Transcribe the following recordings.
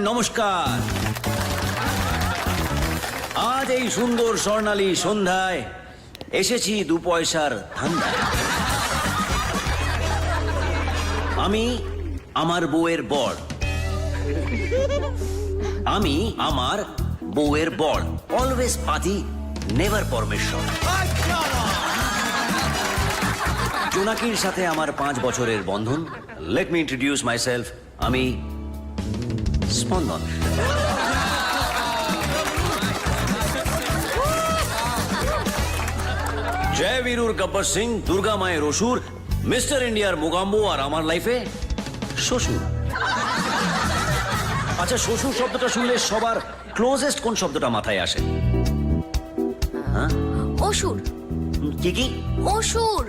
নমস্কার। আজ এই সুন্দর স্বর্ণালী সন্ধ্যায় এসেছি 2 পয়সার ধান্দায়। আমি আমার বউয়ের বর, আমি আমার বউয়ের বর, অলওয়েজ পাতি নেভার পরমেশ্বর। জোনাকির সাথে আমার 5 বছরের বন্ধন। Let me introduce my self, আমি স্পন্দন। জয় বীরুর গব্বর সিং, দুর্গা মায়ের অসুর, মিস্টার ইন্ডিয়ার মুগাম্বো, আর আমার লাইফে শ্বশুর। আচ্ছা, শ্বশুর শব্দটা শুনলে সবার ক্লোজেস্ট কোন শব্দটা মাথায় আসে? হ্যাঁ, অসুর। কি কি? অসুর।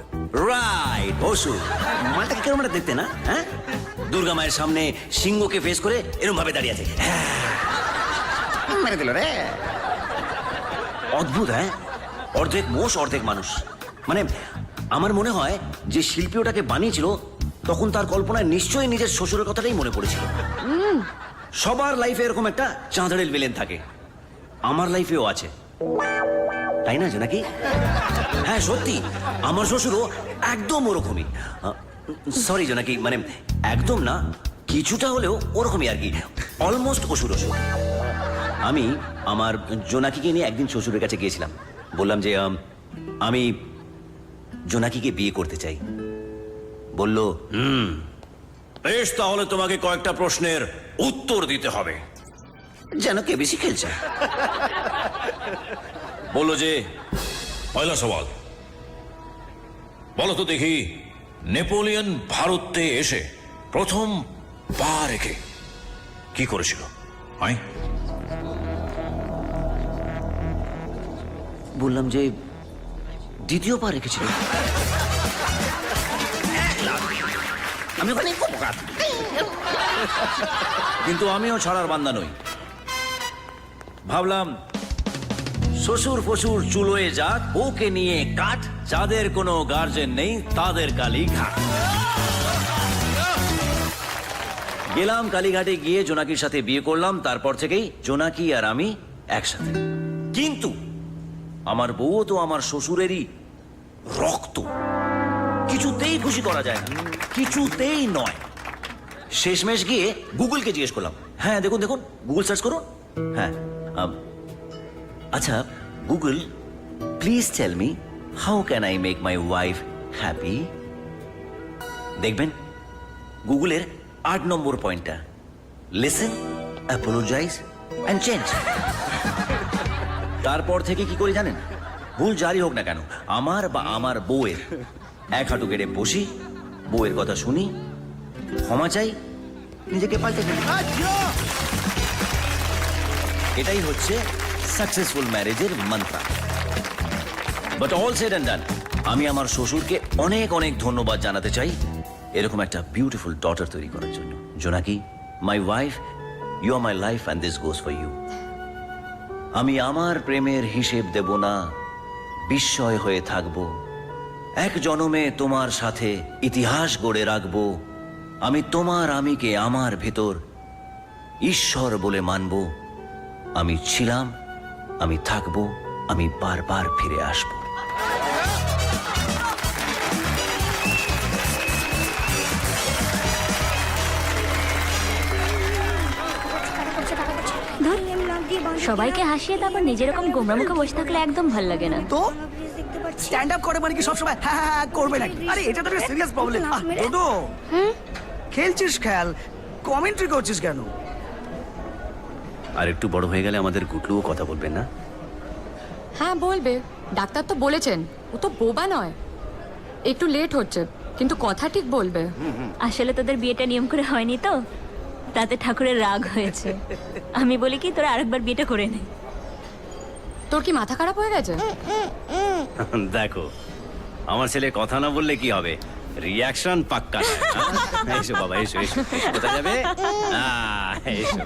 রাইট, অসুর। মাটাকে কেমন দেখতে না? হ্যাঁ, দুর্গা মায়ের সামনে সিংহকে ফেস করে এরকম ভাবে দাঁড়িয়ে আছে, মেরে দিল রে। অদ্ভুত, হ্যাঁ, অর্ধেক মোষ অর্ধেক মানুষ। মানে আমার মনে হয় যে শিল্পী ওটাকে বানিয়েছিল তখন তার কল্পনায় নিশ্চয়ই নিজের শ্বশুরের কথাটাই মনে পড়েছিল। সবার লাইফে এরকম একটা চাঁদড়েল ভিলেন থাকে, আমার লাইফেও আছে, তাই না জোনাকি? হ্যাঁ সত্যি, আমার শ্বশুরও একদম ওরকমই। সরি জোনাকি, মানে একদম না, কিছুটা হলেও ওরকমই আর কি, অলমোস্ট অসুর অসুর। আমি আমার জোনাকিকে নিয়ে একদিন শ্বশুরের কাছে গিয়েছিলাম, বললাম যে আমি জোনাকিকে বিয়ে করতে চাই। বলল, বেশ, তাহলে তোমাকে কয়েকটা প্রশ্নের উত্তর দিতে হবে। যেন কে বেশি খেলছে। বললো যে, পয়লা সওয়াল, বলো তো দেখি, নেপোলিয়ন ভারতে এসে প্রথম পা রেখে কি করেছিল? বললাম যে দ্বিতীয় পা রেখেছিল। আমি ওখানে কিন্তু আমিও ছাড়ার বান্দা নই। ভাবলাম শ্বশুর ফশুর চুলোয় যাক, ওকে নিয়ে কাট, যাদের কোনো গার্জেন নেই তাদের কালীঘাট। গেলাম কালীঘাটে, গিয়ে জোনাকির সাথে বিয়ে করলাম। তারপর থেকেই জোনাকি আর আমি একসাথে। কিন্তু আমার বউও তো আমার শ্বশুরেরই রক্ত, কিছুতেই খুশি করা যায় না, কিছুতেই নয়। শেষমেশ গিয়ে গুগলকে জিজ্ঞেস করলাম, হ্যাঁ দেখুন দেখুন, গুগল সার্চ করুন। হ্যাঁ, আচ্ছা Google, please tell me how can I make my wife happy. দেখবেন গুগলের 8 নম্বর পয়েন্টটা, লিসেন, অ্যাপোলোজাইজ অ্যান্ড চেঞ্জ। তারপর থেকে কি করে জানেন? ভুল জারি হোক না কেন, আমার বা আমার বউয়ের এক হাঁটু গেড়ে বসি, বউয়ের কথা শুনি, ক্ষমা চাই, নিজেকে পাল্টে ফেলি। এটাই হচ্ছে সাকসেসফুল ম্যারেজের মন্ত্র। বাট অল সেড এন্ড ডান, আমি আমার শ্বশুরকে অনেক অনেক ধন্যবাদ জানাতে চাই এরকম একটা বিউটিফুল ডটার তৈরি করার জন্য। Jonaki, my wife, you are my life and this goes for you. আমি আমার প্রেমের হিসেব দেব না, বিস্ময় হয়ে থাকব, এক জনমে তোমার সাথে ইতিহাস গড়ে রাখব। আমি তোমার আমিকে আমার ভেতর ঈশ্বর বলে মানব। আমি ছিলাম, আমি থাকব, আমি বারবার ফিরে আসব। সবাইকে হাসিয়ে তারপর নিজের এরকম গোমরা মুখে বসে থাকলে একদম ভাল লাগে না। তো স্ট্যান্ড আপ করে মানে কি সবসময় হ্যাঁ হ্যাঁ হ্যাঁ করবে নাকি? আরে এটা তো একটা সিরিয়াস প্রবলেম। তো খেলছিস খেল, কমেন্ট্রি করছিস কেন? আর একটু বড় হয়ে গেলে আমাদের গুটলুও কথা বলবেন না? হ্যাঁ বলবে, ডাক্তার তো বলেছেন, ও তো বোবা নয়। একটু লেট হচ্ছে কিন্তু কথা ঠিক বলবে। আসলে তোদের বিয়েটা নিয়ম করে হয়নি তো, তাতে ঠাকুরের রাগ হয়েছে। আমি বলি কি তোরা আরেকবার বিয়েটা করে নে। তোর কি মাথা খারাপ হয়ে গেছে? দেখো, আমার ছেলে কথা না বললে কি হবে, রিয়াকশন পাক্কা নয়, হ্যাঁ? এসো বাবা, এসো এসো। কোথায় যাবে? এসো।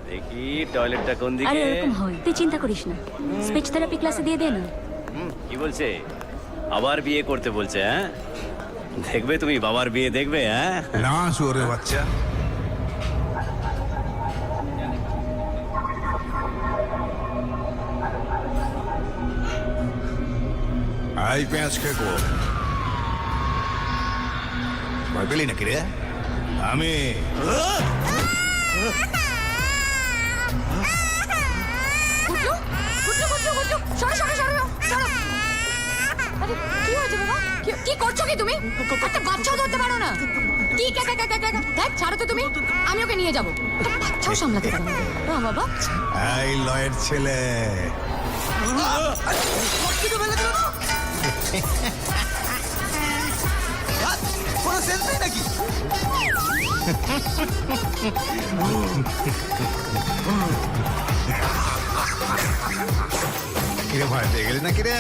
দেখি টয়লেটটা কোন আরে দিকে? এরকম হয়, তুই চিন্তা করিস না। স্পিচ থেরাপি ক্লাসে দিয়ে দে না। কি বলছে? আবার বিয়ে করতে বলছে, হ্যাঁ? দেখবে তুমি, বাবার বিয়ে দেখবে, হ্যাঁ? না শুয়োরের বাচ্চা, আই পেঁয়াজ খেকো, ভয় পেলি নাকি রে? আমি গুড্ডু, গুড্ডু, গুড্ডু, গুড্ডু, সরো, সরো, সরো, সরো। আরে, কি হয়েছে বাবা? কি করছো কি তুমি? একটা বাচ্চাও ধরতে পারো না? কি দেখ, ছাড়ো তো তুমি। আমি ওকে নিয়ে যাবো। একটা বাচ্চাও সামলাতে পারো না। না বাবা। এই লয়ের ছেলে, কোনো সেন্স নেই নাকি? কিরে ভয় পেয়ে গেলি নাকি রে?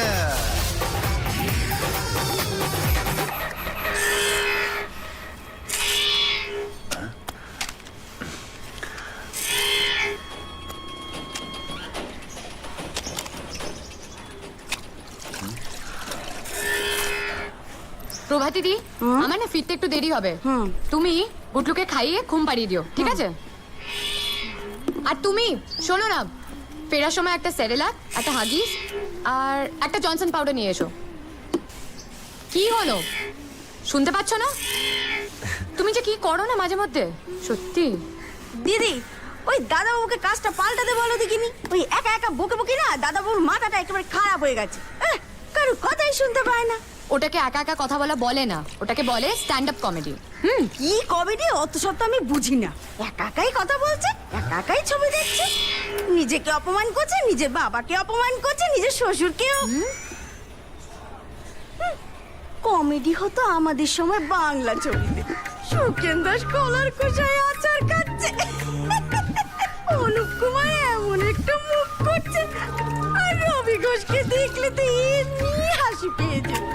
প্রভাতী দি, আমার না ফিরতে একটু দেরি হবে। তুমি গুটলুকে খাইয়ে ঘুম পাড়িয়ে দিও, ঠিক আছে? আর তুমি শোনো না, ফেরার সময় একটা সেরেলাক, একটা হাগিস আর একটা জনসন পাউডার নিয়ে এসো। কি হলো, শুনতে পাচ্ছ না? তুমি যে কি করো না মাঝে মধ্যে, সত্যি। দিদি, ওই দাদাবাবুকে কাজটা পাল্টাতে বলো দেখিনি। ওই একা একা বকে বকে না দাদাবাবুর মাথাটা একেবারে খারাপ হয়ে গেছে। কারো কথাই শুনতে পায় না। ওটাকে একা একা কথা বলা বলে না, ওটাকে বলে স্ট্যান্ড আপ কমেডি। কি কমেডি অত সব তো আমি বুঝি না। একা একাই কথা বলছে, একা একাই ছবি দেখছে, নিজেকে অপমান করছে, নিজের বাবাকে অপমান করছে, নিজের শ্বশুরকেও। কমেডি হতো আমাদের সময় বাংলা ছবিতে। সুখেন দাস কলার কোষায় আচার খাচ্ছে, অনুপ কুমার এমন একটা মুখ করছে, আর রবি ঘোষকে দেখলে তো এমনি হাসি পেয়ে যেত।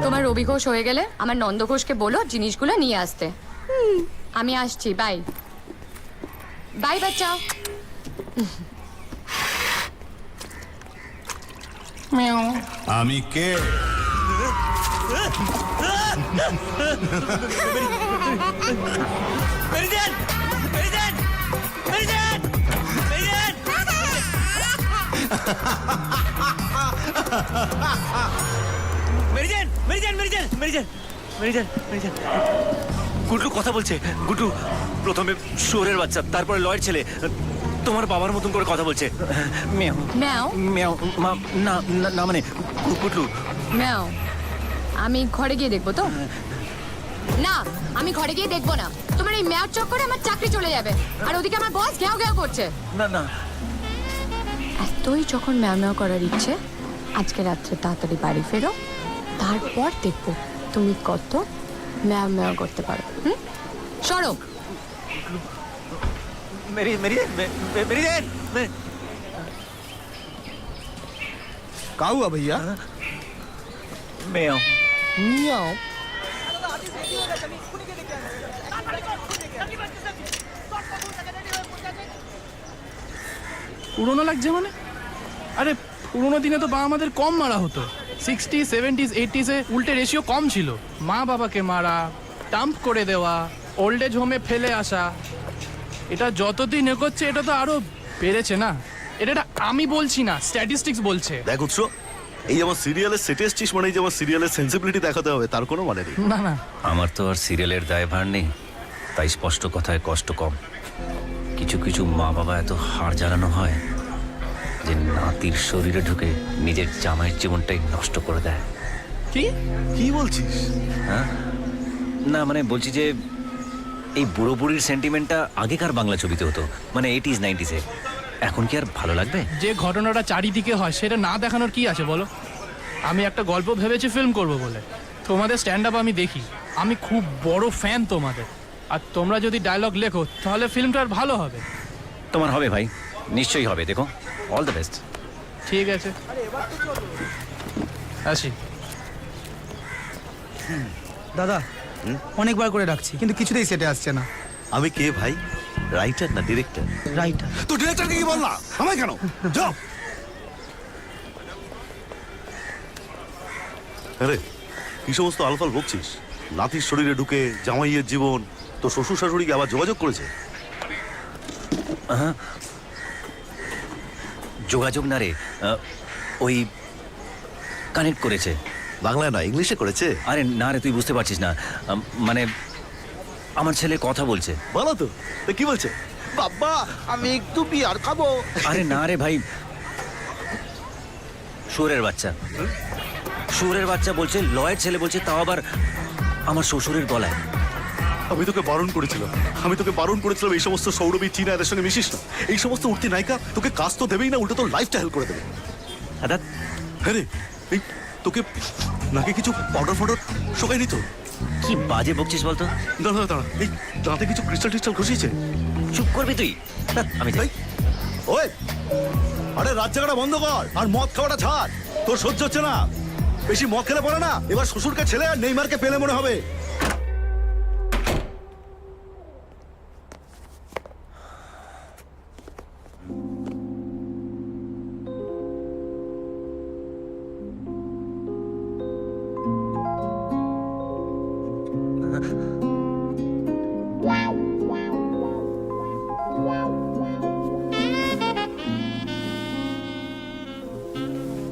তোমার রবি ঘোষ হয়ে গেলে আমার নন্দ ঘোষকে বলো জিনিসগুলো নিয়ে আসতে। আমি আসছি, বাই বাই বাচ্চা। আমি কে? মেরিজান! মেরিজান! মেরিজান! মেরিজান! মেরিজান! মেরিজান! মেরিজান! মেরিজান! মেরিজান! মেরিজান! গুড্ডু কথা বলছে। গুড্ডু প্রথমে শুয়োরের বাচ্চা, তারপরে লয়ের ছেলে, তোমার বাবার মতন করে কথা বলছে। মেও ম্যাও মেও না না না, মানে গুড্ডু। ম্যাও, আমি ঘরে গিয়ে দেখবো তো? না, আমি ঘরে গিয়ে দেখবো না। তোমার এই ম্যাও চক্করে আমার চাকরি চলে যাবে, আর ওদিকে আমার বস ঘেউ ঘেউ করছে। না না, এতই যখন ম্যাও ম্যাও করার ইচ্ছে, আজকে রাত্রে তাড়াতাড়ি বাড়ি ফেরো, তারপর দেখবো তুমি কত ম্যাও ম্যাও করতে পারো। সরো। মেরিজান! का हुआ भैया? মেও मियाओ। পুরোনো লাগছে মানে? আরে পুরোনো দিনে তো বাবা আমাদের কম মারা হতো। 60s, 70s, 80s-এ উল্টে রেশিও কম ছিল। মা বাবাকে মারা, ডাম্প করে দেওয়া, ওল্ড এজ হোমে ফেলে আসা, এটা যতদিন এগোচ্ছে এটা তো আরো বেড়েছে না? এটা আমি বলছি না, স্ট্যাটিস্টিক্স বলছে। দেখ উৎস, এই আমার সিরিয়ালের সেটে এসছিস মানে এই যে আমার সিরিয়ালের সেন্সিবিলিটি দেখাতে হবে তার কোনো মানে নেই। না না, আমার তো আর সিরিয়ালের দায়ভার নেই, তাই স্পষ্ট কথায় কষ্ট কম। কিছু কিছু মা বাবা এত হাড় জ্বালানো হয় যে নাতির শরীরে ঢুকে নিজের জামাইয়ের জীবনটাই নষ্ট করে দেয়। কি কি বলছিস? হ্যাঁ, না মানে বলছি যে এই বুড়ো বুড়ির সেন্টিমেন্টটা আগেকার বাংলা ছবিতে হতো, মানে 80s, 90s-এ। এখন কি আর ভালো লাগবে? যে ঘটনাটা চারিদিকে হয় সেটা না দেখানোর কি আছে বলো? আমি একটা গল্প ভেবেছি ফিল্ম করব বলে। তোমাদের স্ট্যান্ড আপ আমি দেখি, আমি খুব বড় ফ্যান তোমাদের। আর তোমরা যদি ডায়লগ লেখো তাহলে ফিল্মটা আর ভালো হবে। তোমার হবে ভাই, নিশ্চয়ই হবে, দেখো। All the best. ঠিক আছে, আসি। দাদা অনেকবার করে ডাকছি কিন্তু কিছুতেই সেটে আসছে না। আমি কে ভাই? রাইটার না ডিরেক্টর? রাইটার। তো ডিরেক্টরকে কি বললা? আমায় কেন? যাও। আরে কি সমস্ত আলফাল বকছিস? নাতির শরীরে ঢুকে জামাইয়ের জীবন, তো শ্বশুর শাশুড়িকে আবার যোগাযোগ করেছে? যোগাযোগ না রে, ওই কানেক্ট করেছে। বাংলায় না, ইংলিশে করেছে? আরে না রে, তুই বুঝতে পারছিস না। মানে আমার ছেলে কথা বলছে। বলো তো, তা কি বলছে? বাবা আমি একটু বিয়ার খাবো। আরে না রে ভাই, শুয়োরের বাচ্চা, শুয়োরের বাচ্চা বলছে, লয়ের ছেলে বলছে, তাও আবার আমার শ্বশুরের গলায়। আমি তোকে বারণ করেছিলাম, এই সমস্ত সৌরভী চীনা এদের সঙ্গে মিশিস না। এই সমস্ত উঠতি নায়িকা তোকে কাজ তো দেবেই না, উল্টো তোর লাইফটা হেল্প করে দেবে। দাদা হ্যাঁ রে, এই তোকে নাকি কিছু পাউডার ফাউডার শোকায়নি তো? কি বাজে বকছিস বলতো? দাঁড়া দাঁড়া, এই দাঁতে কিছু ক্রিস্টাল টিস্টাল ঘষিয়েছে? চুপ করবি তুই। ধ্যাৎ, আমি যাই। ওই আরে রাত জায়গাটা বন্ধ কর আর মদ খাওয়াটা ছাড়। তোর সহ্য হচ্ছে না, বেশি মদ খেলে পড়ে না। এবার শ্বশুরকে ছেলে আর নেইমারকে পেলে মনে হবে।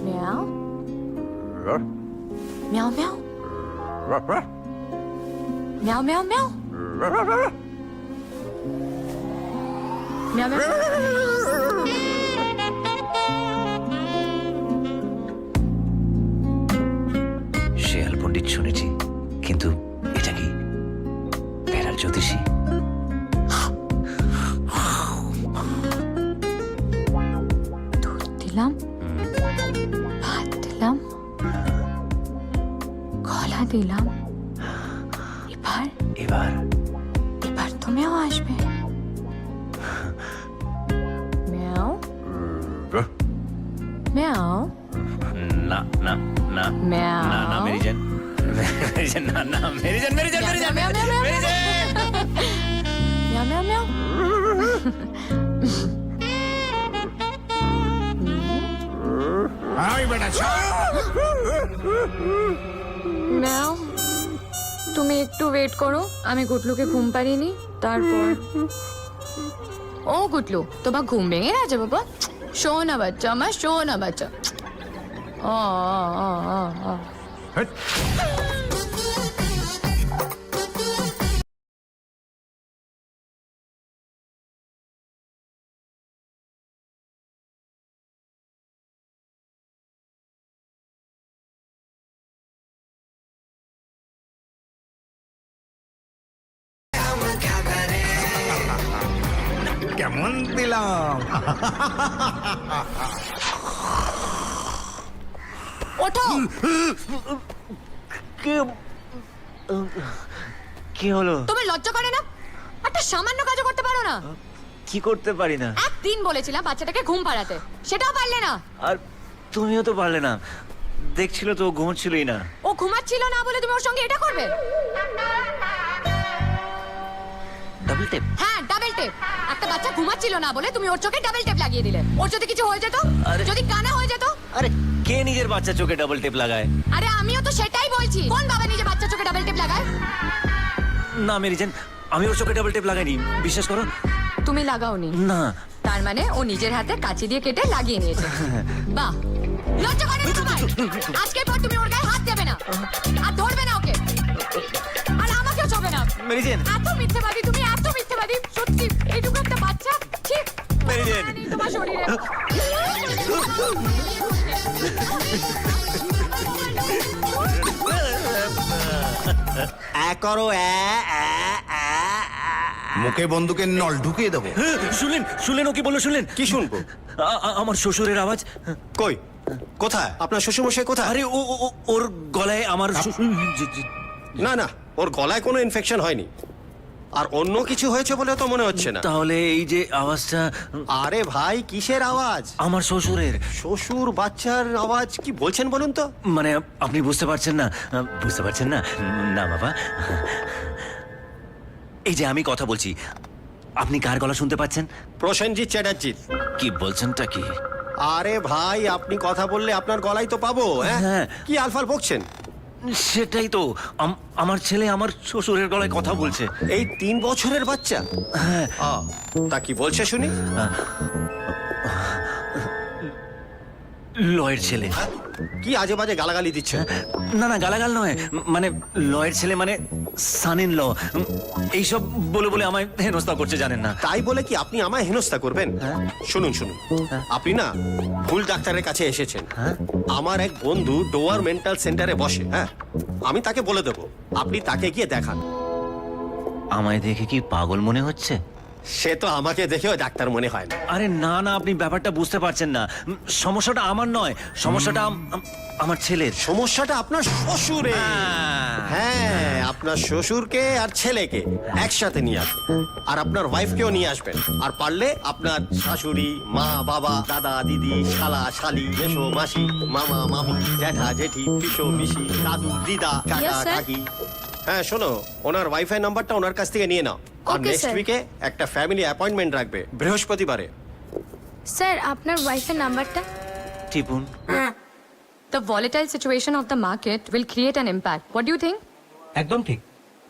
Meow. Meow meow. Meow meow meow. Meow meow. শেয়াল পণ্ডিত শুনেছি, কিন্তু এটা কি বেড়াল জ্যোতিষী? দুধ দিলাম, ভাত দিলাম, কলা দিলাম, এবার এবার এবার তুমিও আসবে। ম্যাও ম্যাও না না না ম্যাও না না মেরিজান, মেরিজান না না মেরিজান, মেরিজান, মেরিজান, ম্যাও, ম্যাও, ম্যাও, মেরিজান। ম্যাও ম্যাও ম্যাও। আমি বেটা ম্যাও, তুমি একটু ওয়েট করো, আমি গুটলুকে ঘুম পাড়িনি, তারপর। ও গুটলু, তোমার ঘুম ভেঙে গেছে বাবা? শোনা বাচ্চা আমার, শোনা বাচ্চা। ও কেমন দিলাম? ওঠো। কি হলো? তুমি লজ্জা করে না? একটা সামান্য কাজও করতে পারো না? কি করতে পারি না? একদিন বলেছিলাম বাচ্চাটাকে ঘুম পাড়াতে, সেটাও পারলে না। আর তুমিও তো পারলে না, দেখছিল তো ঘুমোচ্ছিলই না। ও ঘুমাচ্ছিল না বলে তুমি ওর সঙ্গে এটা করবে? Double tape? হ্যাঁ, ডাবল টেপ। একটা বাচ্চা ঘুমাচ্ছিল না বলে তুমি ওর চোখে ডাবল টেপ লাগিয়ে দিলে। ওর যদি কিছু হয়ে যেত, আরে- যদি কানা হয়ে যেত? আরে কে নিজের বাচ্চা চোখে ডাবল টেপ লাগায়? আরে আমিও তো সেটাই বলছি, কোন বাবা নিজে বাচ্চা চোখে ডাবল টেপ লাগায়? না মেরিজান, আমি ওর চোখে ডাবল টেপ লাগাইনি, বিশ্বাস করো। তুমি লাগাওনি? না। তার মানে ও নিজের হাতে কাঁচি দিয়ে কেটে লাগিয়ে নিয়েছে। বাহ, লজ্জা করে না তোমার? আজকের পর তুমি ওর গায়ে হাত দেবে না, আর ধরবে না ওকে, আর আমাকেও ছবে না। মেরিজান, এত মিথ্যেবাদী তুমি, এত মিথ্যেবাদী, সত্যি। এইটুকু একটা বাচ্চা, ঠিক? মেরিজান। তোমার শরীরে করো। মুখে বন্দুকের নল ঢুকিয়ে দেবো। শুনলেন, শুনলেন ও কি বললো? শুনলেন? কি শুনবো? আমার শ্বশুরের আওয়াজ। কই কোথায় আপনার শ্বশুরমশাই কোথায়? আরে ওর গলায় আমার না না, ওর গলায় কোনো ইনফেকশন হয়নি। আর অন্য কিছু হয়েছে বলে তো মনে হচ্ছে না। তাহলে এই যে আওয়াজটা আরে ভাই, কিসের আওয়াজ? আমার শ্বশুরের। শ্বশুর বাচ্চার আওয়াজ? কি বলছেন বলুন তো? মানে আপনি বুঝতে পারছেন না? বুঝতে পারছেন না? না বাবা, এই যে আমি কথা বলছি, আপনি কার গলা শুনতে পাচ্ছেন? প্রসেনজিৎ চ্যাটার্জি। কি বলছেনটা কি? আরে ভাই, আপনি কথা বললে আপনার গলাই তো পাবো। হ্যাঁ, হ্যাঁ। কি আলফাল বকছেন? সেটাই তো, আমার ছেলে আমার শ্বশুরের গলায় কথা বলছে। এই 3 বছরের বাচ্চা? হ্যাঁ। তা কি বলছে শুনি? লয়ের ছেলে। কি আজে বাজে গালাগালি দিচ্ছে? না না, গালাগাল নয়, মানে লয়ের ছেলে মানে সান ইন ল, এইসব বলে বলে আমায় হেনস্থা করছে, জানেন না? তাই বলে কি আপনি আমায় হেনস্থা করবেন? হ্যাঁ। শুনুন শুনুন, আপনি না ভুল ডাক্তারের কাছে এসেছেন। আমার এক বন্ধু ডোয়ার মেন্টাল সেন্টারে বসে। হ্যাঁ, আমি তাকে বলে দেবো, আপনি তাকে গিয়ে দেখান। আমায় দেখে কি পাগল মনে হচ্ছে? সে তো আমাকে দেখেও ডাক্তার মনে হয় না। আরে না না, আপনি ব্যাপারটা বুঝতে পারছেন না। সমস্যাটা আমার নয়, সমস্যাটা আমার ছেলের। সমস্যাটা আপনার শ্বশুরে। হ্যাঁ, আপনার শ্বশুরকে আর ছেলেকে একসাথে নিয়ে আসবেন, আর আপনার ওয়াইফকেও নিয়ে আসবেন, আর পারলে আপনার শাশুড়ি, মা, বাবা, দাদা, দিদি, শালা, শালি, মেশো, মাসি, মামা, মামি, জ্যাঠা, জেঠি, পিসো, পিসি, দাদু, দিদা, কাকা, Yes, sir. কাকি। হ্যাঁ শোনো, ওনার ওয়াইফাই নাম্বারটা ওনার কাছ থেকে নিয়ে নাও, আর Okay, নেক্সট sir. উইকে একটা ফ্যামিলি অ্যাপয়েন্টমেন্ট রাখবে বৃহস্পতিবারে। স্যার আপনার ওয়াইফের নাম্বারটা? টিপুন। The volatile situation of the market will create an impact. What do you think? একদম ঠিক,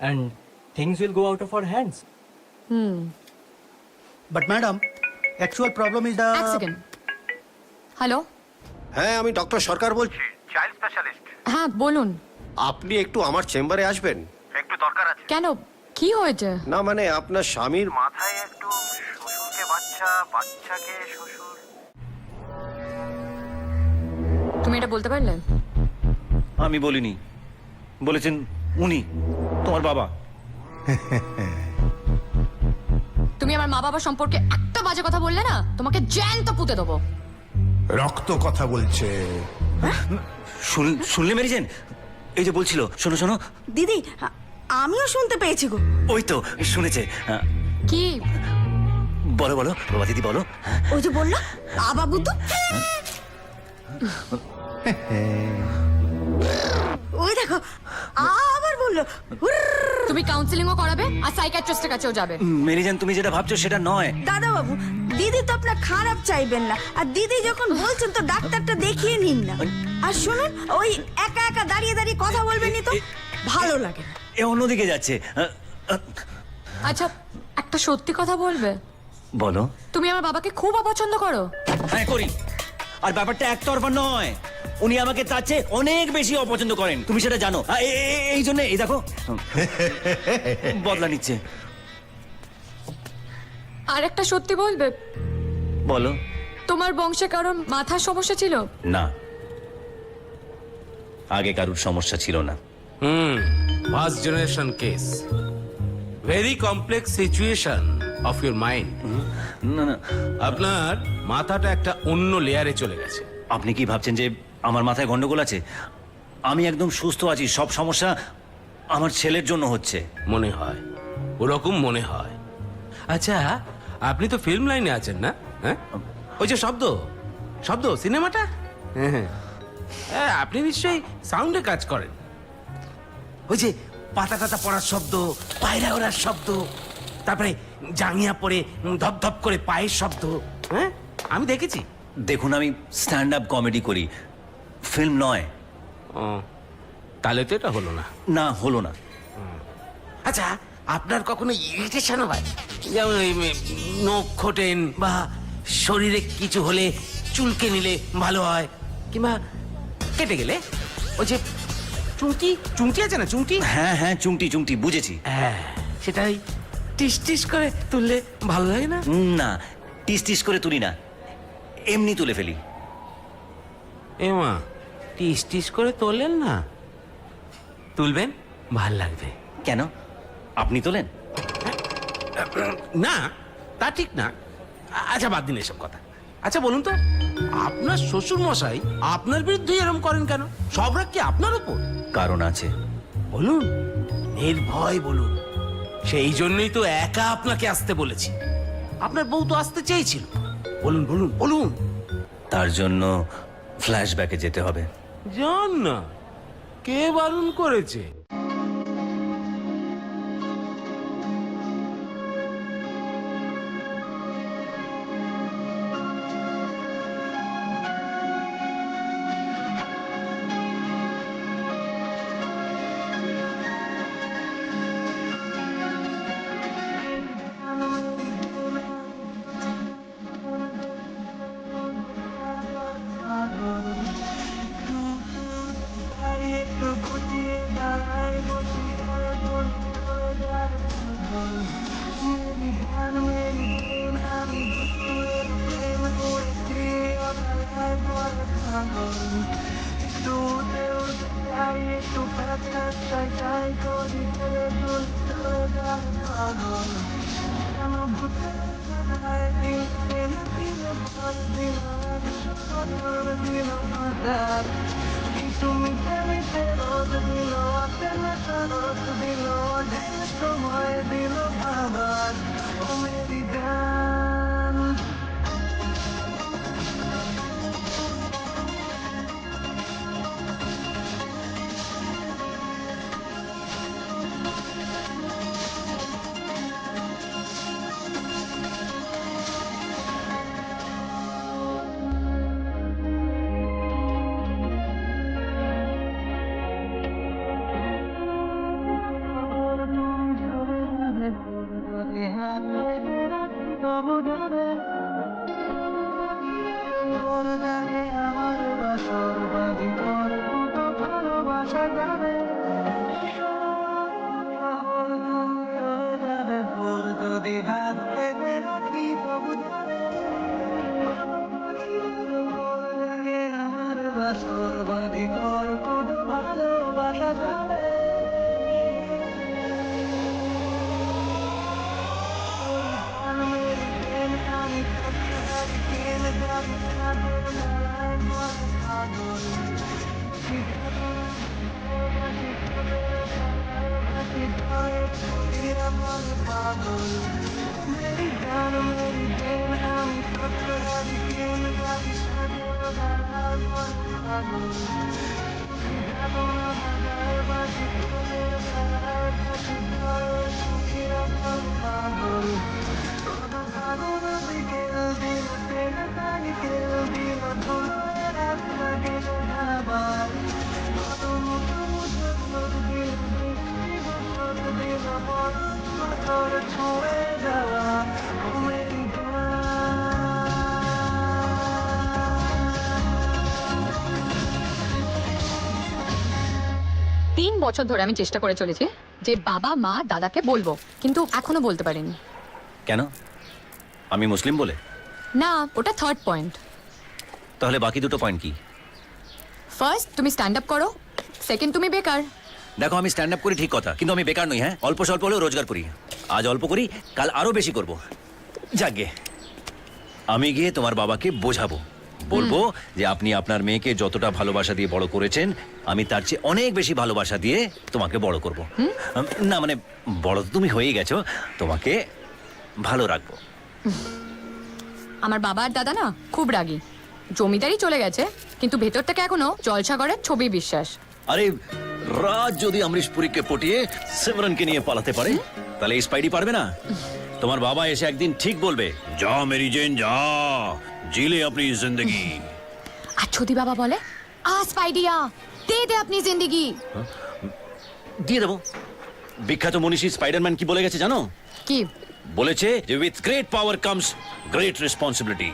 and things will go out of our hands. But madam, actual problem is the এক second. Hello, হ্যাঁ, আমি doctor সরকার বলছি। হ্যাঁ বলুন। আপনি একটু আমার চেম্বারে আসবেন? কেন, কি হয়েছে? না মানে আপনার স্বামীর মাথায় একটু শ্বশুরকে বাচ্চা, বাচ্চাকে শ্বশুর। তুমি এটা বলতে পারলে? আমি বলিনি, বলেছেন উনি, তোমার বাবা। তুমি আমার মা বাবা সম্পর্কে একটা বাজে কথা বললে না, তোমাকে জ্যান্ত পুঁতে দেবো। রক্ত কথা বলছে। শুনলে মেরিজেন? এই যে বলছিল, শোনো শোনো। দিদি, আমিও শুনতে পেয়েছি গো। ওই তো শুনেছে। কি? বলো বলো, প্রভা দিদি বলো। ওই যে বললো আবাবু তো। ওই দেখো আবার বললো। তুমি কাউন্সিলিংও করাবে আর সাইকিয়াট্রিস্টের কাছেও যাবে। মেরিজেন, তুমি যেটা ভাবছো সেটা নয়। দাদা বাবু, দিদি তো আপনার খারাপ চাইবেন না, আর দিদি যখন বলছেন তো ডাক্তারটা দেখিয়ে নিন না। আর শুনুন, ওই একা একা দাঁড়িয়ে দাঁড়িয়ে কথা বলবেনই তো, ভালো লাগে না। এ অন্যদিকে যাচ্ছে। আচ্ছা, একটা সত্যি কথা বলবে? বলো। তুমি আমার বাবাকে খুব অপছন্দ করো। হ্যাঁ করি, আর ব্যাপারটা একতরফা নয়, উনি আমাকে তার চেয়ে অনেক বেশি অপছন্দ করেন, তুমি সেটা জানো। এই জন্য এই দেখো বদলা নিচ্ছে। আর একটা সত্যি বলবে? বলো। তোমার বংশে কারোর মাথার সমস্যা ছিল? না, আগে কারুর সমস্যা ছিল না। First generation case. Very complex situation of your mind. না না, আপনার মাথাটা একটা অন্য লেয়ারে চলে গেছে। আপনি কি ভাবছেন যে আমার মাথায় গন্ডগোল আছে? আমি একদম সুস্থ আছি, সব সমস্যা আমার ছেলের জন্য হচ্ছে। মনে হয়, ওরকম মনে হয়। আচ্ছা, আপনি তো ফিল্ম লাইনে আছেন না? হ্যাঁ, ওই যে শব্দ শব্দ সিনেমাটা, হ্যাঁ, আপনি নিশ্চয়ই সাউন্ডে কাজ করেন। ওই যে পাতা টাতা পড়ার শব্দ, পায়রা ওড়ার শব্দ, তারপরে জাঙ্গিয়া পরে ধপধপ করে পায়ের শব্দ। হ্যাঁ, আমি দেখেছি। দেখুন, আমি স্ট্যান্ড আপ কমেডি করি, ফিল্ম নয়। ও, তাহলে তো এটা হলো না। না, হলো না। আচ্ছা, আপনার কখনো ইরিটেশন হয়? যেমন ওই নখ খোটেন, বা শরীরে কিছু হলে চুলকে নিলে ভালো হয়, কিংবা কেটে গেলে ওই যে চুমটি চুমটি আছে না, চুমটি? হ্যাঁ হ্যাঁ, চুমটি চুমটি, বুঝেছি। হ্যাঁ, সেটাই টিস টিস করে তুললে ভালো লাগে না? না, টিস টিস করে তুলি না, এমনি তুলে ফেলি। এমা, টিস টিস করে তোলেন না, তুলবেন, ভাল লাগবে। কেন, আপনি তোলেন? না, তা ঠিক না। আচ্ছা, বাদ দিন এসব কথা। আচ্ছা বলুন তো, আপনার শ্বশুর মশাই আপনার বিরুদ্ধে এরকম করেন কেন? সব রাগ কি আপনার উপর? কারণ আছে। বলুন, নির্ভয় বলুন। সেই জন্যই তো একা আপনাকে আসতে বলেছি। আপনার বউ তো আসতে চেয়েছিল। বলুন বলুন বলুন। তার জন্য ফ্ল্যাশব্যাকে যেতে হবে। যান না, কে বারণ করেছে? বছর ধরে আমি চেষ্টা করে চলেছি যে বাবা মা দাদাকে বলবো, কিন্তু এখনো বলতে পারিনি। কেন? আমি মুসলিম বলে? না, ওটা থার্ড পয়েন্ট। তাহলে বাকি দুটো পয়েন্ট কি? ফার্স্ট, তুমি স্ট্যান্ড আপ করো। সেকেন্ড, তুমি বেকার। দেখো, আমি স্ট্যান্ড আপ করি ঠিক কথা, কিন্তু আমি বেকার নই। হ্যাঁ, অল্প স্বল্প হলেও রোজগার করি। আজ অল্প করি, কাল আরো বেশি করব। যাকগে, আমি গিয়ে তোমার বাবাকে বোঝাবো, বলবো যে আপনি আপনার মেয়েকে যতটা ভালোবাসা দিয়ে বড় করেছেন, আমি তার চেয়ে অনেক বেশি ভালোবাসা দিয়ে তোমাকে বড় করব। না মানে, বড় তো তুমি হয়েই গেছো, তোমাকে ভালো রাখবো। আমার বাবা আর দাদা না খুব রাগী। জমিদারি চলে গেছে, কিন্তু ভেতর থেকে এখনো জলসাগরের ছবি বিশ্বাস। আরে, রাজ যদি অমরিশ পুরীকে পটিয়ে সিমরনকে নিয়ে পালাতে পারে, তাহলে এই স্পাইডি পারবে না? তোমার বাবা এসে একদিন ঠিক বলবে, যা মেরি জেন যা, জিলে আপনি জিন্দগি। আর যদি বাবা বলে, আ স্পাইডিয়া দে দে আপনি জিন্দেগি, দিয়ে দেবো। বিখ্যাত মনীষী স্পাইডারম্যান কি বলে গেছে জানো? কি বলেছে যে with great power comes great responsibility.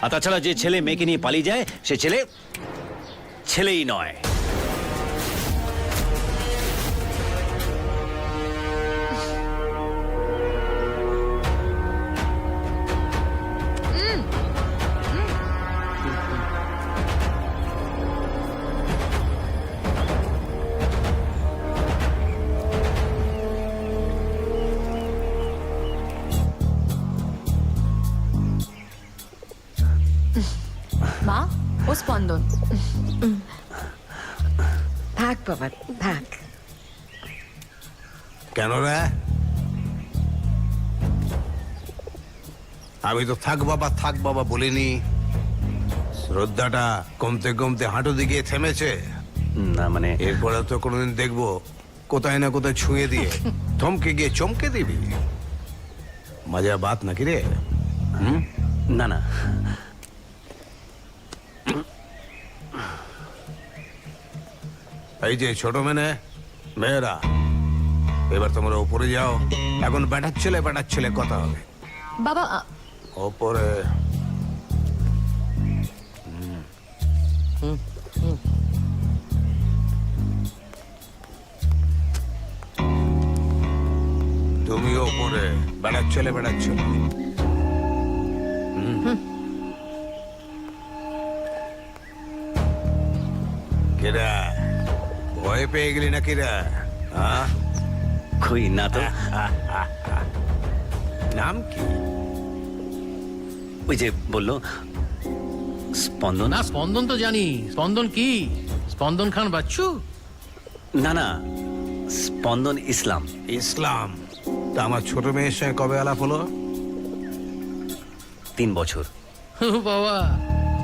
আর তাছাড়া যে ছেলে মেয়েকে নিয়ে পালিয়ে যায়, সে ছেলে ছেলেই নয়। মা, ও স্পন্দন। থাক বাবা থাক। কেন রে? আমি তো থাক বাবা বলিনি। শ্রদ্ধাটা কমতে কমতে হাঁটু দিকে থেমেছে। না মানে এরপরে তো কোনোদিন দেখবো কোথায় না কোথায় ছুঁয়ে দিয়ে থমকে গিয়ে চমকে দিবি। মজা বাত নাকি রে? না না এই যে ছোট মেয়েরা, এবার তোমরা উপরে যাও। এখন বেটার ছেলে কথা হবে। বাবা ওপরে তুমি ওপরে বেটার ছেলে কেরা ভয় পেয়ে গেলি না কিরা? হ্যাঁ, কই না তো। নাম কি? ওই যে বললো স্পন্দন। না স্পন্দন তো জানি। স্পন্দন কি? স্পন্দন খান বাচ্চু? না না, স্পন্দন ইসলাম। ইসলাম। তা আমার ছোট মেয়ের সঙ্গে কবে আলাপ হলো? 3 বছর। ও বাবা,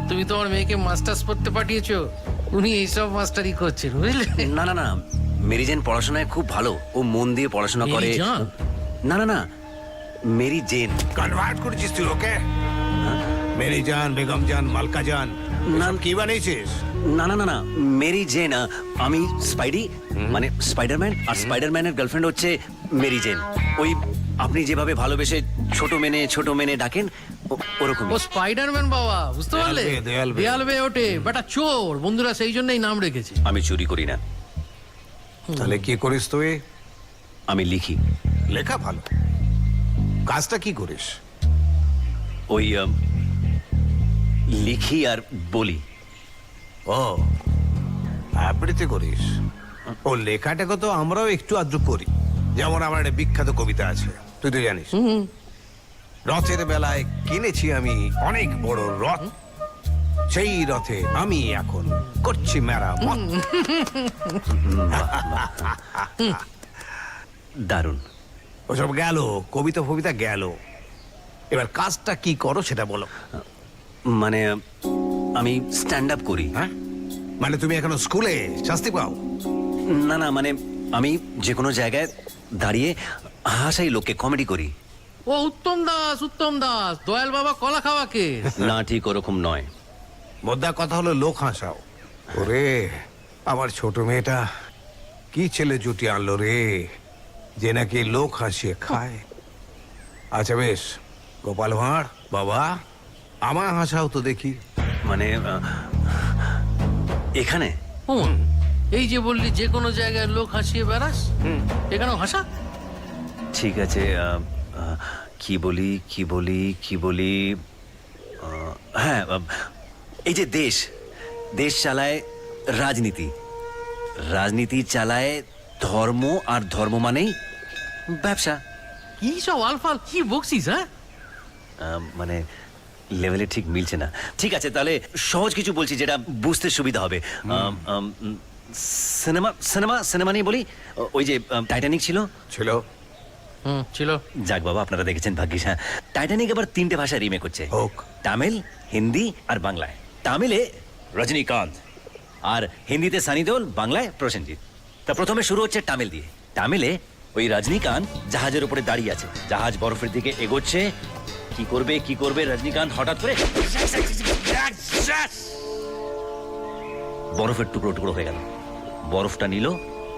তুমি তোমার মেয়েকে মাস্টার্স পড়তে পাঠিয়েছো, উনি এইসব মাস্টারি করছেন বুঝলে? না না না, মেরি জেন পড়াশোনায় খুব ভালো, ও মন দিয়ে পড়াশোনা করে। মেরি জান? না না না, মেরি জেন। কনভার্ট করেছিস তুই ওকে? মেরি জান, বেগম জান, মালকা জান, নাম কি বানিয়েছিস? না না না না, মেরি জেন। আমি স্পাইডি মানে স্পাইডারম্যান, আর স্পাইডারম্যানের গার্লফ্রেন্ড হচ্ছে মেরি জেন। ওই আপনি যেভাবে ভালোবেসে ছোট মেনে ডাকেন ওরকম। ও স্পাইডারম্যান বাবা, বুঝতে পারলে? দেয়াল বেয়ে। দেয়াল বেয়ে ওঠে, বেটা চোর, বন্ধুরা সেই জন্যই নাম রেখেছে। আমি চুরি করি না, তাহলে কি করিস তুই? আমি লিখি। লেখা ভালো, কাজটা কি করিস? ওই লিখি আর বলি। ও, আবৃত্তি করিস? ও, লেখাটাকে তো আমরাও একটু আদ্র করি। যেমন আমার একটা বিখ্যাত কবিতা আছে, তুই তো জানিস। রথের বেলায় কিনেছি আমি অনেক বড় রথ, সেই রথে আমি এখন করছি মেরামত। দারুণ। ওসব গেল, কবিতা ফবিতা গেল, এবার কাজটা কি করো সেটা বলো। মানে আমি স্ট্যান্ড আপ করি। হ্যাঁ, মানে তুমি এখনো স্কুলে শাস্তি পাও? না না, মানে আমি যে কোনো জায়গায় দাঁড়িয়ে হাসাই লোককে, কমেডি করি। ও উত্তম দাস, দয়াল বাবা কলা খাওয়াকে। না, ঠিক ওরকম নয়। মোদ্দা কথা হলো লোক হাসাও। ওরে, আমার ছোট মেয়েটা কি ছেলে জুটি আনলো রে, যে নাকি লোক হাসিয়ে খায়। আচ্ছা বেশ, গোপাল ভাঁড় বাবা, আমার হাসাও তো দেখি। মানে এখানে ও, এই যে বললি যে কোনো জায়গায় লোক হাসিয়ে বেড়াস, এখানেও হাসা। ঠিক আছে, কি বলি। হ্যাঁ, এই যে দেশ চালায় রাজনীতি চালায় ধর্ম, আর ধর্ম মানেই ব্যবসা। কি সব আলফাল কি বকছিস? হ্যাঁ, মানে লেভেলে ঠিক মিলছে না। ঠিক আছে, তাহলে সহজ কিছু বলছি যেটা বুঝতে সুবিধা হবে। সিনেমা নিয়ে বলি। ওই যে টাইটানিক ছিল। ছিল। যাক বাবা, আপনারা দেখেছেন ভাগ্যিস। হ্যাঁ, টাইটানিক এবার 3টে ভাষায় রিমেক হচ্ছে, হোক। তামিল, হিন্দি আর বাংলায়। তামিলে রজনীকান্ত, আর হিন্দিতে সানি দেওল, বাংলায় প্রসেনজিৎ। তা প্রথমে শুরু হচ্ছে তামিল দিয়ে। তামিলে ওই রজনীকান্ত জাহাজের উপরে দাঁড়িয়ে আছে, জাহাজ বরফের দিকে এগোচ্ছে। কি করবে রজনীকান্ত হঠাৎ করে বরফের টুকরো হয়ে গেল। বরফটা নিল,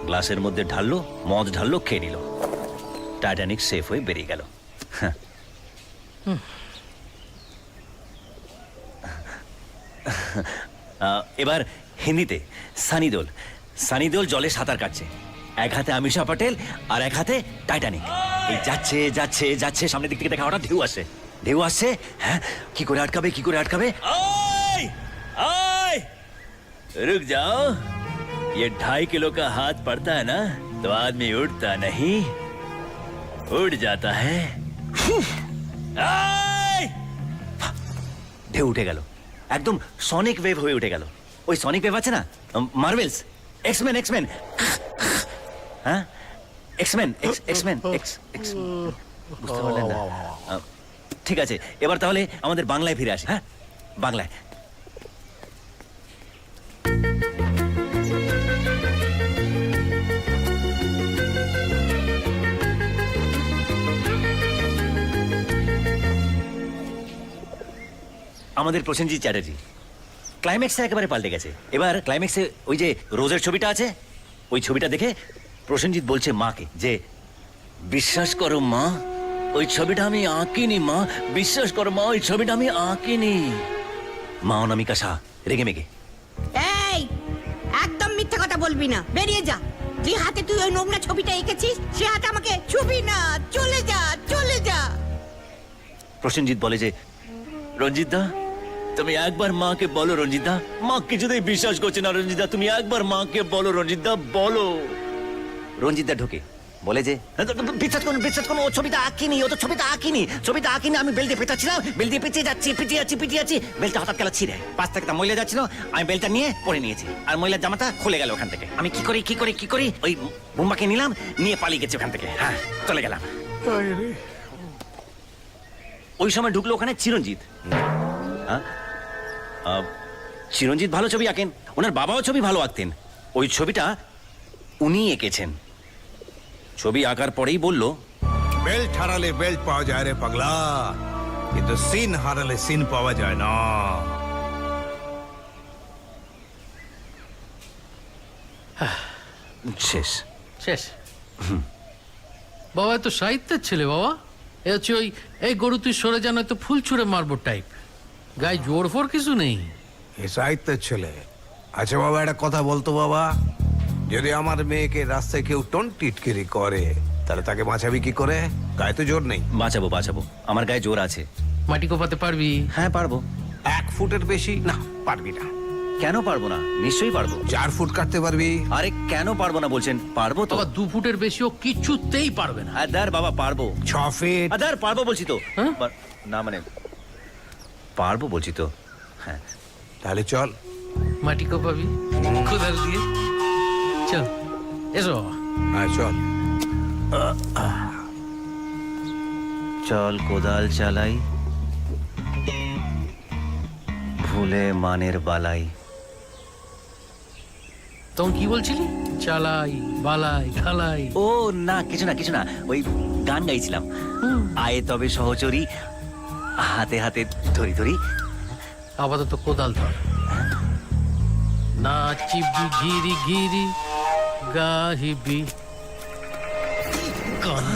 গ্লাসের মধ্যে ঢাললো, মদ ঢাললো, খেয়ে নিল। টাইটানিক সেফ হয়ে বেরিয়ে গেল। এবার হিন্দিতে সানি দেওল জলে সাঁতার কাটছে, এক হাতে আমিষা পটেল আর এক হাতে টাইটানিক। এই যাচ্ছে, সামনের দিক থেকে দেখা হঠাৎ ঢেউ আসছে। হ্যাঁ, কি করে আটকাবে? रुक जाओ, ये 2.5 किलो का हाथ पड़ता है ना, तो आदमी उड़ता नहीं, उड़ जाता है। ঢেউ উঠে গেল, একদম সনিক ওয়েভ হয়ে উঠে গেল। ওই সনিক ওয়েভ আছে না, মার্ভেলস, এক্সমেন। হ্যাঁ, এক্সমেন। বুঝতে পারলেন না? ঠিক আছে, এবার তাহলে আমাদের বাংলায় ফিরে আসি। হ্যাঁ, বাংলায়। আমাদের প্রসেনজিৎ চ্যাটার্জি ক্লাইম্যাক্সটা একেবারে পাল্টে গেছে। এবার ক্লাইম্যাক্সে ওই যে রোজের ছবিটা আছে, ওই ছবিটা দেখে প্রসেনজিৎ বলছে মাকে যে বিশ্বাস করো মা, ওই ছবিটা আমি আঁকিনি মা, বিশ্বাস করো মা, ওই ছবিটা আমি আঁকিনি। মা অনামিকা শাহ রেগে মেগে। এই একদম মিথ্যে কথা বলবি না, বেরিয়ে যা। যে হাতে তুই ওই নোংরা ছবিটা এঁকেছিস সে হাতে আমাকে ছুবি না, চলে যা চলে যা। প্রসেনজিৎ বলে যে রঞ্জিত দা তুমি একবার মাকে বলো, রঞ্জিত দা মা কিছুতেই বিশ্বাস করছে না, রঞ্জিত দা তুমি একবার মাকে বলো, রঞ্জিত দা বলো। রঞ্জিত দা ঢোকে, বলে যে বিশ্বাস করুন বিশ্বাস করুন, ও ছবিটা আঁকিনি, ও তো ছবিটা আঁকিনি, ছবিটা আঁকিনি। আমি বেল দিয়ে পেটাচ্ছিলাম, বেল দিয়ে পেঁচিয়ে যাচ্ছি, পিটিয়ে যাচ্ছি, বেলটা হঠাৎ গেল ছিঁড়ে, পাঁচ থেকে তা মহিলা যাচ্ছিল, আমি বেলটা নিয়ে পরে নিয়েছি, আর মহিলার জামাটা খুলে গেল ওখান থেকে। আমি কি করি ওই বোম্বাকে নিলাম, নিয়ে পালিয়ে গেছি ওখান থেকে। হ্যাঁ, চলে গেলাম। ওই সময় ঢুকলো ওখানে চিরঞ্জিত। হ্যাঁ, চিরঞ্জিত ভালো ছবি আঁকেন, ওনার বাবাও ছবি ভালো আঁকতেন। ওই ছবিটা উনি এঁকেছেন। ছবি আঁকার পরেই বলল, বেল্ট হারালে বেল্ট পাওয়া যায় রে পাগলা, কিন্তু সিন হারালে সিন পাওয়া যায় না। শেষ। শেষ। বাবা তো সাহিত্যের ছেলে বাবা, এ হচ্ছে ওই এই গরু তুই সরে যান তো ফুল ছুঁড়ে মারবো টাইপ, গায়ে জোর ফোর কিছু নেই। এ সাহিত্যের ছেলে। আচ্ছা বাবা, একটা কথা বলতো বাবা, যদি আমার মেয়েকে রাস্তায় কেউ টিটকিরি করে তাহলে তাকে বাঁচাবি কি করে? গায়ে তো জোর নেই। বাঁচাবো, আমার গায়ে জোর আছে। মাটি কোপাতে পারবি? হ্যাঁ পারবো। 1 ফুটের বেশি না পারবি না। কেন পারবো না? নিশ্চয়ই পারবো। 4 ফুট কাটতে পারবি? আরে কেন পারবো না বলছেন, পারবো তো। বাবা 2 ফুটের বেশিও কিছুতেই পারবে না। আদার বাবা পারবো। 6 ফিট? আদার পারবো বলছি তো। হ্যাঁ? না মানে পারবো বলছি তো। হ্যাঁ তাহলে চল। মাটি কোপাবি কোদাল দিয়ে? চল এসো বাবা। হ্যাঁ চল। চল কোদাল চালাই, ভুলে মানের বালাই। তখন কি বলছিলি? চালাই বালাই খালাই? ও না, কিছু না, ওই গান গাইছিলাম। আয়ে তবে সহচরী, হাতে হাতে ধরি। আপাতত কোদাল ধর। নাচিবি গিরি গিরি গাহিবি গান।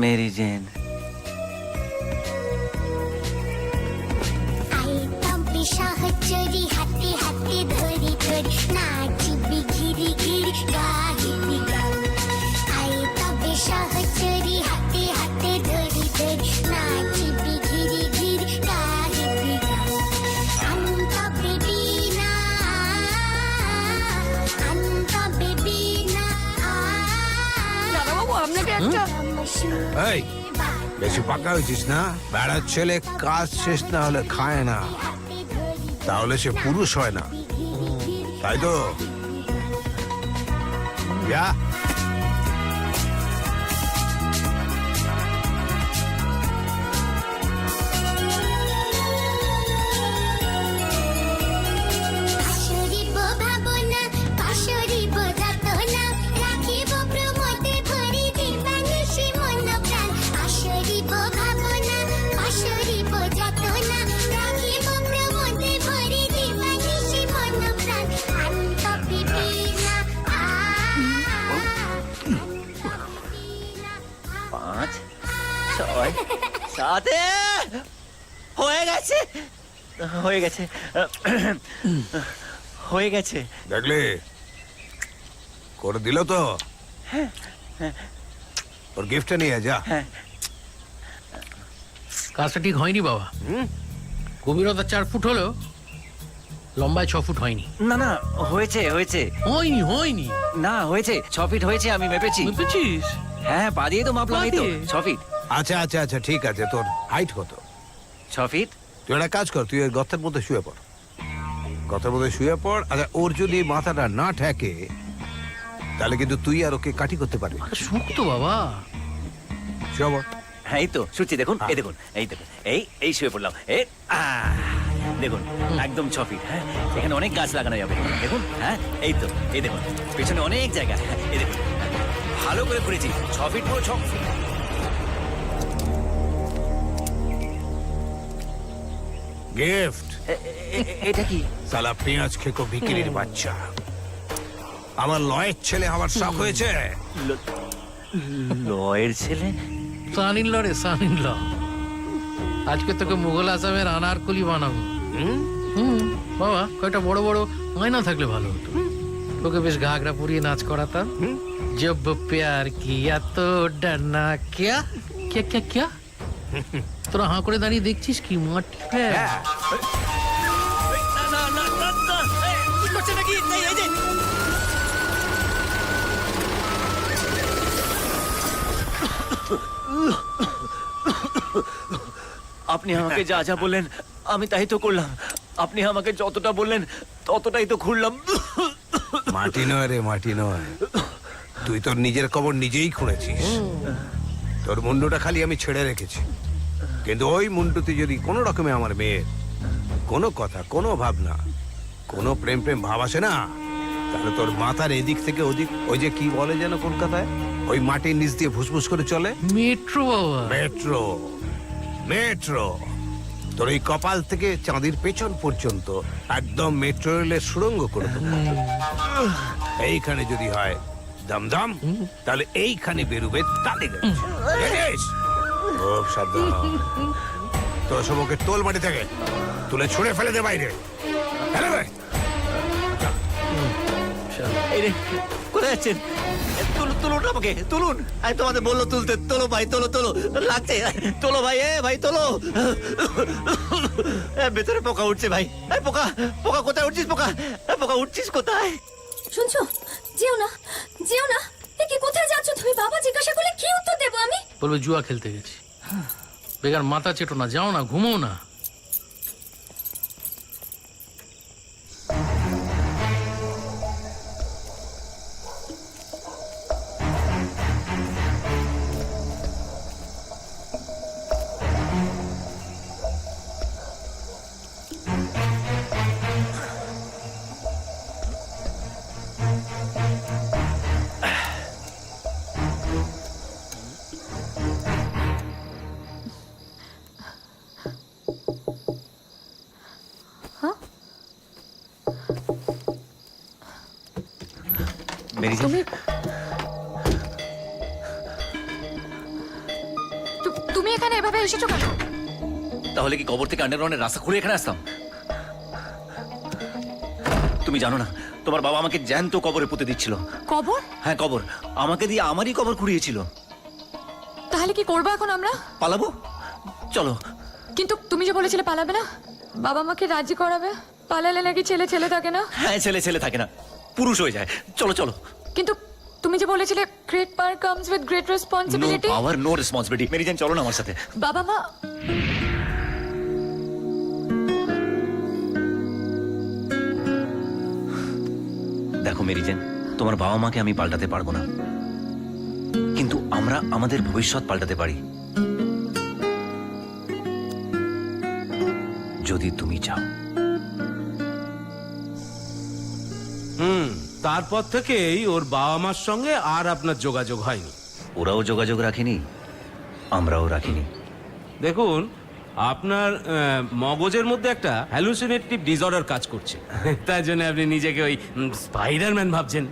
मेरी जैन সহচরি হাতে হাতে ধরি ধরি নাচিবি ঘিরি ঘিরি গাহিবি গান। আয় তবে সহচরি হাতে হাতে ধরি ধরি নাচিবি ঘিরি ঘিরি গাহিবি গান। আন্ত বেবিনা দাদাবাবু আপনাকে একটা এই বেশি পাকা হয়েছিস না? বেড়ার ছেলে কাজ শেষ না হলে খায় না, তাহলে সে পুরুষ হয় না, তাই তো? যা। পাশরিব ভাবনা পাশরিব যাতনা রাখিব প্রমোদে ভরি দিবানিশি মন প্রাণ। পাশরিব ভাবনা পাশরিব যাতনা রাখিব প্রমোদে ভরি দিবানিশি মন প্রাণ। আন্ত বিবিনা 5 6 7 হয়ে গেছে। দেখলি করে দিল তো? ওর গিফটটা নিয়ে যা। কাজটা ঠিক হয়নি বাবা। গভীরতা 4 ফুট হলো, লম্বায় 6 ফুট হয়নি। না হয়েছে হয়নি না হয়েছে 6 ফিট হয়েছে, আমি মেপেছি। বুঝেছিস? হ্যাঁ পা দিয়ে তো মাপলাম, এই তো পা দিয়ে? 6 ফিট। আচ্ছা ঠিক আছে। তোর হাইট কত? 6 ফিট। তুই একটা কাজ কর, তুই ওই গর্তের মধ্যে শুয়ে পড়। কথা বলে শুয়ে পড়। আচ্ছা, ওর যদি মাথাটা না ঠেকে তাহলে কিন্তু তুই আর ওকে কাটি করতে পারবি না। সুখ তো বাবা। শুয়ে পড়। হ্যাঁ এই তো শুচ্ছি, দেখুন এই দেখুন, এই দেখুন, এই শুয়ে পড়লাম। দেখুন একদম 6 ফিট। হ্যাঁ, এখানে অনেক গাছ লাগানো যাবে, দেখুন। হ্যাঁ এই তো, এই দেখুন পেছনে অনেক জায়গা। হ্যাঁ, এই দেখুন ভালো করে ঘুরেছি, 6 ফিট পুরো 6 ফিট। গিফট। এটা কি? সালা পেঁয়াজ খেকো ভিকিরির বাচ্চা। আমার লয়ের ছেলে আমার শখ হয়েছে। লয়ের ছেলে? সান ইন ল রে, সান ইন ল। আজকে তোকে মুঘল আসামের আনারকলি বানাবো। বাবা, কয়টা বড় বড় আয়না থাকলে ভালো হতো। তোকে বেশ ঘাগরা পরিয়ে নাচ করাতাম। জব প্যার কিয়া তো ডরনা ক্যা ক্যা ক্যা ক্যা। তোরা হাঁ করে দাঁড়িয়ে দেখছিস কি মাটি? কি করছে নাকি? এই যে আপনি আমাকে যা যা বললেন আমি তাই তো করলাম। আপনি আমাকে যতটা বললেন ততটাই তো ঘুরলাম। মাটি নয় রে, মাটি নয়। তুই তোর নিজের কবর নিজেই খুঁড়েছিস। তোর মুন্ডুটা খালি আমি ছেড়ে রেখেছি, কিন্তু ওই মুন্ডুতে যদি কোনো রকমে আমার মেয়ের কোনো কথা, কোনো ভাবনা, কোনো প্রেম প্রেম ভাব আসে না, তাহলে তোর মাথার এদিক থেকে ওদিক, ওই যে কি বলে যেন কলকাতায়, ওই মাটির নিচ দিয়ে ফুসফুস করে চলে মেট্রো বাবা। মেট্রো। মেট্রো তোর এই কপাল থেকে চাঁদির পেছন পর্যন্ত একদম মেট্রো রেলের সুড়ঙ্গ করে দেবো। এইখানে যদি হয় দমদম, তাহলে এইখানে বেরোবে টালিগঞ্জ। বুঝেছিস? খুব সাবধান। তোর সবকে তোল মাটি থেকে তুলে ছুঁড়ে ফেলে দে বাইরে। ফেলে দে। এই রে, কোথায় যাচ্ছেন? তুলুন আমাকে, তুলুন। আমি তোমাদের বললো তুলতে। তোলো ভাই, তোলো তোলো, লাগছে। তোলো ভাই, ভাই তোলো। ভেতরে পোকা উঠছে ভাই। পোকা, পোকা কোথায় উঠছিস? পোকা, পোকা উঠছিস কোথায়? শুনছো? যেও না, যেও না। কি কোথায় যাচ্ছ তুমি? বাবা জিজ্ঞাসা করলে কি উত্তর দেবো আমি? বলবে জুয়া খেলতে গেছি। বেকার মাথা চেটো না, যাও না, ঘুমো না। তুমি তুমি এখানে এভাবে এসেছো কেন? তাহলে কি কবর থেকে আন্ডারগ্রাউন্ডের রাস্তা খুঁড়ে এখানে আসতাম? তুমি জানো না, তোমার বাবা আমাকে জ্যান্ত কবরে পুঁতে দিচ্ছিল। কবর? হ্যাঁ কবর, আমাকে দিয়ে আমারই কবর খুঁড়িয়েছিল। তাহলে কি করবো এখন আমরা? পালাবো, চলো। কিন্তু তুমি যে বলেছিলে পালাবে না, বাবা মাকে রাজি করাবে। পালালে নাকি ছেলে ছেলে থাকে না? হ্যাঁ, ছেলে ছেলে থাকে না, পুরুষ হয়ে যায়। চলো চলো। কিন্তু তুমি যে বলেছিলে great power comes with great no responsibility. Power no responsibility. মেরি জান চলো না আমার সাথে। বাবা মা দেখো মেরি জান, তোমার বাবা মাকে আমি পাল্টাতে পারবো না, কিন্তু আমরা আমাদের ভবিষ্যৎ পাল্টাতে পারি যদি তুমি চাও। তারপর থেকেই ওর বাবা মার সঙ্গে আর আপনার যোগাযোগ হয়নি। ওরাও যোগাযোগ রাখেনি, আমরাও রাখিনি। দেখুন, আপনার মগজের মধ্যে একটা হ্যালুসিনেটিভ ডিসঅর্ডার কাজ করছে। তার জন্য আপনি নিজেকে ওই স্পাইডারম্যান ভাবছেন।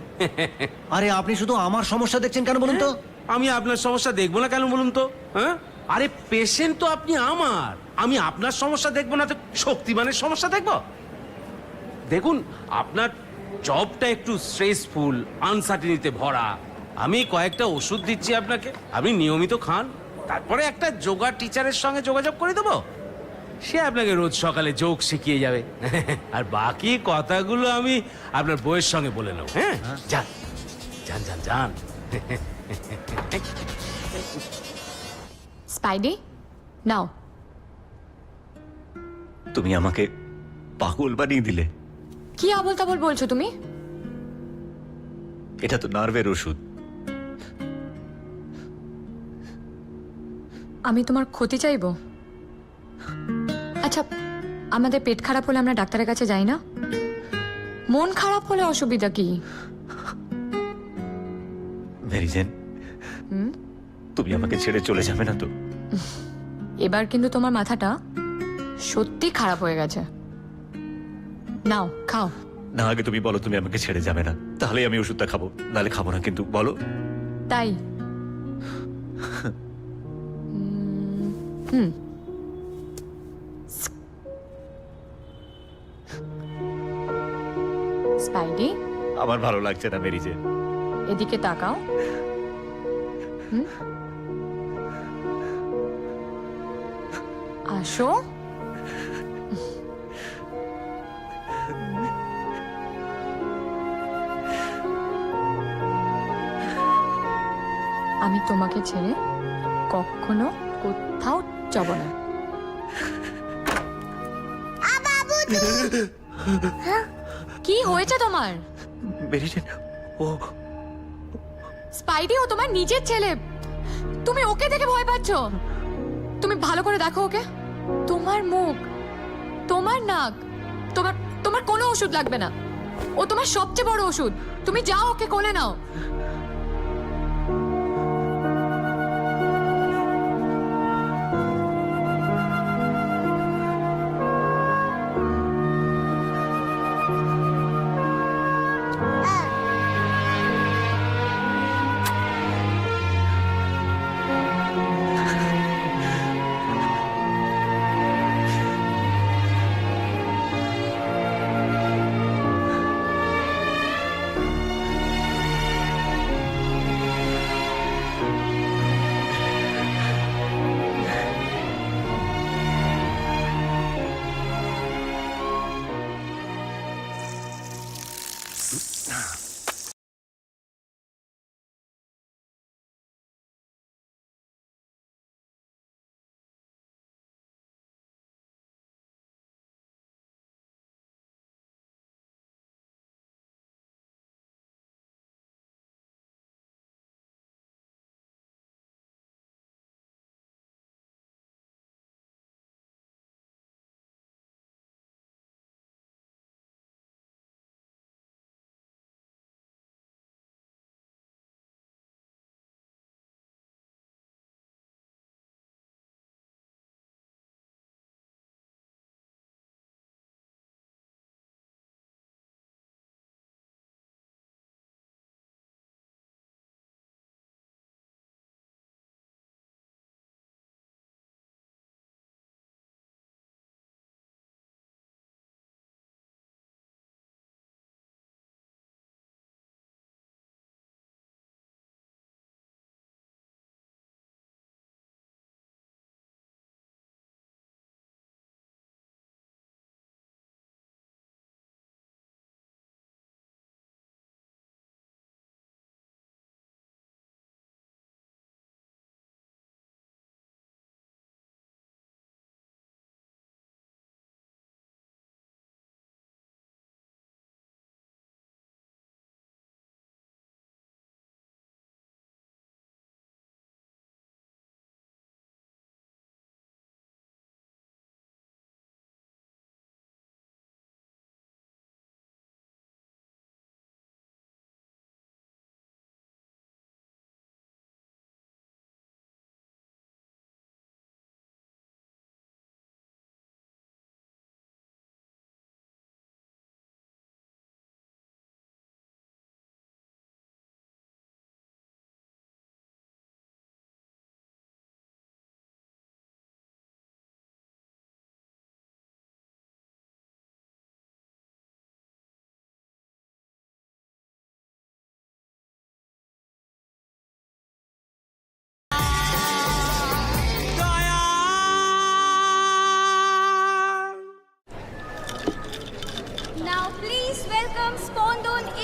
আরে আপনি শুধু আমার সমস্যা দেখছেন কেন বলুন তো? আমি আপনার সমস্যা দেখবো না কেন বলুন তো? হ্যাঁ, আরে পেশেন্ট তো আপনি আমার, আমি আপনার সমস্যা দেখবো না তো শক্তিমানের সমস্যা দেখবো? দেখুন, আপনার জবটা একটু স্ট্রেসফুল, আনসার্টিনিতে ভরা। আমি কয়েকটা ওষুধ দিচ্ছি আপনাকে, আপনি নিয়মিত খান। তারপরে একটা যোগা টিচারের সঙ্গে যোগাযোগ করে দেবো, সে আপনাকে রোজ সকালে যোগ শিখিয়ে যাবে। আর বাকি কথাগুলো আমি আপনার বইয়ের সঙ্গে বলে নেব। হ্যাঁ, যান যান যান যান। স্পাইডি নাও। তুমি আমাকে পাগল বানিয়ে দিলে। কি আবল তাবল বলছো তুমি? এটা তো নার্ভের ওষুধ। আমি তোমার ক্ষতি চাইবো? আচ্ছা, আমাদের পেট খারাপ হলে আমরা ডাক্তারের কাছে যাই না? মন খারাপ হলে অসুবিধা কি? মেরিজেন, তুমি আমাকে ছেড়ে চলে যাবে না তো? এবার কিন্তু তোমার মাথাটা সত্যি খারাপ হয়ে গেছে। নাও খাও। না, আগে তুমি বলো তুমি আমাকে ছেড়ে যাবে না, তাহলেই আমি ওষুধটা খাবো, নাহলে খাবো না। কিন্তু বলো। তাই স্পাইডি, আমার ভালো লাগছে না মেরিজেন। এদিকে তাকাও। আসো। আমি তোমাকে ছেড়ে কখনো কোথাও যাব না। কি হয়েছে তোমার? মেরিজেন, ও স্পাইডি ও তোমার নিজের ছেলে, তুমি ওকে দেখে ভয় পাচ্ছ? তুমি ভালো করে দেখো ওকে। তোমার মুখ, তোমার নাক, তোমার তোমার কোনো ওষুধ লাগবে না। ও তোমার সবচেয়ে বড় ওষুধ। তুমি যাও, ওকে কোলে নাও।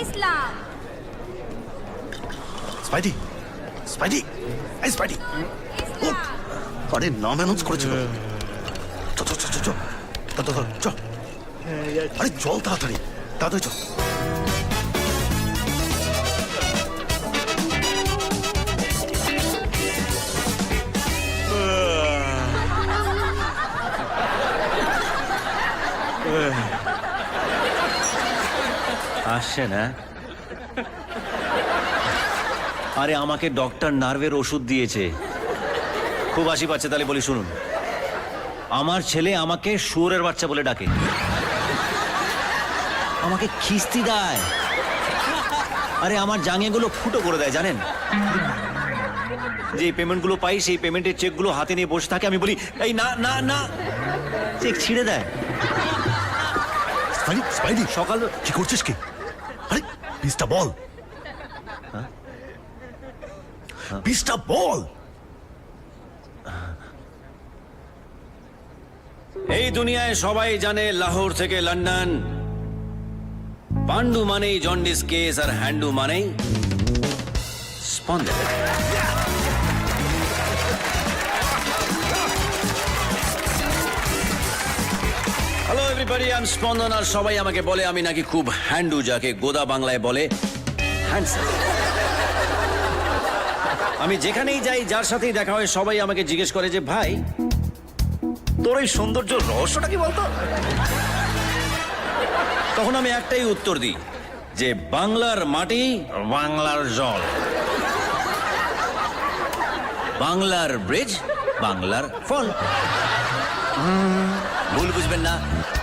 ইসলাম। স্পাইডি, স্পাইডি, এই স্পাইডি, উঠ! আরে নাম অ্যানাউন্স করেছিল। চ চ চ চ চ চ চ চ। আরে চল তাড়াতাড়ি। তাড়াতাড়ি চল। আসছে না? আরে আমাকে ডক্টর নার্ভের ওষুধ দিয়েছে, খুব হাসি পাচ্ছে। তাহলে বলি শুনুন, আমার ছেলে আমাকে শুয়োরের বাচ্চা বলে ডাকে, আমাকে খিস্তি দেয়, আরে আমার জাঙ্গিয়াগুলো ফুটো করে দেয় জানেন। যে পেমেন্টগুলো পাই সেই পেমেন্টের চেকগুলো হাতে নিয়ে বসে থাকে, আমি বলি এই না না না, চেক ছিঁড়ে দেয়। স্পাইডি সকাল কি করছিস কি? আরে পিসটা বল, পিসটা বল। এই দুনিয়ায় সবাই জানে লাহোর থেকে লন্ডন, পান্ডু মানেই জন্ডিস কেস আর হ্যান্ডু মানেই স্পন্দন। হ্যালো এভরিবডি, আই এম স্পন্দন। আর সবাই আমাকে বলে আমি নাকি খুব হ্যান্ডু, যাকে গোদা বাংলায় বলে হ্যান্ডসাম। আমি যেখানেই যাই, যার সাথেই দেখা হয়, সবাই আমাকে জিজ্ঞেস করে যে ভাই তোর এই সৌন্দর্য রহস্যটা কি বলতো? তখন আমি একটাই উত্তর দিই যে বাংলার মাটি, বাংলার জল, বাংলার ব্রিজ, বাংলার ফল। ভুল বুঝবেন না,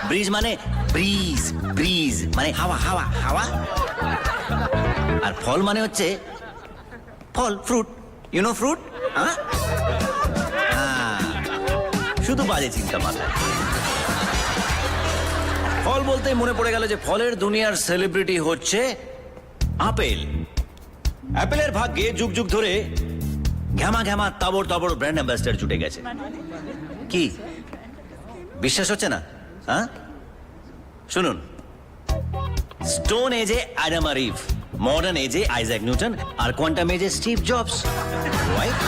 ব্রিজ মানে ব্রিজ, ব্রিজ মানে হাওয়া, হাওয়া হাওয়া, আর ফল মানে হচ্ছে ফল, ফ্রুট, ইউ নো ফ্রুট। শুধু বাজে চিন্তা মাথায়। ফল বলতে মনে পড়ে গেল যে ফলের দুনিয়ার সেলিব্রিটি হচ্ছে আপেল। অ্যাপেলের ভাগ্যে যুগ যুগ ধরে ঘ্যামা ঘ্যামা তাবড় তাবড় ব্র্যান্ড অ্যাম্বাসেডর জুটে গেছে। কি বিশ্বাস হচ্ছে না? শুনুন, স্টোন এজে অ্যাডাম আর ইভ, মডার্ন এজে আইজ্যাক নিউটন, আর কোয়ান্টাম এজে স্টিভ জবস। রাইট?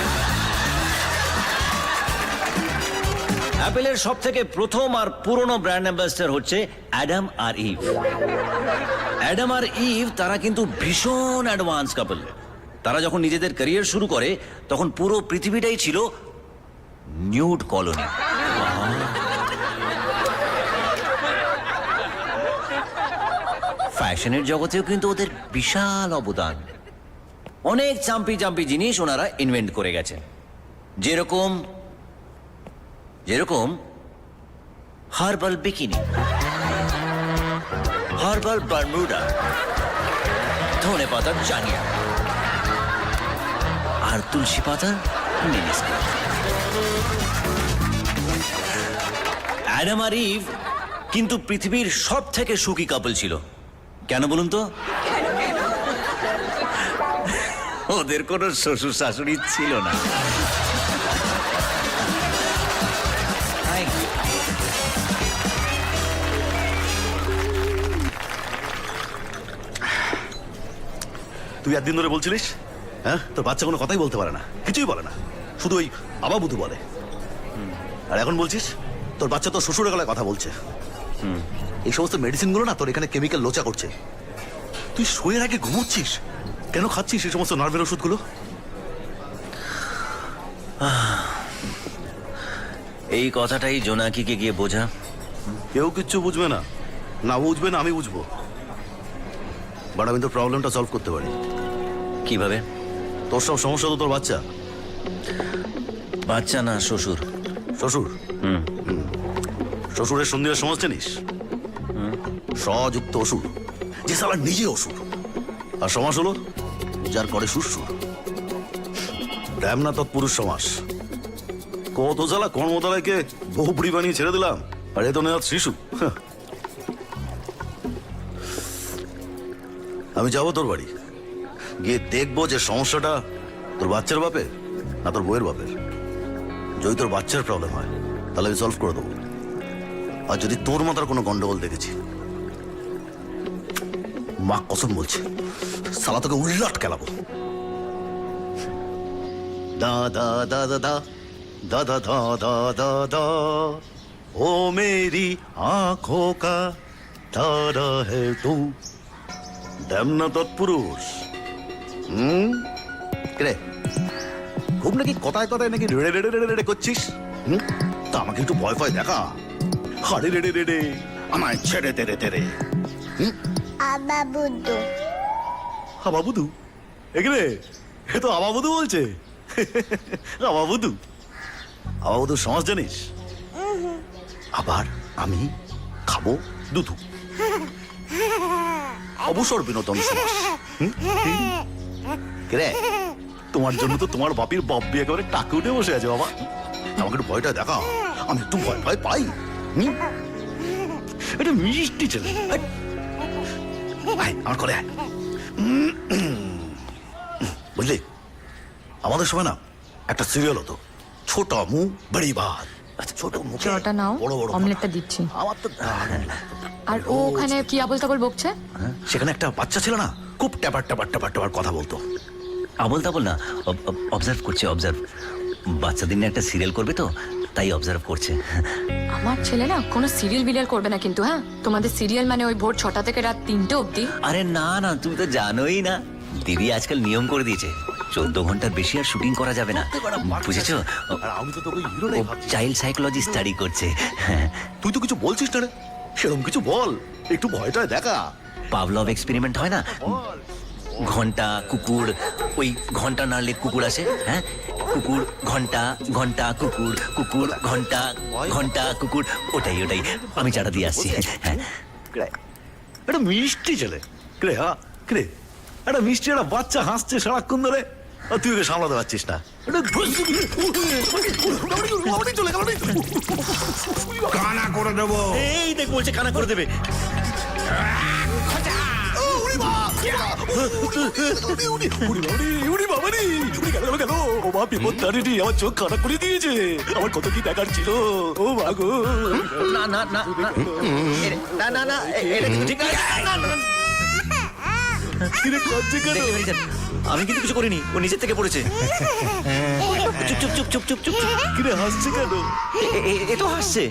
অ্যাপেলের সব থেকে প্রথম আর পুরনো ব্র্যান্ড অ্যাম্বাসেডর হচ্ছে অ্যাডাম আর ইভ। অ্যাডাম আর ইভ তারা কিন্তু ভীষণ অ্যাডভান্স কাপল। তারা যখন নিজেদের ক্যারিয়ার শুরু করে তখন পুরো পৃথিবীটাই ছিল নিউড কলোনি। ফ্যাশনের জগতেও কিন্তু ওদের বিশাল অবদান। অনেক চাম্পি চাম্পি জিনিস ওনারা ইনভেন্ট করে গেছেন, যেরকম যেরকম হার্বাল বিকিনি, হার্বাল বারমুডা, ধনে পাতার জাঙ্গিয়া, আর তুলসী পাতার মিনিস্কার্ট। অ্যাডাম আর ইভ কিন্তু পৃথিবীর সব থেকে সুখী কাপল ছিল। কেন বলুন তো? ওদের কোনো শ্বশুর শাশুড়ি ছিল না। তুই একদিন ধরে বলছিলিস হ্যাঁ তোর বাচ্চা কোনো কথাই বলতে পারে না, কিছুই বলে না, শুধু ওই আবাবুতু বলে। আর এখন বলছিস তোর বাচ্চা তোর শ্বশুরের গলায় কথা বলছে। এই সমস্ত মেডিসিনগুলো না তোর এখানে কেমিক্যাল লোচা করছে। তুই শোয়ের আগে ঘুমোচ্ছিস, কেন খাচ্ছিস এই সমস্ত নার্ভের ওষুধগুলো? এই কথাটাই জোনাকিকে গিয়ে বোঝা। কেউ কিচ্ছু বুঝবে না, না বুঝবে না আমি বুঝবো। বাট আমি তোর প্রবলেমটা সলভ করতে পারি। কিভাবে? তোর সব সমস্যা তো তোর বাচ্চা। বাচ্চা না, শ্বশুর। শ্বশুর? শ্বশুরের সন্ধির সমাজ জানিস? সযুক্ত অসুর, যে সালা নিজে অসুর। আর সমাস হলো যার করে সুরসুর। ড্যাম না তৎপুরুষ সমাস। কত জ্বালা কর্মতালাকে বহু বুড়ি বানিয়ে ছেড়ে দিলাম, আর এ তো নেওয়া শিশু। আমি যাবো তোর বাড়ি, গিয়ে দেখবো যে সমস্যাটা তোর বাচ্চার বাপের না তোর বউয়ের বাপের। যদি তোর বাচ্চার প্রবলেম হয় তাহলে আমি সলভ করে দেবো। আর যদি তোর মাথার কোনো গন্ডগোল দেখেছি, মা কসম বলছে সালা তোকে উল্লাট খেলাবো। দা দা দা দা দা দা দা দা দা দা দা ও মেরি आंखों का তারা হে তু দেমনা তৎপুরুষ। রে খুব নাকি কথায় কথায় নাকি রেড়ে রেড়ে রেড়ে রেড়ে করছিস। তা আমাকে একটু ভয় ভয় দেখা। হাড়ে রেড়ে রেড়ে আমায় ছেড়ে তেরে তেরে। আবাবুদু আবাবুদু এগরে এ তো আবাবুদু বলছে। আবাবুদু আবাবুদুর সমাজ জানিস? আবার আমি খাবো দুধু অবসর বিনোদন সমাজ। রে তোমার জন্য তো তোমার বাপির বাপ্পি একেবারে টাকে উঠে বসে আছে বাবা। আমাকে একটু ভয়টা দেখা, আমি একটু ভয় ভয় পাই। এটা মিষ্টি ছেলে। আয়, আমার করে আয়। বুঝলি আমাদের সময় না একটা সিরিয়াল হতো, ছোট মুখ বড়ি বাত। আচ্ছা ছোট মুখ চটা নাও, বড় বড় অমলেটটা দিচ্ছি। আমার তো আর ও ওখানে কি আবল তাবল বকছে? সেখানে একটা বাচ্চা ছিল না, খুব ট্যাপার ট্যাপার ট্যাপার ট্যাপার কথা বলতো। আবল তাবল না, অবজার্ভ করছে, অবজার্ভ। বাচ্চাদের নিয়ে একটা সিরিয়াল করবে তো, তাই অবজার্ভ করছে। আমার ছেলে না কোনো সিরিয়াল বিরিয়াল করবে না কিন্তু, হ্যাঁ? তোমাদের সিরিয়াল মানে ওই ভোর 6টা থেকে রাত 3টে অবধি। আরে না না, তুমি তো জানোই না, দিদি আজকাল নিয়ম করে দিয়েছে 14 ঘন্টার বেশি আর শুটিং করা যাবে না, বুঝেছো? আর আমি তো তোকে হিরোটাই ভাবছি। চাইল্ড সাইকোলজি স্টাডি করছে। হ্যাঁ, তুই তো কিছু বলছিস না রে, সেরকম কিছু বল, একটু ভয়টা দেখা। পাভলভ এক্সপেরিমেন্ট হয় না, ঘন্টা কুকুর, ওই ঘন্টা নাড়লে কুকুর আসে। হ্যাঁ, কুকুর ঘন্টা, ঘন্টা কুকুর, কুকুর ঘন্টা, ঘন্টা কুকুর, ওটাই ওটাই। আমি চাটা দিয়ে আসছি। হ্যাঁ, একটা মিষ্টি ছেলে। রে হ্যাঁ রে, একটা মিষ্টি একটা বাচ্চা হাসছে সারাক্ষণ ধরে, আর তুই ওকে সামলাতে পারছিস না। কানা করে দেবো। এই দেখ বলছে কানা করে দেবে। আমার চোখ খারাপ করে দিয়েছে, আমার কত কি দেখার ছিল। ও মাগো, না না না না না না না, এটা কিন্তু ঠিক আছে। দেখতে পেরেছেন? আমি কিন্তু কিছু করিনি, ও নিজের থেকে পড়েছে। চুপ চুপ চুপ চুপ চুপ চুপ চুপ। কিরে হাসছে কেন? এ তো হাসছে।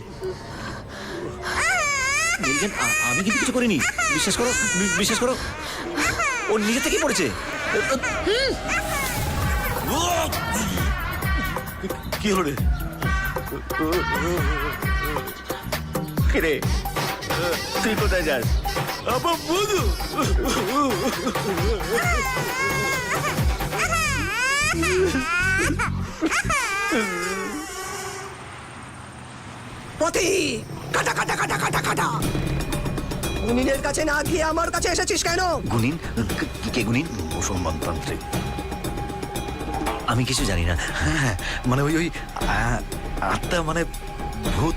দেখছেন, আমি কিন্তু কিছু করিনি, বিশ্বাস করো, বিশ্বাস করো, ও নিজে থেকেই পড়েছে। কি হলো রে? কিরে তুই কোথায় যাস? আবার বুঝু পথি কাটা কাটা কাটা কাটা কাটা। গুনিনের কাছে না গিয়ে আমার কাছে এসেছিস কেন? গুনিন? কে গুনিন? মুসলমান তান্ত্রিক। আমি কিছু জানি না। হ্যাঁ মানে ওই ওই আত্মা মানে ভূত,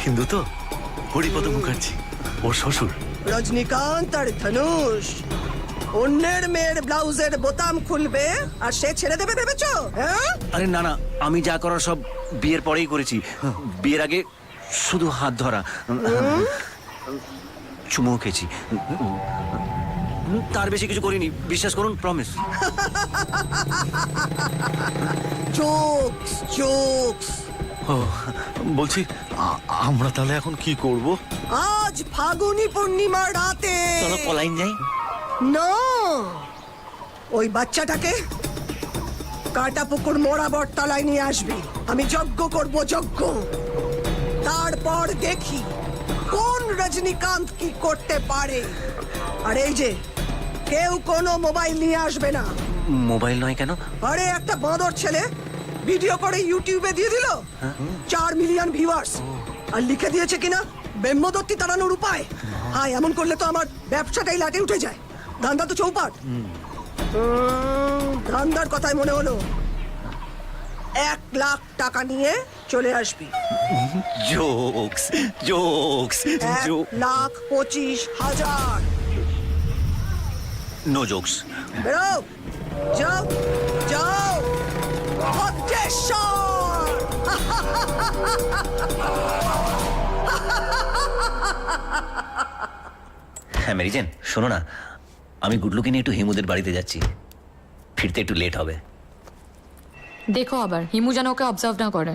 হিন্দু তো, হরিপদ মুখার্জি ওর শ্বশুর। রজনীকান্ত আর ধনুষ অন্যের মেয়ের ব্লাউজের বোতাম খুলবে আর সে ছেড়ে দেবে ভেবেছো? হ্যাঁ, আরে না না, আমি যা করার সব বিয়ের পরেই করেছি। বিয়ের আগে শুধু হাত ধরা, চুমু খেয়েছি, তার বেশি কিছু করিনি, বিশ্বাস করুন, প্রমিস। Jokes jokes. ও বলছি আমরা তাহলে এখন কি করব? আজ ফাগুনি পূর্ণিমার রাতে চলো পলাইন যাই। না, ওই বাচ্চাটাকে কাটা পুকুর মোড়া বটতলায় নিয়ে আসবি। আমি যজ্ঞ করব, যজ্ঞ। তারপর দেখি কোন রজনীকান্ত কি করতে পারে। আর এই যে কেউ কোনো মোবাইল নিয়ে আসবে না। মোবাইল নয় কেন? আরে একটা বাঁদর ছেলে ভিডিও করে ইউটিউবে দিয়ে দিল 4 মিলিয়ন ভিউয়ার্স, আর লিখে দিয়েছে কিনা ব্রহ্মদত্তি তাড়ানোর উপায়। হাই, এমন করলে তো আমার ব্যবসাটাই লাটে উঠে যায়। ধান্দা তো চৌপাট। ধান্দার কথায় মনে হলো 1 লাখ টাকা নিয়ে চলে আসবি। Jokes jokes. 1,25,000। No jokes. বেরো, যাও যাও। ভদ্রেশ্বর। হ্যাঁ মেরিজেন, শোনো না, আমি গুডলুকে নিয়ে একটু হিমুদের বাড়িতে যাচ্ছি, ফিরতে একটু লেট হবে। দেখো আবার হিমু যেন ওকে অবজার্ভ না করে।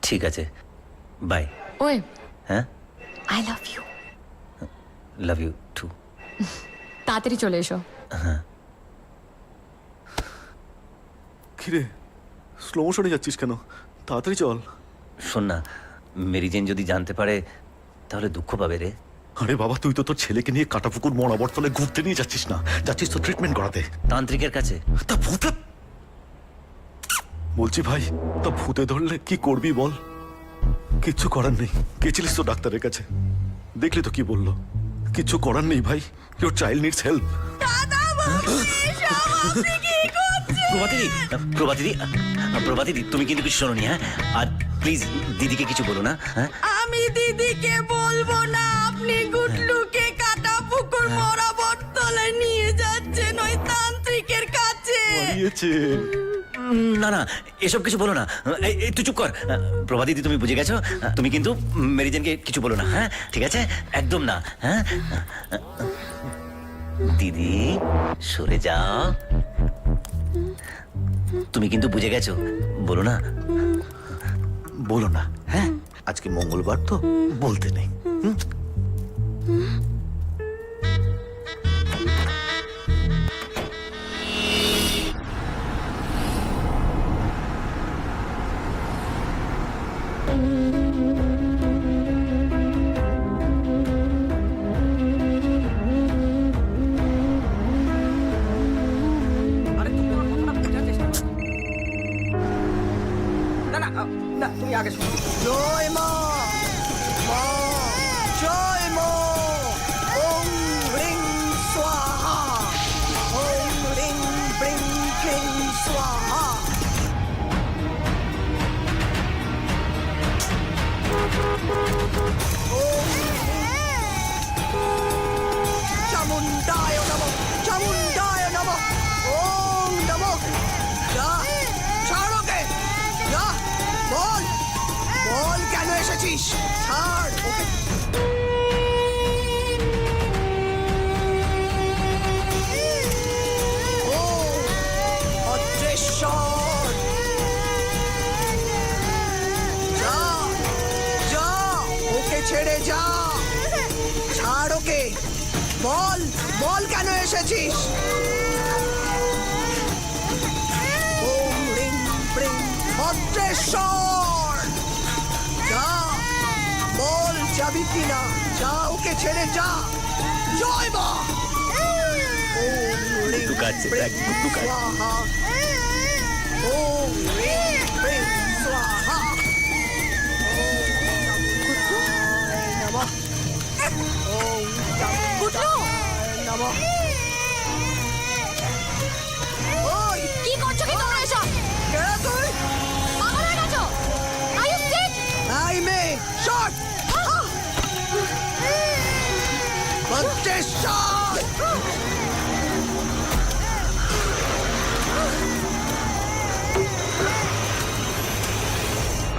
ঠিক আছে, বাই। ওই হ্যাঁ I love you. Love you too. তাড়াতাড়ি চলে এসো। কিরে স্লো মোশনে যাচ্ছিস কেন? তাড়াতাড়ি চল। শোন না, মেরি জেন যদি জানতে পারে তাহলে দুঃখ পাবে রে। আরে বাবা, তুই তো তোর ছেলেকে নিয়ে কাটাপুকুর মরাবর্তলে ঘুরতে নিয়ে যাচ্ছিস না, যাচ্ছিস তো ট্রিটমেন্ট করাতে তান্ত্রিকের কাছে। তা ভূতে বলছি ভাই, তা ভূতে ধরলে কি করবি বল? কিচ্ছু করার নেই। গেছিলিস তো ডাক্তারের কাছে, দেখলি তো কি বললো? কিচ্ছু করার নেই ভাই, ইওর চাইল্ড নিডস হেল্প। প্রভাতিদি তুমি কিন্তু কিছু শোনোনি, হ্যাঁ? আর প্লিজ দিদিকে কিছু বলো না, হ্যাঁ? আমি দিদিকে বলবো না, আপনি গুডলুকে কাটা পুকুর মরাবর তলায় নিয়ে যাচ্ছেন ওই তান্ত্রিকের কাছে। না না, এসব কিছু বলো না। এই তুই চুপ কর। প্রভাদিদি তুমি বুঝে গেছো, তুমি কিন্তু মেরিজেনকে কিছু বলো না, হ্যাঁ? ঠিক আছে, একদম না, হ্যাঁ? দিদি সরে যাও। তুমি কিন্তু বুঝে গেছো, বলো না। বলো না, হ্যাঁ? আজকে মঙ্গলবার তো বলতে নেই। জয় মা, মা জয় মা। ওম হ্রিং স্বাহা, ওম হ্রিং ব্রিং ক্লিং স্বাহা। চামুন্ডায় নমঃ, চামুন্ডায় নমঃ। ওম নমঃ। যা, ছাড় ওকে, যা, বল, বল কেন এসেছিস? ছাড় ওকে। ও অদৃশ্যর, যা, যা, ওকে ছেড়ে যা, ছাড় ওকে। বল, বল কেন এসেছিস? ওম রিং ব্রিং ভদ্রেশ্বর, যা, বল যাবি কিনা? যা, ওকে ছেড়ে যা। জয় মা। ওম রিং ঢুকাচ্ছে, ব্রিং দেখ, ঢুকাচ্ছে। স্বাহা, ওম রিং ব্রিং স্বাহা। ওম নমঃ, ওম চামুণ্ডায় নমঃ। ওই কি করছো কি তোমরা এসব? কে তুই? পাগল হয়ে গেছো? Are you sick? এই মেয়ে, শট! ভদ্রেশ্বর!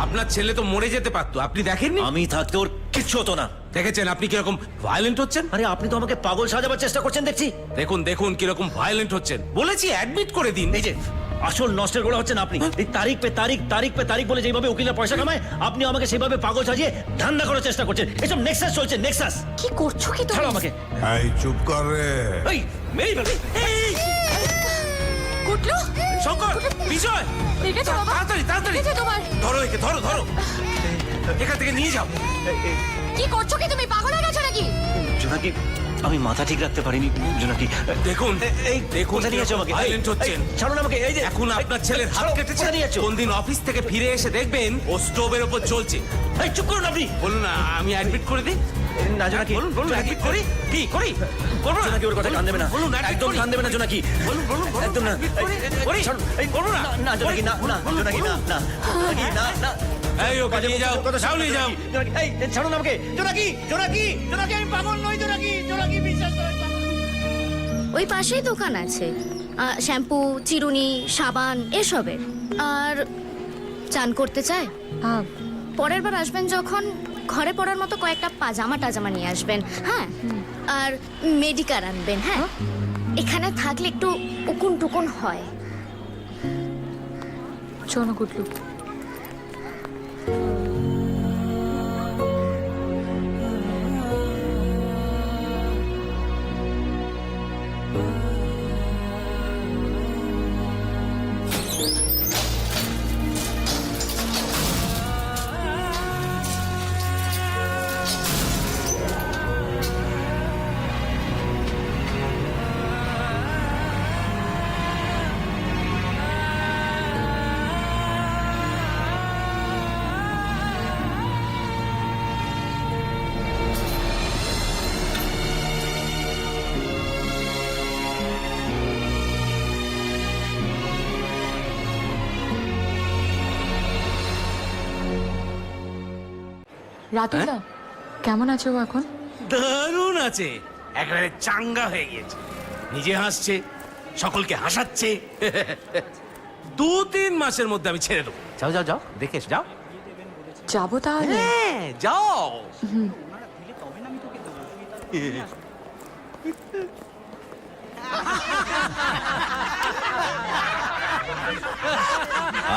আপনার ছেলে তো মরে যেতে পারতো, আপনি দেখেননি? আমি থাকতে ওর কিচ্ছু হতো না। দেখেছেন আপনি কিরকম ভায়োলেন্ট হচ্ছেন? আরে আপনি তো আমাকে পাগল সাজাবার চেষ্টা করছেন দেখছি। দেখুন দেখুন কিরকম ভায়োলেন্ট হচ্ছেন। বলেছি অ্যাডমিট করে দিন। এই যে আসল নষ্টের গোড়া হচ্ছেন আপনি। এই তারিখ পে তারিখ, তারিখ পে তারিখ বলে যেভাবে উকিলরা পয়সা কামায়, আপনি আমাকে সেভাবে পাগল সাজিয়ে ধান্দা করার চেষ্টা করছেন। এসব নেক্সাস চলছে, নেক্সাস। কি করছো কি ছাড়ো তোমরা? আমাকে। এই চুপ কর রে। এই মেরি ফেলবি। গুডলু, শঙ্কর, বিজয়, ঠিক আছে বাবা? তাড়াতাড়ি তাড়াতাড়ি ঠিক আছে তোমার? ধরো একে, ধরো ধরো, এখান থেকে নিয়ে যাও। কি করছো কি তুমি? পাগল হয়ে গেছো নাকি? জোনাকি, আমি মাথা ঠিক রাখতে পারিনি। জোনাকি, দেখুন এই দেখুন কোথায় নিয়ে যাচ্ছ আমাকে? ভায়োলেন্ট হচ্ছেন। এই, ছাড়ুন আমাকে। এই যে এখন আপনার ছেলের হাত ছাড়ো, কেটেছে। কোথায় নিয়ে যাচ্ছ? কোন দিন অফিস থেকে ফিরে এসে দেখবেন ও স্টোভের উপর জ্বলছে। এই চুপ করুন আপনি। বলুন না আমি অ্যাডমিট করে দিই। না জোনাকি, বলুন বলুন অ্যাডমিট করি। কি করি? করবো না। জোনাকি ওর কথা কান দেবে না। বলুন admit একদম করি। কান দেবে না জোনাকি। বলুন বলুন বলুন, একদম না। admit করি। করি। ছাড়ুন। এই করবো না। না জোনাকি, না না জোনাকি, না না জোনাকি, না না। এই ওকে নিয়ে যাও, যাও নিয়ে যাও। জোনাকি, এই ছাড়ুন আমাকে। জোনাকি, জোনাকি, জোনাকি, আমি পাগল নই জোনাকি। জোনাকি, বিশ্বাস করো আমি পাগল নই। ওই পাশেই দোকান আছে, শ্যাম্পু, চিরুনি, সাবান এসবের। আর চান করতে চায়? পরের বার আসবেন যখন, ঘরে পড়ার মতো কয়েকটা পাজামা টাজামা নিয়ে আসবেন, হ্যাঁ? আর মেডিকার আনবেন, হ্যাঁ? এখানে থাকলে একটু উকুন টুকুন হয়। চলো গুডলু। রাতুলদা কেমন আছো ও এখন? দারুণ আছে, একেবারে চাঙ্গা হয়ে গিয়েছে, নিজে হাসছে, সকলকে হাসাচ্ছে। 2-3 মাসের মধ্যে আমি ছেড়ে দেবো। যাও যাও যাও, দেখে এসো, যাও। যাবো তাহলে? হ্যাঁ যাও।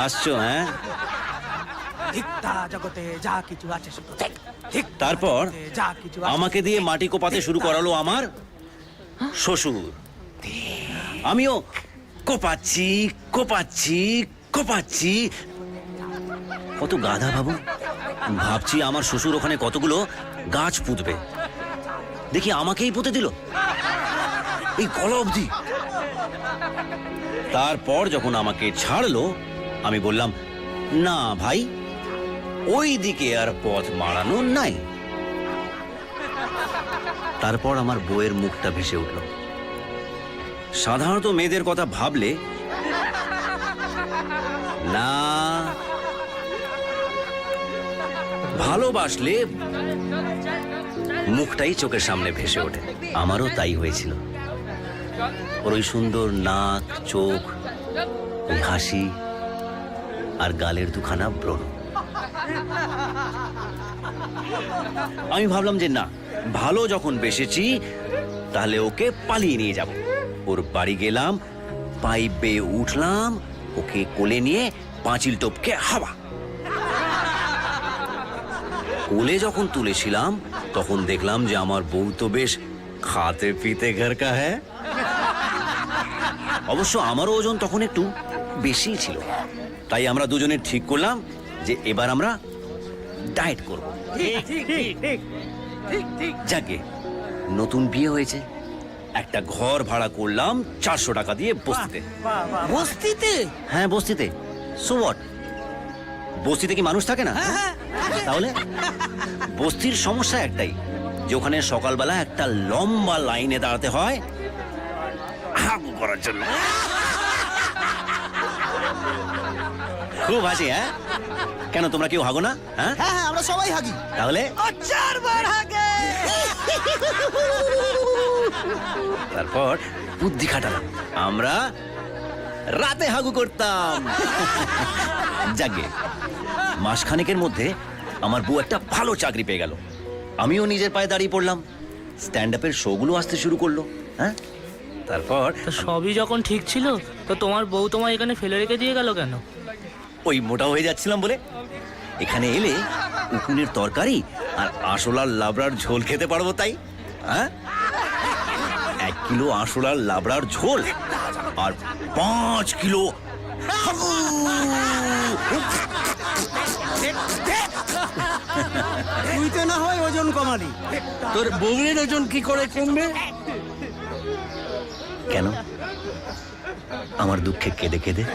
আসছো হ্যাঁ? জগতে যা কিছু আছে শুধু তারপর যা কিছু আমাকে দিয়ে মাটি কোপাতে শুরু করালো আমার শ্বশুর। আমিও কোপাচ্ছি কোপাচ্ছি কোপাচ্ছি। কত গাধা ভাবো, ভাবছি আমার শ্বশুর ওখানে কতগুলো গাছ পুঁতবে, দেখি আমাকেই পুঁতে দিল এই গলা অবধি। তারপর যখন আমাকে ছাড়লো আমি বললাম, না ভাই, ওই দিকে আর পথ মারানো নাই। তারপর আমার বউয়ের মুখটা ভেসে উঠল। সাধারণত মেয়েদের কথা ভাবলে না, ভালোবাসলে মুখটাই চোখের সামনে ভেসে ওঠে। আমারও তাই হয়েছিল। ওর ওই সুন্দর নাক, চোখ, ওই হাসি আর গালের দুখানা ব্রণ। আমি ভাবলাম যে না, ভালো যখন বেসেছি তাহলে ওকে পালিয়ে নিয়ে যাব। ওর বাড়ি গেলাম, পাইপ বেয়ে উঠলাম, ওকে কোলে নিয়ে পাঁচিল টপকে হাওয়া। কোলে যখন তুলেছিলাম তখন দেখলাম যে আমার বউ তো বেশ খাতে পিতে ঘর কা হ্যায়। অবশ্য আমারও ওজন তখন একটু বেশি ছিল, তাই আমরা দুজনে ঠিক করলাম যে এবার আমরা ডায়েট করব। যাকে নতুন বিয়ে হয়েছে, একটা ঘর ভাড়া করলাম 400 টাকা দিয়ে বস্তিতে। বস্তিতে? হ্যাঁ বস্তিতে। সো হোয়াট, বস্তিতে কি মানুষ থাকে না? তাহলে বস্তির সমস্যা একটাই, যে ওখানে সকালবেলা একটা লম্বা লাইনে দাঁড়াতে হয় হাগু করার জন্য। খুব হাসি। হ্যাঁ কেন, তোমরা কেউ হাগো না? হ্যাঁ হ্যাঁ আমরা সবাই হাগি। তাহলে 4 বার হাগে। তারপর বুদ্ধি খাটালাম, আমরা রাতে হাগু করতাম। যাকে মাসখানেকের মধ্যে আমার বউ একটা ভালো চাকরি পেয়ে গেল, আমিও নিজের পায়ে দাঁড়িয়ে পড়লাম, স্ট্যান্ড আপের শোগুলো আসতে শুরু করলো। হ্যাঁ তারপর সবই যখন ঠিক ছিল তো তোমার বউ তোমায় এখানে ফেলে রেখে দিয়ে গেল কেন? ওই মোটা হয়ে যাচ্ছিলাম বলে। এখানে এলে উকুনের তরকারি আর আঁশলার লাবড়ার ঝোল খেতে পারবো তাই। হ্যাঁ 1 কিলো আঁশলার লাবড়ার ঝোল আর 5 কিলো হাগু। তুই তো না হয় ওজন কমালি, তোর বউয়ের ওজন কি করে কমবে? কেন, আমার দুঃখে কেঁদে কেঁদে?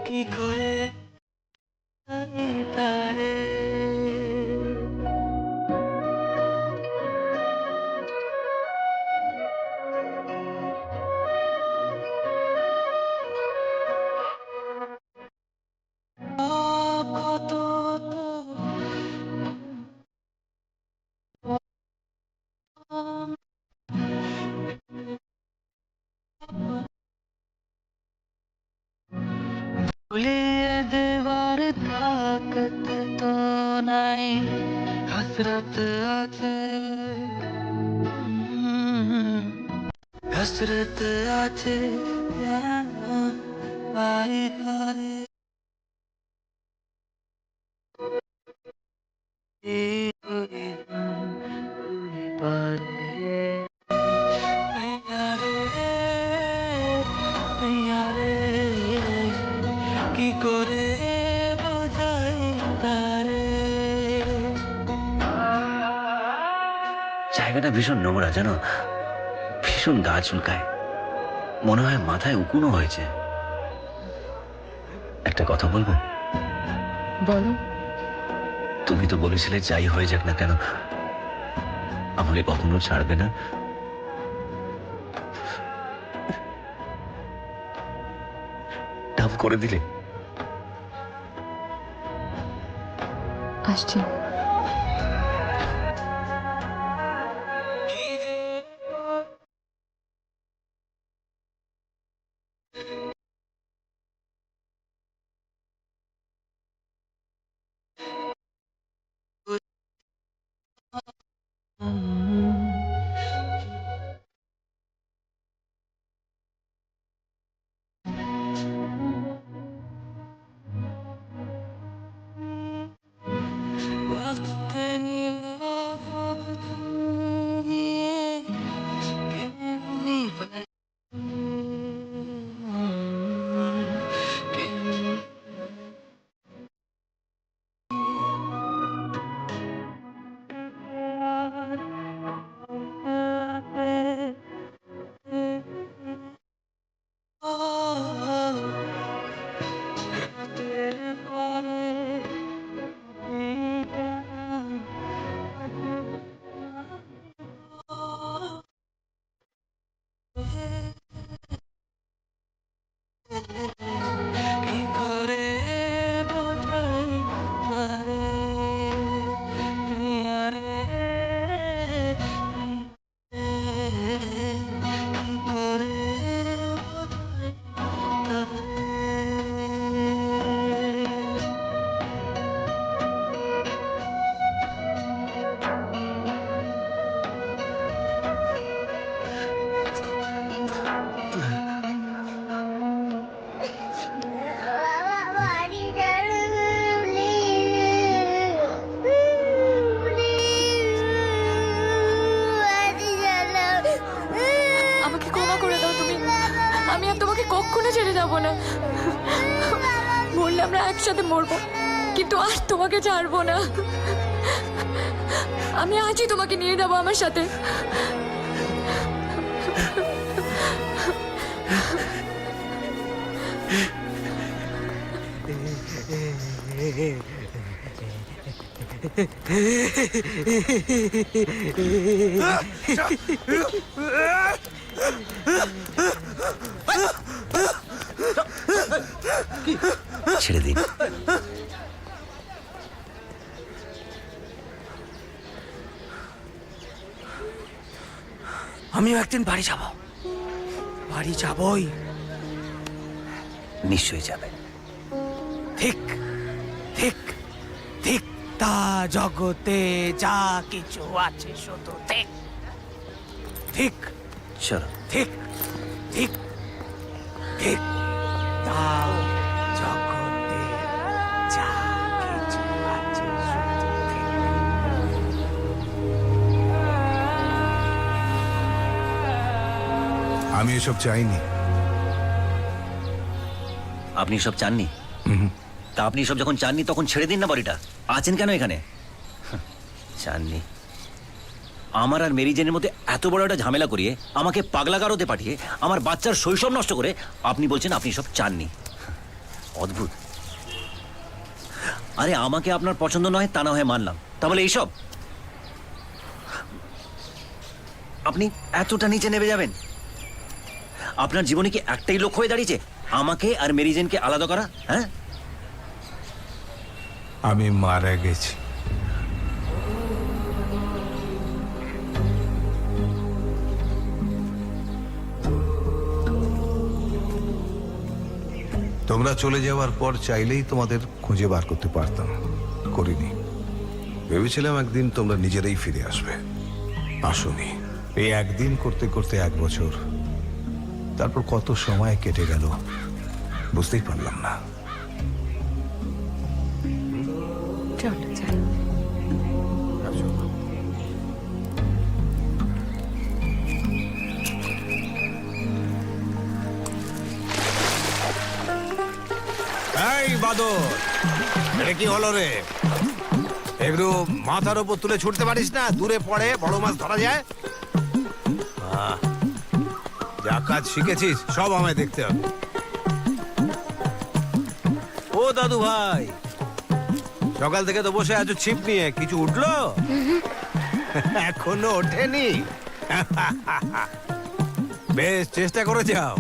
কি করে তাকত তো নাই হসরত আছে হসরত আছে হায় হায় কি করে বোঝাই তারে জায়গাটা ভীষণ নোংরা জানো, ভীষণ গা চুলকায়, মনে হয় মাথায় উকুনও হয়েছে। একটা কথা বলবো? বলো। তুমি তো বলেছিলে যাই হয়ে যাক না কেন আমাকে কখনো ছাড়বে না। টাফ করে দিলে। আসছি। আমাকে ক্ষমা করে দাও তুমি, আমি আর তোমাকে কখনো ছেড়ে যাবো না। মরলে আমরা একসাথে মরবো, কিন্তু আর তোমাকে ছাড়বো না। আমি আজই তোমাকে নিয়ে যাবো আমার সাথে। ছেড়ে দিন। আমিও একদিন বাড়ি যাব, বাড়ি যাবই। নিশ্চয়ই যাবে। ঠিক ঠিক ঠিক, তা জগতে যা কিছু আছে শুধু ঠিক ঠিক চলো। ঠিক ঠিক ঠিক, তা জগতে যা কিছু আছে শুধু ঠিক। আমি এসব চাইনি। আপনি সব চাননি? তা আপনি সব যখন চাননি তখন ছেড়ে দিন না বাড়িটা। আছেন কেন এখানে? চাননি। আমার আর মেরি জেনের মধ্যে এত বড় একটা ঝামেলা করিয়ে, আমাকে পাগলাগারোতে পাঠিয়ে, আমার বাচ্চার শৈশব নষ্ট করে আপনি বলছেন আপনি সব চাননি। অদ্ভুত। আরে আমাকে আপনার পছন্দ নয় তা না হয় মানলাম, তাহলে এইসব আপনি এতটা নিচে নেমে যাবেন? আপনার জীবনে কি একটাই লক্ষ্য হয়ে দাঁড়িয়েছে, আমাকে আর মেরি জেনকে আলাদা করা? হ্যাঁ, আমি মারা গেছি। তোমরা চলে যাওয়ার পর চাইলেই তোমাদের খুঁজে বার করতে পারতাম, করিনি। ভেবেছিলাম একদিন তোমরা নিজেরাই ফিরে আসবে, আসোনি। এই একদিন করতে করতে 1 বছর, তারপর কত সময় কেটে গেল বুঝতেই পারলাম না। চলো চলো। এই বাদর, এটা কি হলো রে? একটু মাথার উপর তুলে ছুটতে পারিস না? দূরে পড়ে বড় মাছ ধরা যায়। যা কাজ শিখেছিস সব আমায় দেখতে হবে। ও দাদু ভাই, সকাল থেকে তো বসে আছো ছিপ নিয়ে, কিছু উঠলো? এখনো ওঠেনি? বেশ, চেষ্টা করে যাও।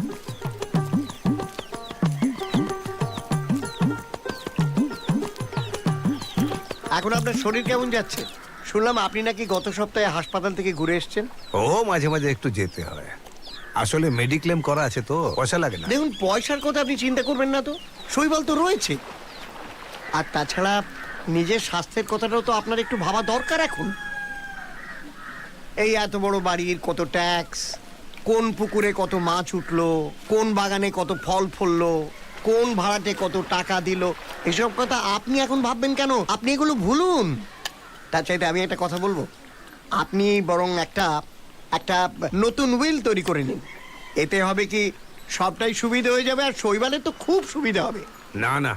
এখন আপনার শরীর কেমন যাচ্ছে? শুনলাম আপনি নাকি গত সপ্তাহে হাসপাতাল থেকে ঘুরে এসেছেন। ও মাঝে মাঝে একটু যেতে হয়, আসলে মেডিক্লেম করা আছে তো, পয়সা লাগে না। দেখুন, পয়সার কথা আপনি চিন্তা করবেন না তো, শৈবাল তো রয়েছে। আর তাছাড়া নিজের স্বাস্থ্যের কথাটাও তো আপনার একটু ভাবা দরকার এখন। এই এত বড় বাড়ির কত ট্যাক্স, কোন পুকুরে কত মাছ উঠলো, কোন বাগানে কত ফল ফললো, কোন ভাড়াটে কত টাকা দিল, এসব কথা আপনি এখন ভাববেন কেন? আপনি এগুলো ভুলুন। তার চাইতে আমি একটা কথা বলবো, আপনি বরং একটা নতুন উইল তৈরি করে নিন। এতে হবে কি, সবটাই সুবিধা হয়ে যাবে, আর শৈবালের তো খুব সুবিধা হবে। না না,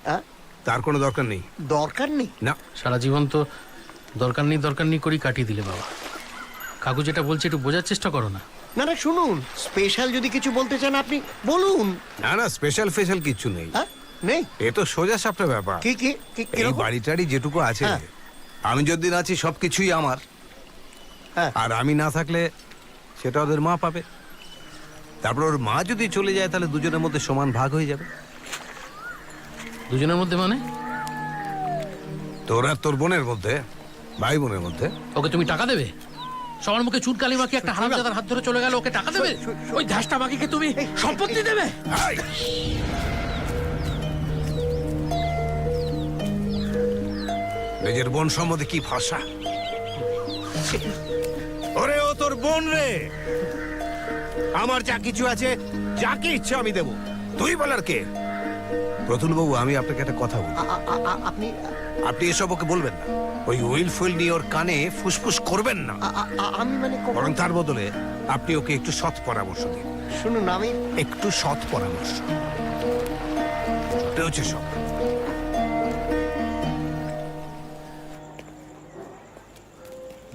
হ্যাঁ? তার কোনো দরকার নেই। দরকার নেই? না, সারা জীবন তো দরকার নেই করেই কাটিয়ে দিলে বাবা। কাকু যেটা বলছে একটু বোঝার চেষ্টা করো না। না না, শুনুন, স্পেশাল যদি কিছু বলতে চান আপনি বলুন। না না, স্পেশাল ফেশাল কিছু নেই। হ্যাঁ, নেই? এ তো সোজা সাপটা ব্যাপার। কি কি এই কিরকম? বাড়িটারি যেটুকু আছে, হ্যাঁ। আমি যতদিন আছি সবকিছুই আমার। হ্যাঁ। আর আমি না থাকলে সেটা ওদের মা পাবে। তারপর ওর মা যদি চলে যায় তাহলে দুজনের মধ্যে সমান ভাগ হয়ে যাবে। দুজনের মধ্যে মানে? তোর আর তোর বোনের মধ্যে, ভাই বোনের মধ্যে। ওকে তুমি টাকা দেবে? সবার মুখে চুনকালি মাখি একটা হারামজাদার হাত ধরে চলে গেল, ওকে টাকা দেবে? ওই ধ্যাসটা মাখিকে তুমি সম্পত্তি দেবে? নিজের বোন সম্বন্ধে কি ভাষা! ওরে, ও তোর বোন রে। আমার যা কিছু আছে, যাকে ইচ্ছা আমি দেব। তুই বলার কে? প্রতুল বাবু, আমি আপনাকে একটা কথা বলি। আপনি আপনি এসব ওকে বলবেন না। ওই উইল ফুইল নিয়ে ওর কানে ফুসফুস করবেন না। আমি মানে বরং তার বদলে আপনি ওকে একটু সৎ পরামর্শ দিন। শুনুন, আমি একটু সৎ পরামর্শ। এটা হচ্ছে সব।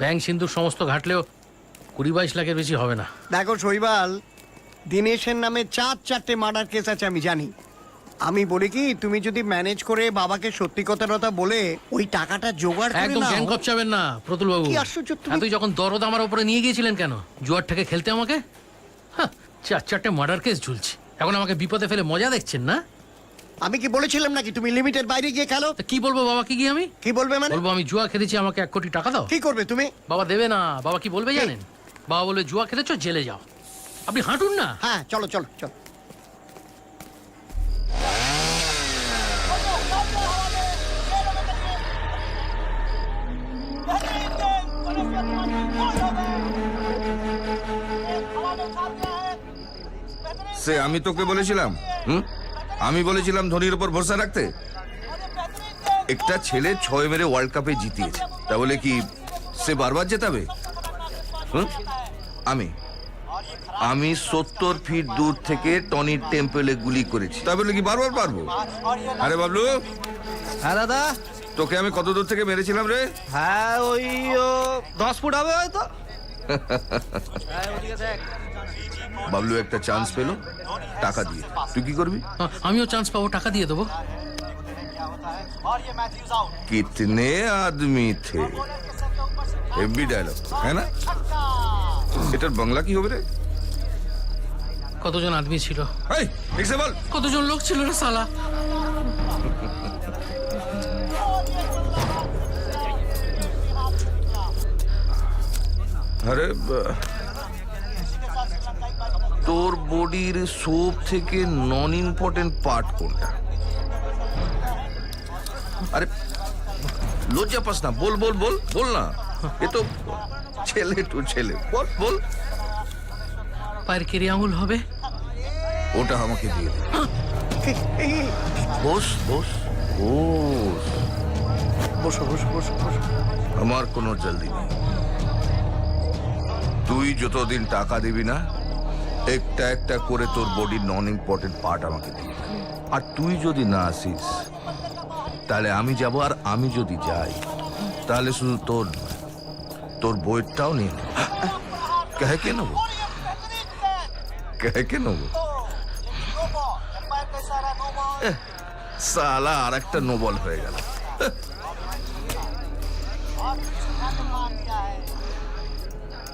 ব্যাংক সিন্ধুর সমস্ত ঘাটলেও 20-22 লাখের বেশি হবে না। দেখো শৈবাল, দিনেশের নামে 4-4টে মার্ডার কেস আছে আমি জানি। আমি বলি কি, তুমি যদি ম্যানেজ করে বাবাকে সত্যি কথাটা বলে ওই টাকাটা জোগাড় করে একদম নাও। গ্যাং কপচাবেন না প্রতুল বাবু। কি আশ্চর্য তুমি! তুই যখন দরদ আমার উপরে নিয়ে গিয়েছিলেন কেন, জুয়ার থেকে খেলতে আমাকে? 4-4টে মার্ডার কেস ঝুলছে, এখন আমাকে বিপদে ফেলে মজা দেখছেন না? আমি কি বলেছিলাম নাকি তুমি লিমিটের বাইরে গিয়ে খেলো? তা কি বলবো বাবাকে গিয়ে আমি? কি বলবে মানে? বলবো আমি জুয়া খেলেছি, আমাকে 1 কোটি টাকা দাও। কি করবে তুমি? বাবা দেবে না। বাবা কি বলবে জানেন? বাবা বলবে জুয়া খেলেছো, জেলে যাও। আপনি হাঁটুন না। হ্যাঁ, চলো চলো চলো। সে আমি তোকে বলেছিলাম, আমি বলেছিলাম ধোনির উপর ভরসা রাখতে। একটা ছেলে 6 মেরে ওয়ার্ল্ড কাপে জিতিয়েছে, তা বলে কি সে বারবার জেতাবে? আমি 70 ফিট দূর থেকে টনির টেম্পলে গুলি করেছি, তা বলে কি বারবার পারবো? আরে বাবলু। হ্যাঁ দাদা। তোকে আমি কত দূর থেকে মেরেছিলাম রে? হ্যাঁ, ওই 10 ফুট হবে হয়তো। বাবলু একটা চান্স পেল টাকা দিয়ে, তুই কি করবি? আমিও চান্স পাবো, টাকা দিয়ে দেবো। कितने आदमी थे, হেভি ডায়লগ, হ্যাঁ না? এটার বাংলা কি হবে রে? কতজন আদমি ছিল? এই ঠিক সে বল। কতজন লোক ছিল রে সালা? আরে তো তোর বডির সব থেকে নন ইম্পর্টেন্ট পার্ট কোনটা? আরে লজ্জা পাস না, বল বল বল বল না, এ তো ছেলে টু ছেলে, বল বল। পায়ের কেরি আঙুল হবে? ওটা আমাকে দিয়ে দে। বস বস বস, বসো বসো বসো বসো। আমার কোনো জলদি নেই। তুই যতদিন টাকা দিবি না, একটা একটা করে তোর বডির নন ইম্পর্টেন্ট পার্ট আমাকে দিবি। আর তুই যদি না আসিস তাহলে আমি যাব, আর আমি যদি যাই তাহলে শুধু তোর নয়, তোর বইটাও নিয়ে নেব। কে নেবো? কে নেবো? সালা আর একটা নোবল হয়ে গেল।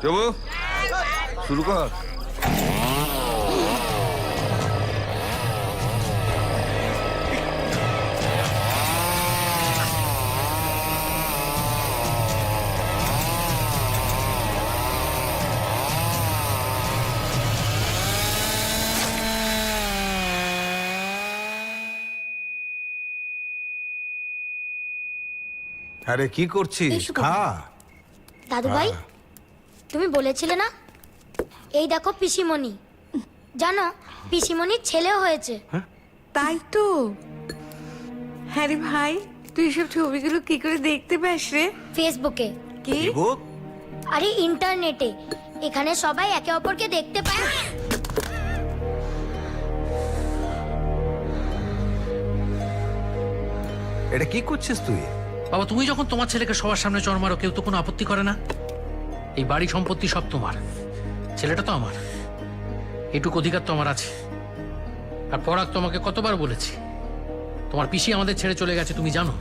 চবু শুরু কর। আরে কি করছিস? এসো বাবা। খা। দাদু ভাই, তুমি বলেছিলে না, এই দেখো পিসিমণি। জানো, পিসিমণির ছেলেও হয়েছে। তাই তো। হ্যাঁ রে ভাই, তুই সব ছবিগুলো কি করে দেখতে পাস রে? ফেসবুকে। কি? বুক আরে ইন্টারনেটে। এখানে সবাই একে অপরকে দেখতে পায়। এটা কি করছিস তুই? বাবা, তুমি যখন তোমার ছেলেকে সবার সামনে চড় মারো, কেউ তো কোনো আপত্তি করে না। এই বাড়ি সম্পত্তি সব তোমার, ছেলেটা তো আমার, এটুকু অধিকার তো আমার আছে। আর পরাগ তোমাকে কতবার বলেছি, তোমার পিসি আমাদের ছেড়ে চলে গেছে, তুমি জানো।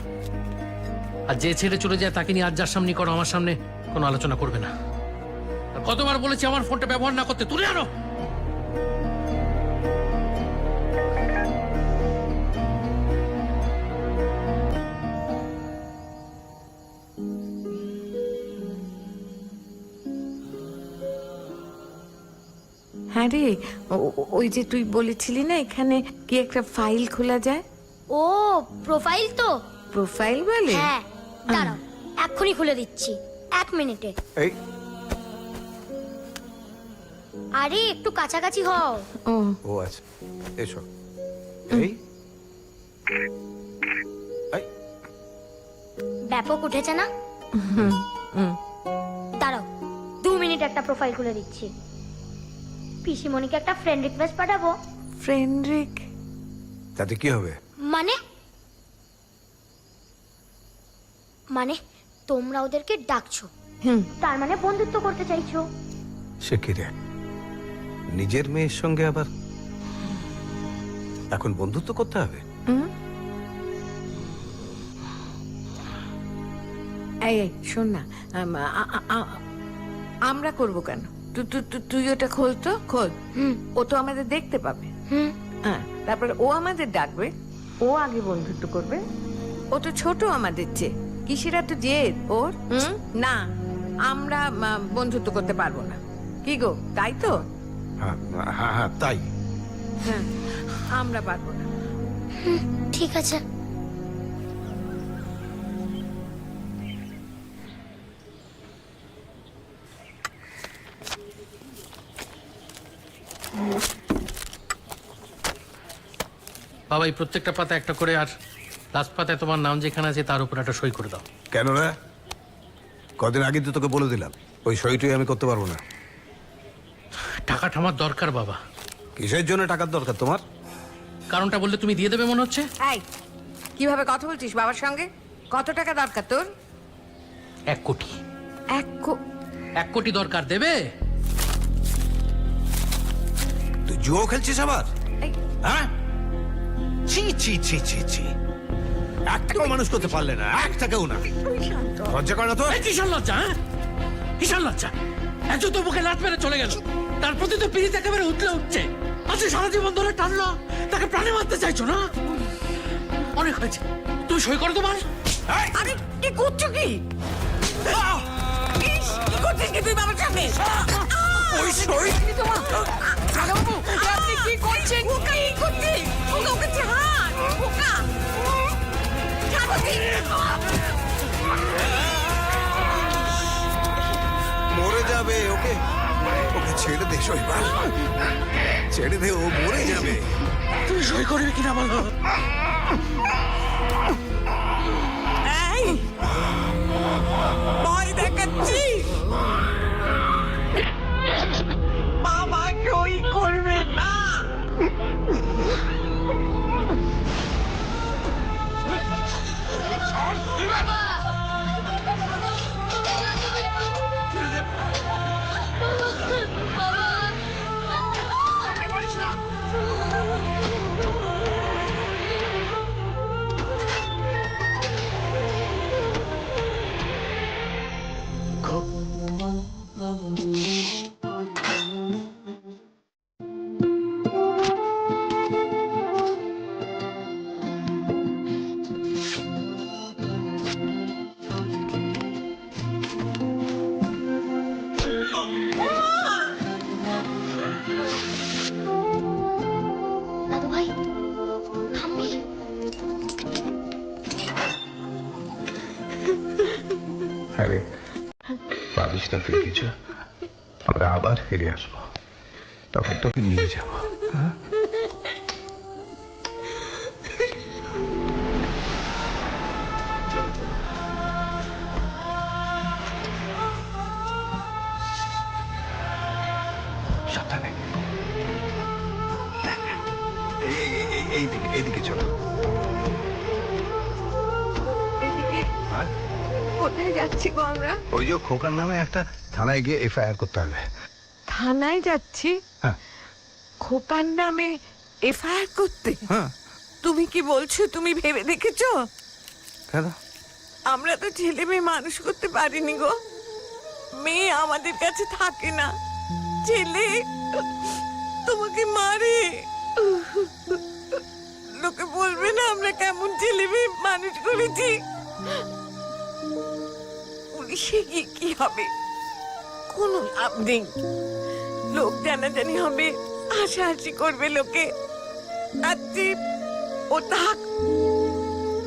আর যে ছেড়ে চলে যায় তাকে নিয়ে আজ যার সামনে করো, আমার সামনে কোনো আলোচনা করবে না। আর কতবার বলেছি আমার ফোনটা ব্যবহার না করতে, তুলে আনো। হ্যাঁ রে, ওই যে তুই বলেছিলি না এখানে কি একটা ফাইল খোলা যায়? ও, প্রোফাইল তো? প্রোফাইল বলে? হ্যাঁ, দাঁড়াও, এক্ষুনি খুলে দিচ্ছি, 1 মিনিটে। এই আরে একটু কাছাকাছি হও। ও ও আচ্ছা, এসো। এই এই, ব্যাপক উঠেছে না? দাঁড়াও, 2 মিনিট একটা প্রোফাইল খুলে দিচ্ছি। পিসিমণিকে একটা ফ্রেন্ড রিকোয়েস্ট পাঠাবো। ফ্রেন্ডরিক? তাতে কি হবে? মানে তোমরা ওদেরকে ডাকছো, তার মানে বন্ধুত্ব করতে চাইছো। সে কি রে, নিজের মেয়ের সঙ্গে আবার এখন বন্ধুত্ব করতে হবে? এই এই, শোন না, আমরা করব কেন? তুই ওটা খোল তো, খোল। ও তো আমাদের দেখতে পাবে। হ্যাঁ, তারপরে ও আমাদের ডাকবে, ও আগে বন্ধুত্ব করবে। ও তো ছোট আমাদের চেয়ে, কিসের এত জেদ ওর? না, আমরা বন্ধুত্ব করতে পারবো না। কি গো, তাই তো? হ্যাঁ হ্যাঁ হ্যাঁ, তাই। হ্যাঁ, আমরা পারবো না। ঠিক আছে। বাবা, এই প্রত্যেকটা পাতা একটা করে, আর লাস্ট পাতায় তোমার নাম যেখানে আছে তার উপর একটা সই করে দাও। কেন রে? কদিন আগে তো তোকে বলে দিলাম ওই সইটাই আমি করতে পারবো না। টাকাটা আমার দরকার বাবা। কিসের জন্য টাকার দরকার তোমার? কারণটা বললে তুমি দিয়ে দেবে মনে হচ্ছে। এই, কিভাবে কথা বলছিস বাবার সঙ্গে? কত টাকা দরকার তোর? 1 কোটি। 1 কোটি দরকার, দেবে? তুই জুয়ো খেলছিস আবার? এই, হ্যাঁ, ছি ছি ছি ছি ছি, একটাও মানুষ করতে পারলে না, একটাকেও না। লজ্জা করে না তো? এই কিসের লজ্জা? হ্যাঁ, কিসের লজ্জা? এত তো বুকে লাত মেরে চলে গেল, তার প্রতি তো পিড়িত একেবারে উঠছে। আচ্ছা, সারা জীবন ধরে টানলো, তাকে প্রাণে মারতে চাইছো না? অনেক হয়েছে, তুই সই করে তোমার। আরে কি করছো কি? কি করছিস কি তুই বাবার সামনে? ওই সই বাবু আপনি কি করছেন? ওকে কি করছিস? ওকে ওকে ছাড় ওকা ছাড় ওকে। মরে যাবে, ওকে ওকে ছেড়ে দে শৈবাল, ছেড়ে দে, ও মরে যাবে। তুই সই করবি কিনা বলো? এই ভয় দেখাচ্ছি, বাবা সই করবে না। দাদু ভাই থামবি? আরে পারিস না তুই কিছু, আমরা আবার ফিরে আসবো, তখন তোকে নিয়ে যাবো। হ্যাঁ সাবধানে, এইদিকে চলো। কোথায় যাচ্ছি গো আমরা? ওই যে খোকার নামে একটা থানায় গিয়ে এফআইআর করতে হবে। থানায় যাচ্ছি? হ্যাঁ খোকার নামে এফআইআর করতে? হ্যাঁ। তুমি কি বলছো? তুমি ভেবে দেখেছো? কেন? আমরা তো ছেলে মেয়ে মানুষ করতে পারিনি গো। মেয়ে আমাদের কাছে থাকে না, ছেলে তোমাকে মারে। লোকে বলবে না আমরা কেমন ছেলে মেয়ে মানুষ করেছি? পুলিশে গিয়ে কি হবে? কোনো লাভ নেই, লোক জানাজানি হবে, হাসাহাসি করবে লোকে। আজকে ও থাক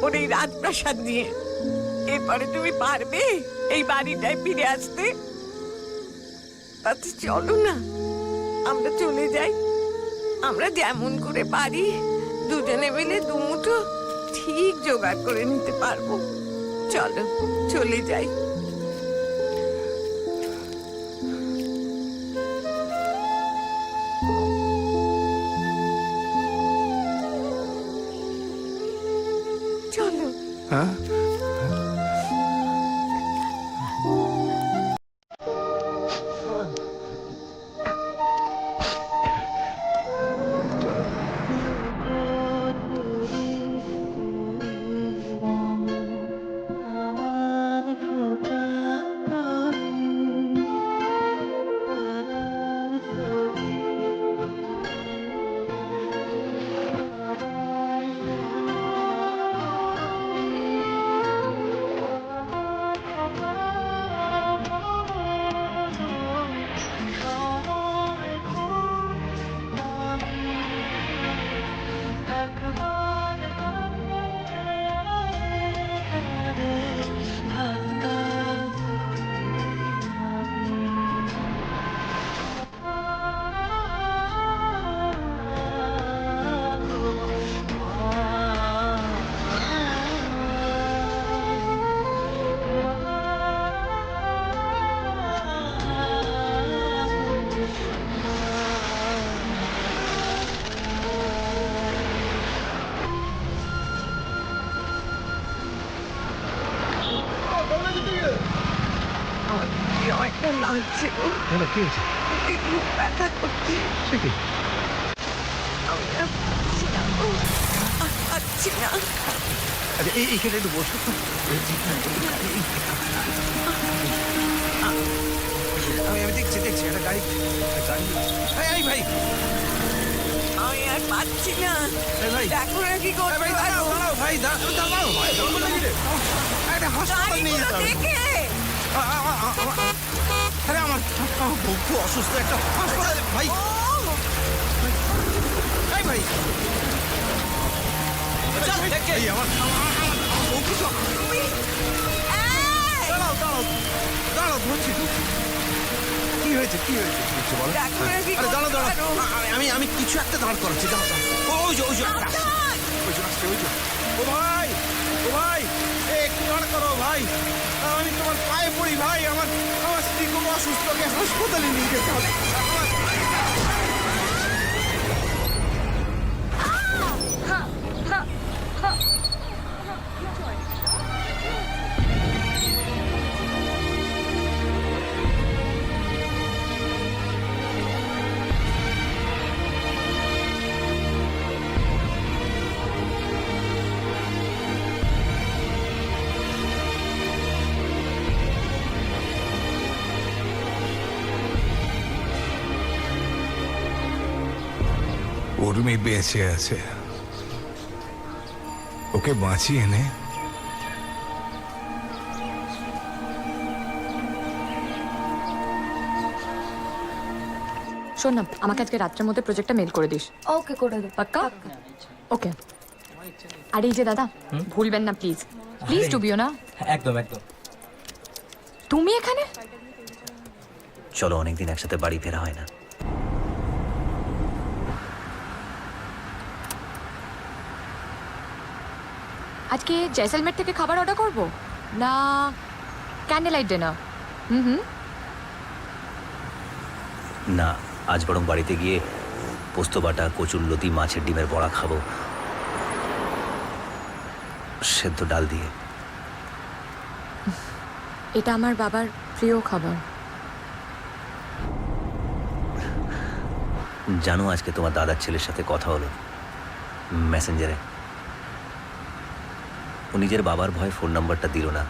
ওর এই রাজপ্রাসাদ নিয়ে, এরপরে তুমি পারবে এই বাড়িটায় ফিরে আসতে? আচ্ছা চলো না আমরা চলে যাই, আমরা যেমন করে পারি দুজনে মিলে দুমুঠো ঠিক জোগাড় করে নিতে পারবো। চলো চলে যাই। চলো। হ্যাঁ লাগছে গো, কি হয়েছে? বুক ব্যথা করছে। সে কি? আমি আর পারছি না গো, আর পারছি না। আচ্ছা এইখানে একটু বসো। আমি দেখছি একটা গাড়ি এই ভাই, আমি আর পারছি না। ভাই দেখো না কি করতে ভাই, দাঁড়াও দাঁড়াও ভাই, দাঁড়াও ভাই, একটা হাসপাতাল নিয়ে যেতে হবে। দেখে আরে আমার বউ খুব অসুস্থ, একটা হাসপাতাল ভাই। ভাই এই আমার দাঁড়াও দাঁড়াও দাঁড়াও ধরছি কি হয়েছে কি হয়েছে কিছু বলো আরে দাঁড়াও দাঁড়াও আমি কিছু একটা দাঁড় করাচ্ছি দাঁড়াও দাঁড়াও ওই যে একটা ওই যে আসছে ওই যে ও ভাই একটু দাঁড় করো ভাই আমি তোমার পায়ে পড়ি ভাই আমার স্ত্রী খুব অসুস্থ হাসপাতালে নিয়ে যেতে হবে উর্মি বেঁচে আছে ওকে বাঁচিয়ে নে শোন না, আমাকে আজকে রাত্রের মধ্যে প্রজেক্টটা মেল করে দিস। ওকে করে দেব পাক্কা? ওকে। আর এই যে দাদা, ভুলবেন না প্লিজ, প্লিজ ডুবিও না। একদম একদম। তুমি এখানে? চলো, অনেকদিন একসাথে বাড়ি ফেরা হয় না। আজকে জয়সলমের থেকে খাবার অর্ডার করব না ক্যান্ডেল লাইট ডিনার? না, আজ বরং বাড়িতে গিয়ে পোস্ত বাটা, কচুরলতি, মাছের ডিমের বড়া খাবো, সেদ্ধ ডাল দিয়ে। এটা আমার বাবার প্রিয় খাবার। জানো, আজকে তোমার দাদার ছেলের সাথে কথা হলো মেসেঞ্জারে। ও নিজের বাবার ভয়ে ফোন নাম্বারটা দিল না,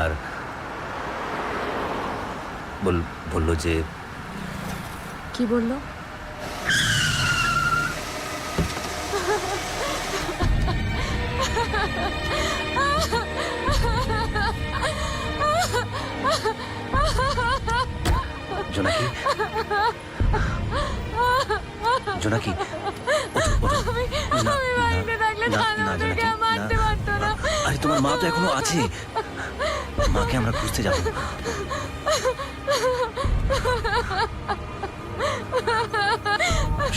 আর বলল যে কি বললো? জোনাকি, জোনাকি, আরে তোমার মা তো এখনো আছে, মাকে আমরা খুঁজতে যাবো।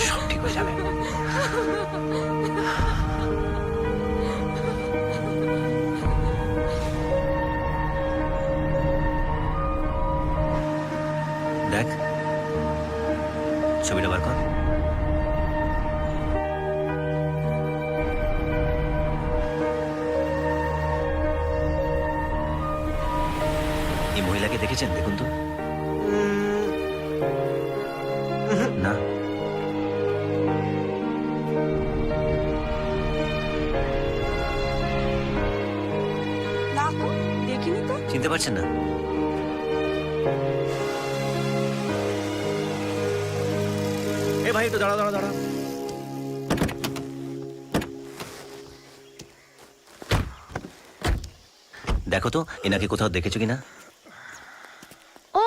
সব ঠিক হয়ে যাবে। দেখ ছবিটা বার কর। এই মহিলাকে দেখেছেন? দেখুন তো। না, দেখিনি তো। চিনতে পারছেন না? এ ভাই, একটু দাঁড়া দাঁড়া দাঁড়া। দেখো তো এনাকে কোথাও দেখেছো কিনা? ও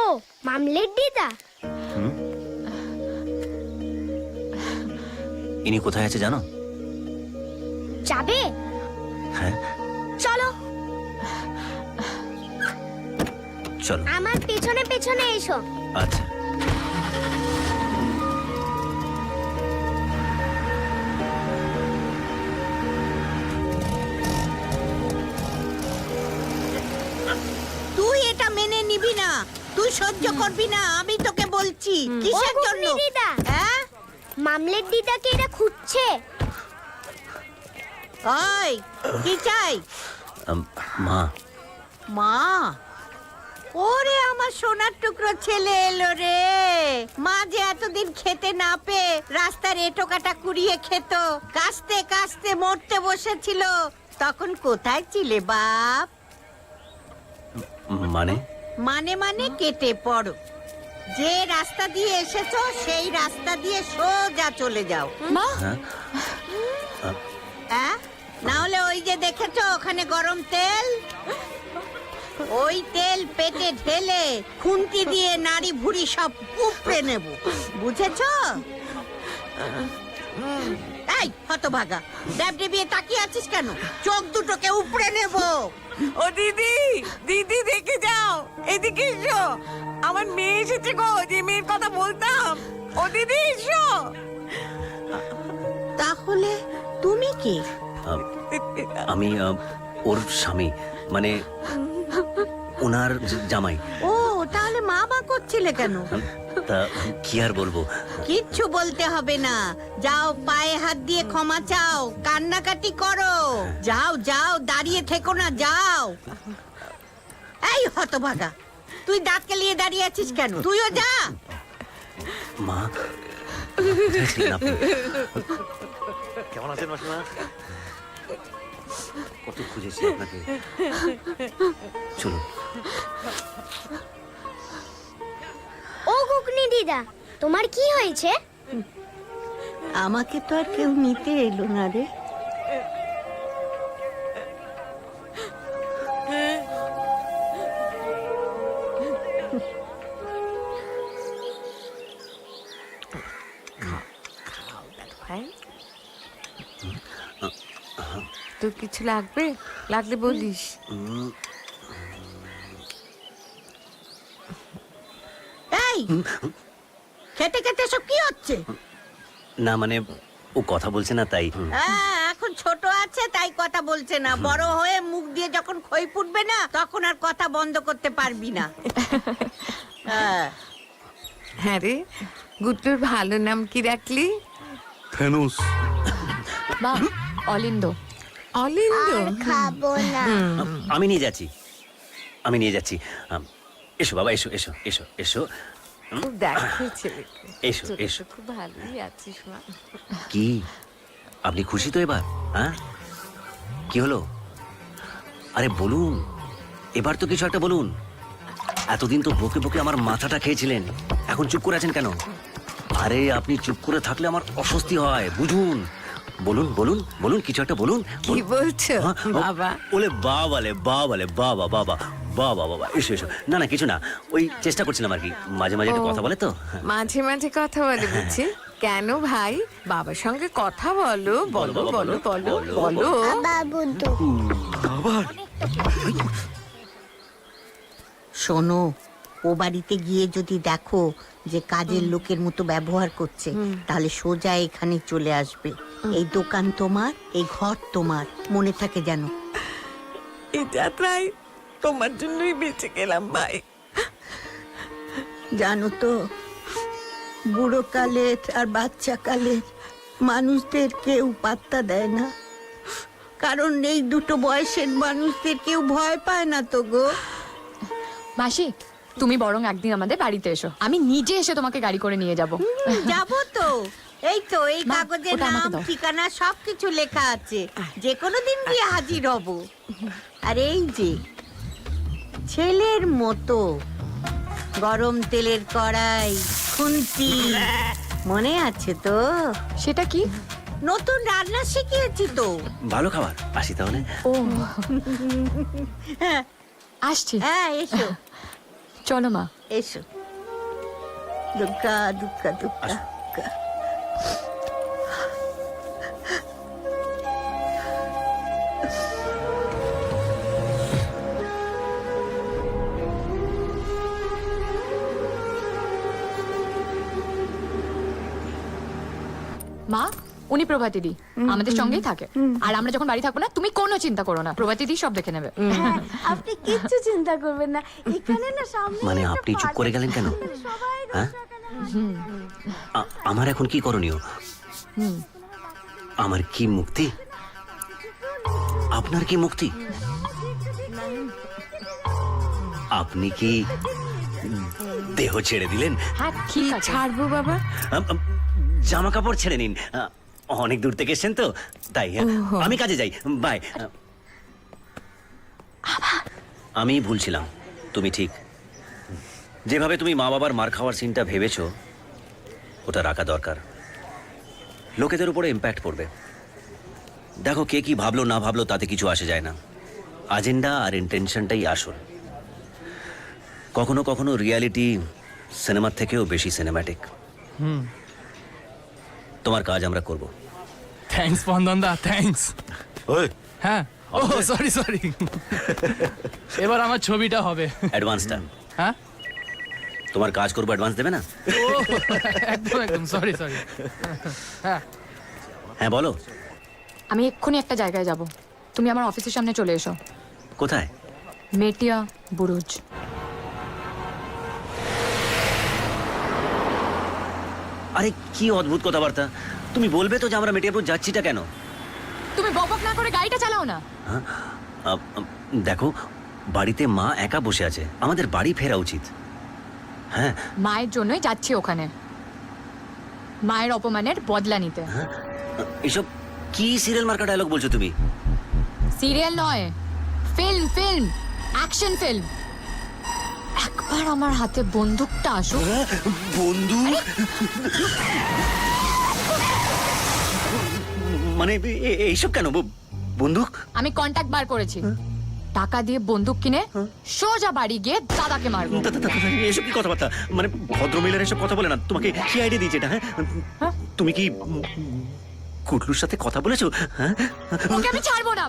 মামলের দিদা। ইনি কোথায় আছে জানো? যাবে? হ্যাঁ, চলো চলো। আমার পেছনে পেছনে এসো। আচ্ছা। তুই এটা মেনে নিবি না, তুই সহ্য করবি না, আমি তোকে বলছি। কিসের জন্য? দিদা, হ্যাঁ, মামলের দিদাকে এরা খুঁজছে। ওই কি চাই? মা। মা? ওরে আমার সোনার টুকরো ছেলে এলো রে। মা যে এতদিন খেতে না পেয়ে রাস্তার এটো কাটা কুড়িয়ে খেত, কাস্তে কাস্তে মরতে বসেছিল, তখন কোথায় ছিলে বাপ? মানে? মানে কেটে পড়ো। যে রাস্তা দিয়ে এসেছো সেই রাস্তা দিয়ে সোজা চলে যাও। মা, হ্যাঁ, না হলে ওই যে দেখেছো ওখানে গরম তেল, ওই তেল পেটে ঢেলে খুন্তি দিয়ে নাড়ি ভুড়ি সব উপড়ে নেব, বুঝেছো? এই হতভাগা, ড্যাবডেবিয়ে তাকিয়ে আছিস কেন? চোখ দুটোকে উপড়ে নেব। ও দিদি, দিদি দেখে যাও, এদিকে এসো। আমার মেয়ে এসেছে গো, যে মেয়ের কথা বলতাম। ও দিদি এসো। তাহলে তুমি কি? আমি ওর স্বামী, মানে ওনার জামাই। ও, তাহলে মা করছিলে কেন? তা কি আর বলবো। কিচ্ছু বলতে হবে না, যাও পায়ে হাত দিয়ে ক্ষমা চাও, কান্নাকাটি করো। যাও যাও, দাঁড়িয়ে থেকো না, যাও। এই হতভাগা, তুই দাঁত কেলিয়ে দাঁড়িয়ে আছিস কেন? তুইও যা। মা, কেমন আছেন মাসিমা? কত খুঁজেছি আপনাকে। চলুন। ও গুগনি দিদা, তোমার কি হয়েছে? আমাকে তো আর কেউ নিতে এলো না রে। তোর কিছু লাগবে? লাগলে বলিস। এই খেতে খেতে সব কি হচ্ছে? না মানে ও কথা বলছে না তাই। এখন ছোট আছে তাই কথা বলছে না, বড় হয়ে মুখ দিয়ে যখন খই ফুটবে না, তখন আর কথা বন্ধ করতে পারবি না। হ্যাঁ রে, গুড্ডুর ভালো নাম কি রাখলি? ফেনুস। মা, অলিন্দ। অলিন্দ? খাবো না। আমি নিয়ে যাচ্ছি, আমি নিয়ে যাচ্ছি। এসো বাবা, এসো এসো এসো এসো খুব দেখো ছেলেকে। এসো এসো। খুব ভালোই আছিস মা। কি আপনি খুশি তো এবার? হ্যাঁ, কি হলো? আরে বলুন, এবার তো কিছু একটা বলুন। এতদিন তো বকে বকে আমার মাথাটা খেয়েছিলেন, এখন চুপ করে আছেন কেন? আরে আপনি চুপ করে থাকলে আমার অস্বস্তি হয়, বুঝুন। বলুন বলুন বলুন, কিছু একটা বলুন। কি বলছো বাবা? ওলে বাবালে বাবালে বাবা বাবা বাবা বাবা, এসো এসো। না না কিছু না, ওই চেষ্টা করছিলাম আর কি, মাঝে মাঝে একটু কথা বলে তো। মাঝে মাঝে কথা বলে বুঝছি। কেন ভাই, বাবার সঙ্গে কথা বলো, বলো বাবা, বলো বলো বলো, বলো। বাবু তো শোনো, ও বাড়িতে গিয়ে যদি দেখো যে কাজের লোকের মতো ব্যবহার করছে, তাহলে সোজা এখানে চলে আসবে। এই দোকান তোমার, এই ঘর তোমার, মনে থাকে যেন। এই যাত্রায় তোমার জন্যই বেঁচে গেলাম ভাই। জানো তো, বুড়ো কালে আর বাচ্চা কালে মানুষদের কেউ পাত্তা দেয় না, কারণ এই দুটো বয়সের মানুষদের কেউ ভয় পায় না তো গো। মাসি, তুমি বরং একদিন আমাদের বাড়িতে এসো, আমি নিজে এসে তোমাকে গাড়ি করে নিয়ে যাব। যাবো তো, এই তো এই মা, কাগজের ওটা আমাকে নাম দাও। ঠিকানা সবকিছু লেখা আছে, যে কোনো দিন গিয়ে হাজির হব। আর এই যে ছেলের মতো গরম তেলের কড়াই, খুন্তি, মনে আছে তো? সেটা কি? নতুন রান্না শিখিয়েছি তো। ভালো খাবার, আসি তাহলে। ও আসছি। হ্যাঁ এসো চলো মা। এসো। দুর্গা দুর্গা দুর্গা আসো। দুর্গা। মা, উনি প্রভাতিদি আমাদের সঙ্গেই থাকে, আর আমরা যখন বাড়ি থাকবো না, তুমি কোনো চিন্তা করো না, প্রভাতিদি সব দেখে নেবে। আপনি কিচ্ছু চিন্তা করবেন না, এখানে না সামনে মানে আপনি চুপ করে গেলেন কেন? হ্যাঁ, আমার এখন কি করণীয়? আমার কি মুক্তি? আপনার কি মুক্তি? আপনি কি দেহ ছেড়ে দিলেন? হ্যাঁ ঠিক আছে। ছাড়বো বাবা? জামা কাপড় ছেড়ে নিন, অনেক দূর থেকে এসেছেন তো তাই। আমি কাজে যাই, বাই। আমি ভুলছিলাম, তুমি ঠিক। যেভাবে তুমি মা বাবার মার খাওয়ার সিনটা ভেবেছো, ওটা রাখা দরকার। লোকেদের উপরে ইম্প্যাক্ট পড়বে। দেখো কে কি ভাবলো না ভাবলো তাতে কিছু আসে যায় না, আজেন্ডা আর ইন্টেনশনটাই আসল। কখনো কখনো রিয়ালিটি সিনেমার থেকেও বেশি সিনেম্যাটিক। তোমার কাজ আমরা করব। থ্যাঙ্কস স্পন্দনদা, থ্যাঙ্কস। ওই হ্যাঁ, ও সরি সরি। এবার আমার ছবিটা হবে। অ্যাডভান্সটা হ্যাঁ, তোমার কাজ করবো, অ্যাডভান্স দেবে না? ও একদম একদম, সরি সরি। হ্যাঁ, হ্যাঁ বলো। আমি এক্ষুনি একটা জায়গায় যাব, তুমি আমার অফিসের সামনে চলে এসো। কোথায়? মেটিয়া বুরুজ। আরে কি অদ্ভুত কথাবার্তা! তুমি বলবে তো যে আমরা মেটিয়াপুর যাচ্ছিটা কেন? তুমি বকবক না করে গাড়িটা চালাও না। হ্যাঁ? দেখো, বাড়িতে মা একা বসে আছে, আমাদের বাড়ি ফেরা উচিত। হ্যাঁ। মায়ের জন্যই যাচ্ছি ওখানে, মায়ের অপমানের বদলা নিতে। এসব কি সিরিয়াল মার্কা ডায়লগ বলছো তুমি? সিরিয়াল নয়, ফিল্ম, ফিল্ম, অ্যাকশন ফিল্ম। একবার আমার হাতে বন্দুকটা আসুক। বন্দুক? মানে এইসব কেন বন্দুক? আমি কন্টাক্ট বার করেছি, টাকা দিয়ে বন্দুক কিনে সোজা বাড়ি গিয়ে দাদাকে মারবো। এসব কি কথাবার্তা? মানে ভদ্রমহিলার এসব কথা বলে না। তোমাকে কি আইডিয়া দিয়েছে এটা? হ্যাঁ, তুমি কি কুটলুর সাথে কথা বলেছো? হ্যাঁ, ওকে আমি ছাড়বো না,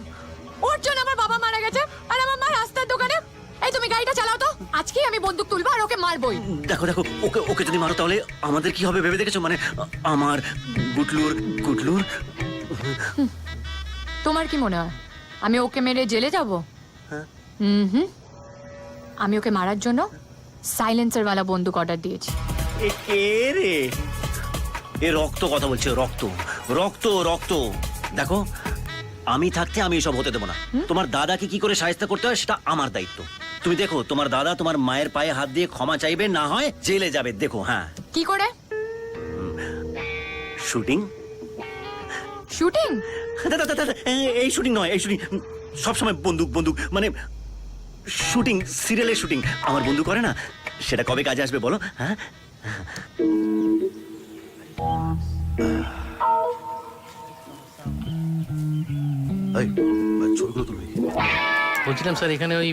ওর জন্য আমার বাবা মারা গেছে আর আমার মা রাস্তার দোকানে। এই তুমি গাড়িটা চালাও তো, আজকেই আমি বন্দুক তুলবো আর ওকে মারবোই। দেখো দেখো, ওকে ওকে যদি মারো তাহলে আমাদের কি হবে ভেবে দেখেছো? মানে আমার গুটলুর। তোমার কি মনে হয় আমি ওকে মেরে জেলে যাব? হুম, আমি ওকে মারার জন্য সাইলেন্সার ওয়ালা বন্দুক অর্ডার দিয়েছি। এ কে রে? এ রক্ত কথা বলছে, রক্ত রক্ত রক্ত। দেখো, আমি থাকতে আমি এসব হতে দেবো না। তোমার দাদাকে কি করে সাহায্য করতে হয় সেটা আমার দায়িত্ব। তুমি দেখো, তোমার দাদা তোমার মায়ের পায়ে হাত দিয়ে ক্ষমা চাইবে, না হয় জেলে যাবে। দেখো। হ্যাঁ, কি করে? শুটিং। শুটিং? এই শুটিং নয়, এই শুটিং সবসময় বন্দুক বন্দুক, মানে শুটিং, সিরিয়ালের শুটিং। আমার বন্ধু করে না, সেটা কবে কাজে আসবে বলো? হ্যাঁ, এই ছবিগুলো তুলবি? বলছিলাম স্যার, এখানে ওই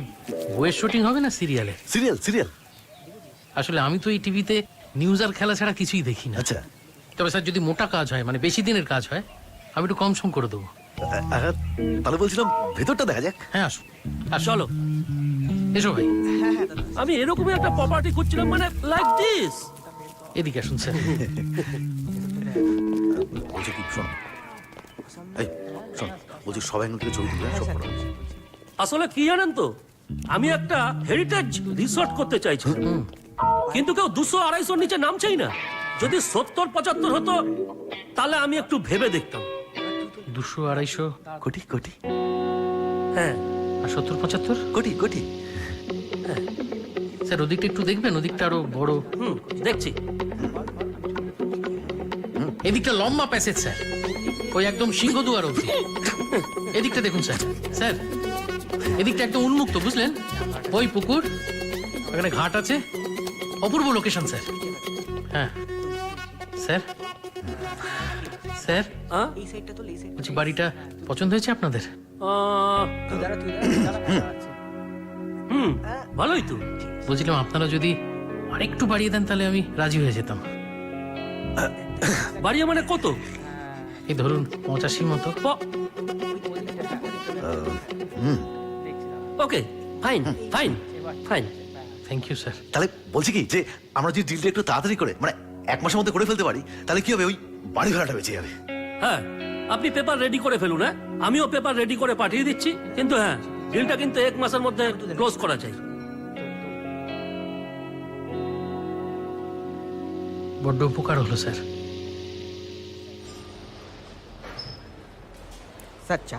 বইয়ের শুটিং হবে না সিরিয়ালে? সিরিয়াল সিরিয়াল আসলে আমি তো এই টিভিতে নিউজ আর খেলা ছাড়া কিছুই দেখি না। আচ্ছা, তবে স্যার যদি মোটা কাজ হয়, মানে বেশি দিনের কাজ হয়, আমি একটু কম সম করে দেবো। তাহলে বলছিলাম ভেতরটা দেখা যাক। হ্যাঁ, আসো আর চলো, এসো ভাই। আমি এরকমই একটা প্রপার্টি খুঁজছিলাম, মানে লাইক দিস। এদিকে আসুন স্যার। বলছি কি, শোন, এই শোন, বলছি সবাই থেকে ছবি তুলে সব করা হয়েছে। আসলে কি জানেন তো, আমি একটা হেরিটেজ রিসর্ট করতে চাইছি, কিন্তু কেউ 200-250 নিচে নামছেই না। যদি 70-75 হতো তাহলে আমি একটু ভেবে দেখতাম। 200-250 কোটি কোটি? হ্যাঁ। আর 70-75 কোটি কোটি? স্যার ওদিকটা একটু দেখবেন, ওদিকটা আরো বড়। দেখছি। এদিকটা লম্বা প্যাসেজ স্যার, ওই একদম সিংহদুয়ার অবধি। এদিকটা দেখুন স্যার। স্যার এদিকটা একদম উন্মুক্ত, বুঝলেন? ওই পুকুর, ওখানে ঘাট আছে, অপূর্ব লোকেশন স্যার। হ্যাঁ স্যার। স্যার বলছি, বাড়িটা পছন্দ হয়েছে আপনাদের? ভালোই তো। বলছিলাম আপনারা যদি আরেকটু বাড়িয়ে দেন তাহলে আমি রাজি হয়ে যেতাম। বাড়িয়ে মানে কত? এই ধরুন 85 মতো। Okay, fine fine fine. Thank you sir. তাহলে বলছি কি, যে আমরা যদি ডিলটা একটু তাড়াতাড়ি করে, মানে 1 মাসের মধ্যে করে ফেলতে পারি, তাহলে কি হবে, ওই বাড়ি ভাড়াটা বেঁচে যাবে। হ্যাঁ, আপনি পেপার রেডি করে ফেলুন। হ্যাঁ, আমিও পেপার রেডি করে পাঠিয়ে দিচ্ছি। কিন্তু হ্যাঁ, ডিলটা কিন্তু 1 মাসের মধ্যে ক্লোজ করা চাই। বড্ড উপকার হলো স্যার। স্যার চা।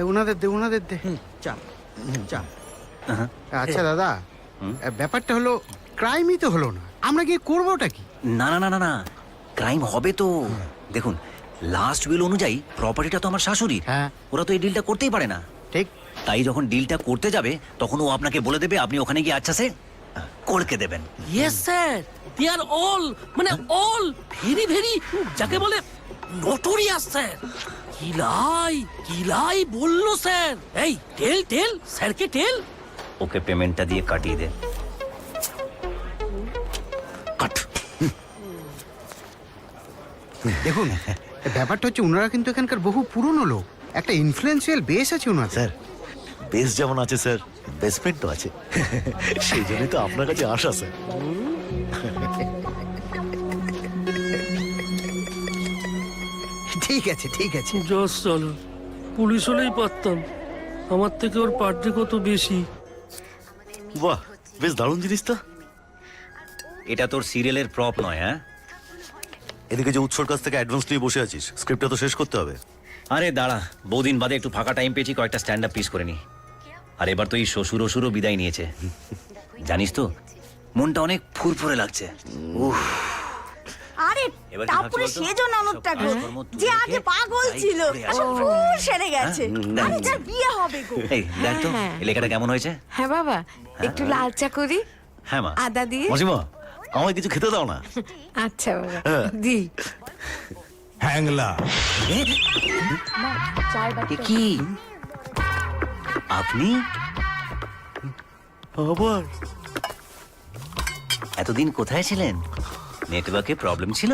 ওনাদের দে, ওনাদের দে চা চা। আচ্ছা দাদা, ব্যাপারটা হলো ক্রাইমই তো হলো না, আমরা গিয়ে করবোটা কি? না না না না না, ক্রাইম হবে তো। দেখুন, লাস্ট উইল অনুযায়ী প্রপার্টিটা তো আমার শাশুড়ির। হ্যাঁ, ওরা তো এই ডিলটা করতেই পারে না। ঠিক। তাই যখন ডিলটা করতে যাবে তখন ও আপনাকে বলে দেবে, আপনি ওখানে গিয়ে আচ্ছা সে করকে দেবেন। ইয়েস স্যার, দে আর অল, মানে অল ভেরি ভেরি, যাকে বলে নোটোরিয়াস স্যার। কিলাই বললো স্যার। এই টেল টেল স্যারকে টেল। ওকে পেমেন্টটা দিয়ে কাটিয়ে দে। কাট। দেখুন ব্যাপারটা হচ্ছে ওনারা কিন্তু এখানকার বহু পুরনো লোক, একটা ইনফ্লুয়েন্সিয়াল বেস আছে ওনাদের। স্যার বেস যেমন আছে স্যার, বেসমেন্ট তো আছে। সেই জন্যই তো আপনার কাছে আসা স্যার। ঠিক আছে ঠিক আছে। জস চলো, পুলিশ হলেই পারতাম, আমার থেকে ওর পার্টি কত বেশি। বাহ, বেশ দারুণ জিনিস তো। এটা তোর সিরিয়ালের প্রপ নয়, হ্যাঁ? এদিকে যে উৎসর কাছ থেকে অ্যাডভান্স নিয়ে বসে আছিস, স্ক্রিপ্টটা তো শেষ করতে হবে। আরে দাঁড়া, বহুদিন বাদে একটু ফাঁকা টাইম পেয়েছি, কয়েকটা স্ট্যান্ড আপ পিস করে নি। আর এবার তো এই শ্বশুরও বিদায় নিয়েছে। জানিস তো, মনটা অনেক ফুরফুরে লাগছে। উফ, আরে এবার কি তারপরে ভাবছো বলতো? সেজন ননদটা গো, কাজকর্ম তুলে যে রেখে আগে পাগল তাই ছিল ঘুরে আসলে আসো। ফুল সেরে গেছে। হ্যাঁ? আরে যার বিয়ে হবে গো। এই দেখ তো, এই লেখাটা কেমন হয়েছে? হ্যাঁ বাবা, একটু লাল চা করি হ্যাঁ মা। আদা দিয়ে। মাসিমা, আমায় কিছু খেতে দাও না। আচ্ছা বাবা, হ্যাঁ। দি। হ্যাংলা এ কি আপনি আবার এতদিন কোথায় ছিলেন? নেটওয়ার্কে প্রবলেম ছিল?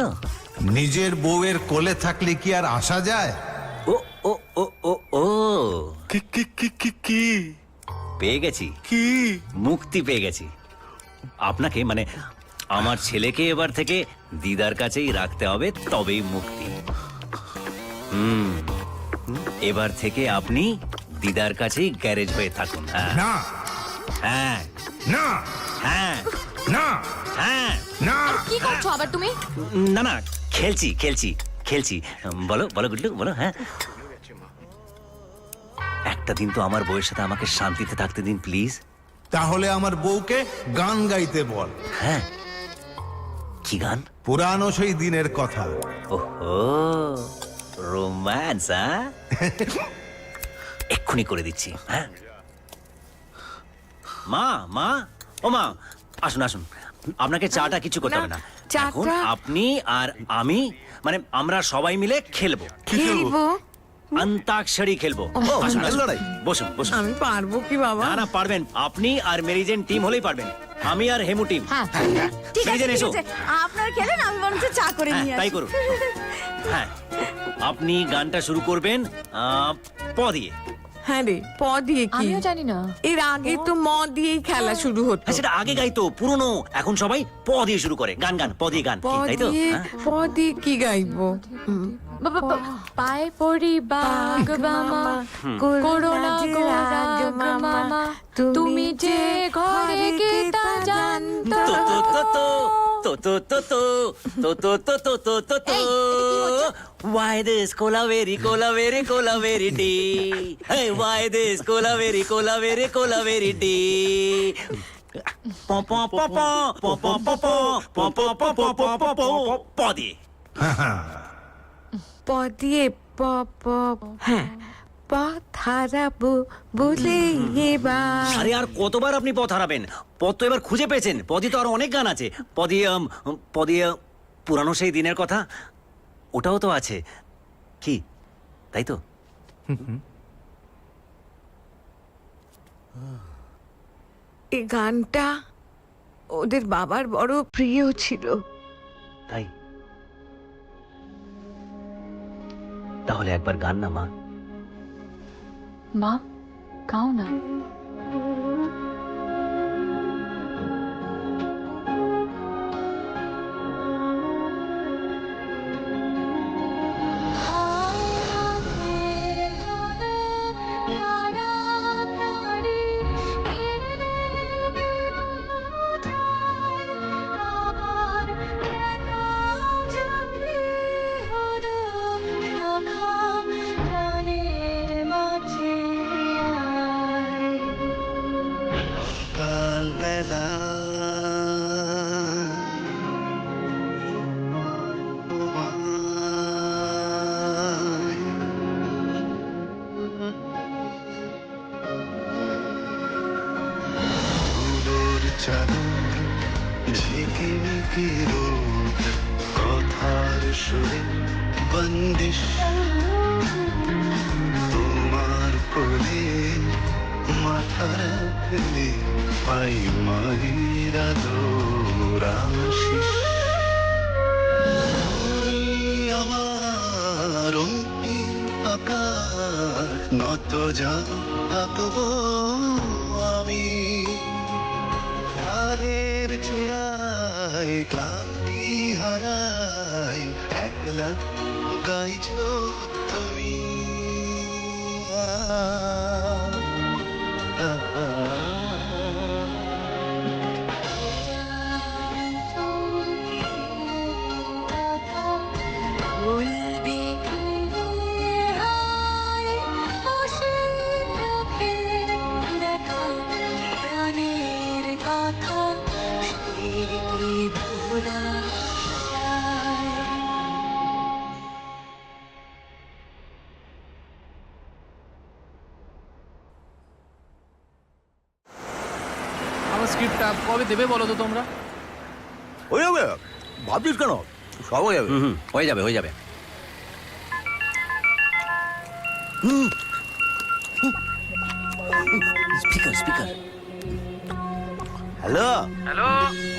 নিজের বউয়ের কোলে থাকলে কি আর আসা যায়? ও ও ও ও ও কি কি কি কি কি পেয়ে গেছি, কি মুক্তি পেয়ে গেছি। আপনাকে মানে আমার ছেলেকে এবার থেকে দিদার কাছেই রাখতে হবে, তবেই মুক্তি। এবার থেকে আপনি দিদার কাছেই গ্যারেজ হয়ে থাকুন। হ্যাঁ না হ্যাঁ না হ্যাঁ না হ্যাঁ। না। কি করছো আবার তুমি? না না, খেলছি খেলছি খেলছি। বলো বলো গুড্ডু, বলো। হ্যাঁ, একটা দিন তো আমার বউয়ের সাথে আমাকে শান্তিতে থাকতে দিন প্লিজ। তাহলে আমার বউকে গান গাইতে বল। হ্যাঁ, কি গান? পুরানো সেই দিনের কথা। ওহো, রোম্যান্স। হ্যাঁ, এক্ষুনি করে দিচ্ছি। হ্যাঁ মা, মা, ও মা, আসুন আসুন। আপনাকে চাটা কিছু করতে হবে না। এখন আপনি আর আমি মানে আমরা সবাই মিলে খেলবো। অন্তাক্ষরী খেলবো। আসুন, আসুন। লড়াই। বসুন বসুন। আমি পারবো কি বাবা? না না, পারবেন। আপনি আর মেরিজেন টিম হলেই পারবেন। আমি আর হেমু টিম। হ্যাঁ, ঠিক আছে মেরিজেন ঠিক এসো। আছে, আপনার খেলেন, আমি বরঞ্চ চা করে হ্যাঁ, নিয়ে তাই আসি। করুন। হ্যাঁ, আপনি গানটা শুরু করবেন প দিয়ে। হ্যাঁ রে, প দিয়ে কি? আমিও জানি না। এর আগে তো ম দিয়েই খেলা শুরু হতো। হ্যাঁ, সেটা আগে গাইতো, পুরনো। এখন সবাই প দিয়ে শুরু করে। গান গান, প দিয়ে গান, প তাই তো? দিয়ে, হ্যাঁ? প দিয়ে কি গাইবো? পায়ে পড়ি বাগ মামা, করোনা গো রাগ মামা, তুমি যে ঘরে গীতা জানতো। তো তো তো তো তো তো তো তো তো তো তো তো তো তো। Why this Colaveri, Colaveri, Colaveri tea? Hey, why this Colaveri, Colaveri, Colaveri tea? Pom pom pom pom pom pom pom pom pom pom pom pom pom pom pom দিয়ে। প দিয়ে প প, হ্যাঁ, পথ হারাবো বলে এবার। আরে আর কতবার আপনি পথ হারাবেন? পথ তো এবার খুঁজে পেয়েছেন। পদে তো আরো অনেক গান আছে। পদে পুরানো সেই দিনের কথা, ওটাও তো আছে। কি তাই তো? এই গানটা ওদের বাবার বড় প্রিয় ছিল। তাই তাহলে একবার গান না মা। মা, গাও না। ঝিকিমিকি রোদ, কথার সুরে বন্দিশ তোমার কোলে মাথা রাখলে পাই মায়ের আদর আশিস। নত যাবো আমি ধারের চূড়ায় ক্লান্তি হারাই একলা গাইছ তুমি আমার স্ক্রিপ্টটা কবে দেবে বলো তো তোমরা? হয়ে যাবে, ভাবছিস কেন? সব হয়ে যাবে। হয়ে যাবে হয়ে যাবে। Speaker speaker. হ্যালো, হ্যালো,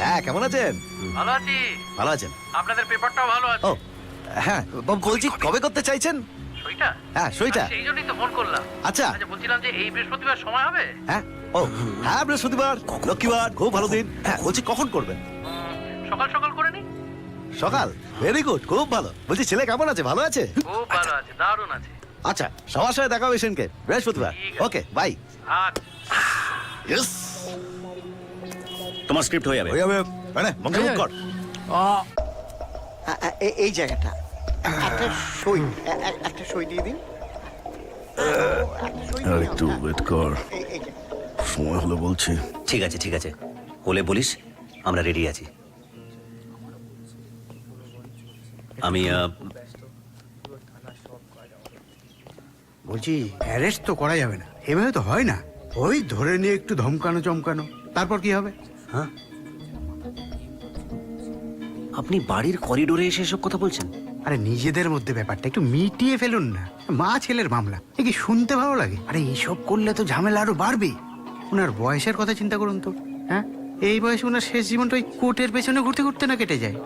হ্যাঁ কেমন আছেন? ভালো আছি। ভালো আছেন? আপনাদের পেপারটাও ভালো আছে। ও হ্যাঁ, বলছি কবে করতে চাইছেন? সইটা? হ্যাঁ সইটা। সেই জন্যই তো ফোন করলাম। আচ্ছা আচ্ছা, বলছিলাম যে এই বৃহস্পতিবার সময় হবে? হ্যাঁ, ও হ্যাঁ বৃহস্পতিবার, লক্ষ্মীবার, খুব ভালো দিন। হ্যাঁ বলছি কখন করবেন? সকাল সকাল করে নি। সকাল, ভেরি গুড, খুব ভালো। বলছি ছেলে কেমন আছে? ভালো আছে? খুব ভালো আছে, দারুণ আছে। আচ্ছা, সবার সাথে দেখা হবে সেদিনকে, বৃহস্পতিবার। ঠিক আছে। Okay bye. আচ্ছা। ইয়েস, তোমার স্ক্রিপ্ট হয়ে যাবে। হয়ে যাবে। মানে মঙ্গল কর। এই জায়গাটা একটা সই দিয়ে দিন। আর একটু ওয়েট কর, সময় হলো বলছি। ঠিক আছে ঠিক আছে, হলে বলিস, আমরা রেডি আছি। আমি বলছি অ্যারেস্ট তো করা যাবে না, এভাবে তো হয় না। ওই ধরে নিয়ে একটু ধমকানো চমকানো, তারপর কি হবে? হ্যাঁ, আপনি বাড়ির করিডোরে এসে এসব কথা বলছেন? আরে নিজেদের মধ্যে ব্যাপারটা একটু মিটিয়ে ফেলুন না। মা ছেলের মামলা, এ কি শুনতে ভালো লাগে? আরে এইসব করলে তো ঝামেলা আরো বাড়বে। ওনার বয়সের কথা চিন্তা করুন তো। হ্যাঁ, এই বয়সে ওনার শেষ জীবনটা ওই কোর্টের পেছনে ঘুরতে ঘুরতে না কেটে যায়।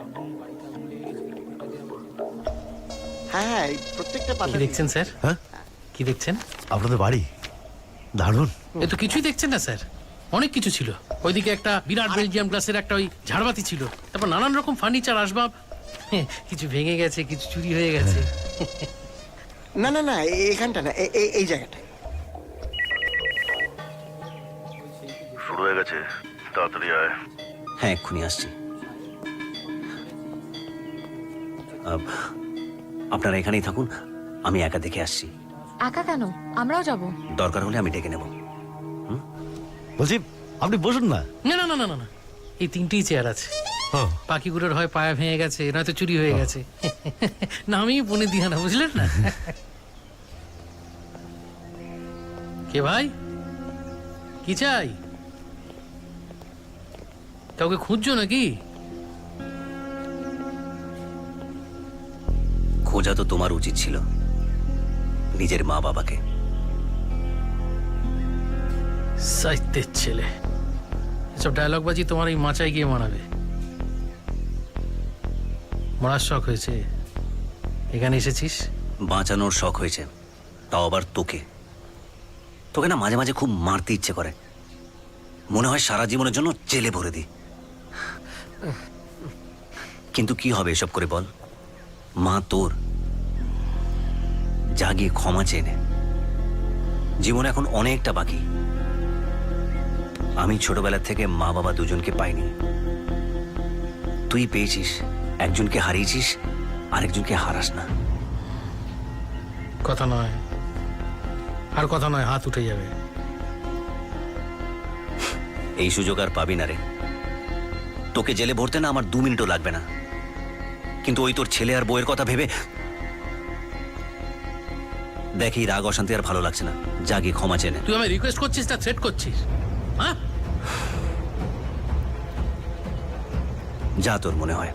হ্যাঁ, প্রত্যেকটা কি দেখছেন স্যার? হ্যাঁ, কি দেখছেন? আপনাদের বাড়ি দারুণ। এ তো কিছুই দেখছেন না স্যার, অনেক কিছু ছিল। ওইদিকে একটা বিরাট বেলজিয়াম গ্লাসের একটা ওই ঝাড়বাতি ছিল, তারপর নানান রকম ফার্নিচার আসবাব। কিছু ভেঙে গেছে, কিছু চুরি হয়ে গেছে। না না না, এইখানটা না, এই জায়গাটা। শুরু হয়ে গেছে, তাড়াতাড়ি আয়। হ্যাঁ এক্ষুনি আসছি। আপনারা এখানেই থাকুন, আমি একা দেখে আসছি। একা কেন? আমরাও যাব। দরকার হলে আমি ডেকে নেব। বলছি আপনি বসুন না। না না না না না না, এই তিনটেই চেয়ার আছে। পাখিগুলোর হয় পায়া ভেঙে গেছে, নয়তো চুরি হয়ে গেছে। না আমি বনে দিয়া না, বুঝলেন না? কে ভাই, কি চাই? কাউকে খুঁজছো নাকি? খোঁজা তো তোমার উচিত ছিল, নিজের মা বাবাকে। সাহিত্যের ছেলে, এসব ডায়লগ বাজি তোমার এই মাচায় গিয়ে মানাবে। মরার শখ হয়েছে, এখানে এসেছিস। বাঁচানোর শখ হয়েছে, তাও আবার তোকে। তোকে না মাঝে মাঝে খুব মারতে ইচ্ছে করে, মনে হয় সারা জীবনের জন্য জেলে ভরে দিই। কিন্তু কি হবে এসব করে বল? মা তোর, যা গিয়ে ক্ষমা চেয়ে নে। জীবন এখন অনেকটা বাকি। আমি ছোটবেলা থেকে মা বাবা দুজনকে পাইনি, তুই পেয়েছিস। একজনকে হারিয়েছিস, আরেকজনকে হারাস না। কথা নয়, আর কথা নয়, হাত উঠে যাবে। এই সুযোগ আর পাবি না রে। তোকে জেলে ভরতে না আমার 2 মিনিটও লাগবে না। কিন্তু ওই তোর ছেলে আর বউয়ের কথা ভেবে দেখ, এই রাগ অশান্তি আর ভালো লাগছে না। যা গিয়ে ক্ষমা চেয়ে নে। তুই আমায় রিকোয়েস্ট করছিস না থ্রেট করছিস? হ্যাঁ, যা তোর মনে হয়।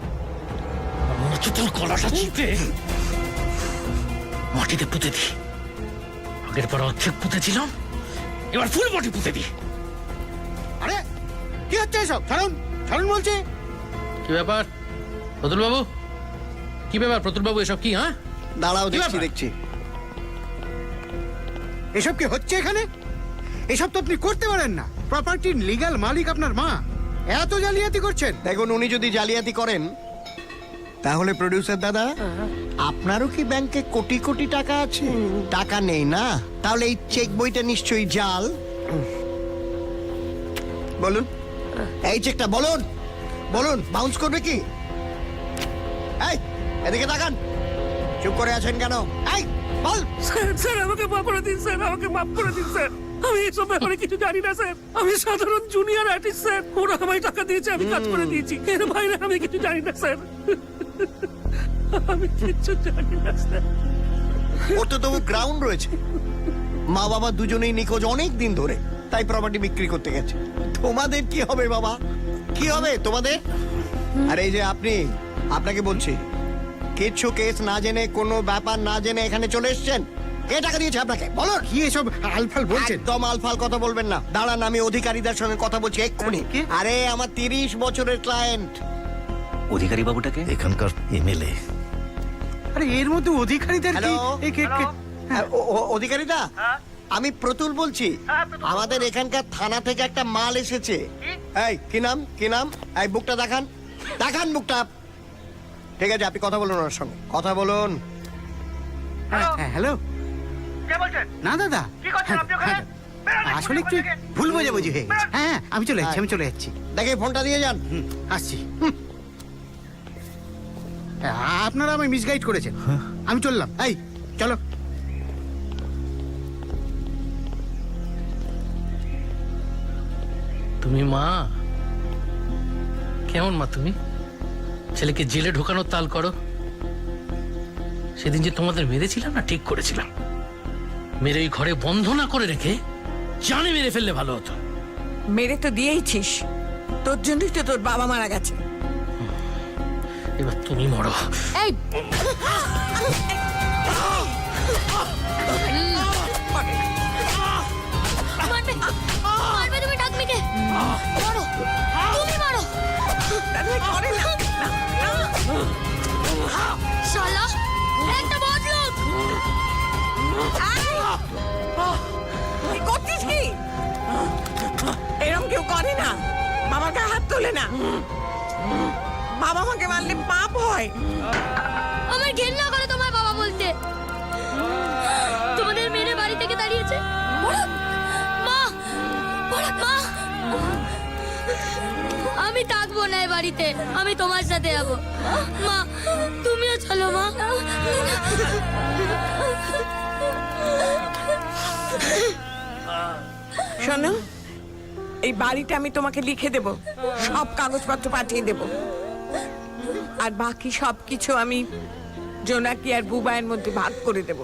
তোর গলাটা চিপে মাটিতে পুঁতে দি। আগের পর অর্ধেক পুঁতেছিলাম, এবার ফুল বডি পুঁতে দি। আরে কি হচ্ছে এসব? ছাড়ুন ছাড়ুন বলছে। কি ব্যাপার প্রতুল বাবু? কি ব্যাপার প্রতুল বাবু, এসব কি? হ্যাঁ দাঁড়াও, কি দেখছি ব্যাপার? দেখছি। এসব কি হচ্ছে এখানে? এসব তো আপনি করতে পারেন না। প্রপার্টির লিগ্যাল মালিক আপনার মা, এত জালিয়াতি করছেন। দেখুন, উনি যদি জালিয়াতি করেন তাহলে প্রডিউসার দাদা, আপনারও কি ব্যাংকে কোটি কোটি টাকা আছে? টাকা নেই না? তাহলে এই চেক বইটা নিশ্চয়ই জাল। বলুন, এই চেকটা বলুন, বলুন বাউন্স করবে কি? এই এদিকে তাকান, চুপ করে আছেন কেন? এই বল। স্যার আমাকে মাফ করে দিন স্যার, আমাকে মাফ করে দিন স্যার। আমি এসব ব্যাপারে কিছু জানি না স্যার। আমি সাধারণ জুনিয়র আর্টিস্ট স্যার। ওরা আমায় টাকা দিয়েছে, আমি কাজ করে দিয়েছি। এর বাইরে আমি কিছু জানি না স্যার। আমি কিছু জানি না স্যার। ওর তো তবু গ্রাউন্ড রয়েছে। মা বাবা দুজনেই নিখোঁজ অনেক দিন ধরে, তাই প্রপার্টি বিক্রি করতে গেছে। তোমাদের কি হবে বাবা? কি হবে তোমাদের? আর এই যে আপনি, আপনাকে বলছি, কিছু কেস না জেনে, কোনো ব্যাপার না জেনে এখানে চলে এসেছেন। কে টাকা দিয়েছে আপনাকে? বলো। কি এসব আলফাল বলছেন? একদম আলফাল কথা বলবেন না। দাঁড়ান, আমি অধিকারীদের সঙ্গে কথা বলছি এক্ষুনি। আরে আমার 30 বছরের ক্লায়েন্ট। অধিকারী বাবুটাকে? এখানকার এমএলএ। আরে এর মধ্যে অধিকারীদের কি? হ্যালো, অধিকারীদা, আমি প্রতুল বলছি। আমাদের এখানকার থানা থেকে একটা মাল এসেছে। এই কি নাম, কি নাম? এই বুকটা দেখান, দেখান বুকটা। ঠিক আছে, আপনি কথা বলুন ওনার সঙ্গে, কথা বলুন। হ্যালো, না দাদা, আসলে একটু ভুল বোঝাবুঝি হয়ে গেছে। হ্যাঁ, আমি চলে যাচ্ছি, আমি চলে যাচ্ছি। দেখে ফোনটা দিয়ে যান। আসছি। আপনারা আমায় মিসগাইড করেছেন, আমি চললাম। এই চলো। তুমি মা? কেমন মা তুমি? ছেলেকে জেলে ঢোকানোর তাল করো। সেদিন যে তোমাদের মেরেছিলাম না, ঠিক করেছিলাম। মেরে ওই ঘরে বন্ধ না করে রেখে জানে মেরে ফেললে ভালো হতো। মেরে তো দিয়েইছিস, তোর জন্যই তো তোর বাবা মারা গেছে। এবার তুমি মরো। এই মারবে মারবে, তুমি ডাকমিকে মারো, তুমি মারো। শালা একটা বদলোক। কি করছিস কি? এরকম কেউ করে না। বাবাকে হাত তোলে না। বাবা মাকে মারলে পাপ হয়। আমার ঘেন্না করে তোমার বাবা বলতে। তোমাদের মেয়ে বাড়ি থেকে দাঁড়িয়েছে। মা, মা, আমি থাকবো না এই বাড়িতে, আমি তোমার সাথে যাবো। মা, তুমিও চলো মা। শোনো, এই বাড়িটা আমি তোমাকে লিখে দেব, সব কাগজপত্র পাঠিয়ে দেব, আর বাকি সব কিছু আমি জোনাকি আর বুবাইয়ের মধ্যে ভাগ করে দেব।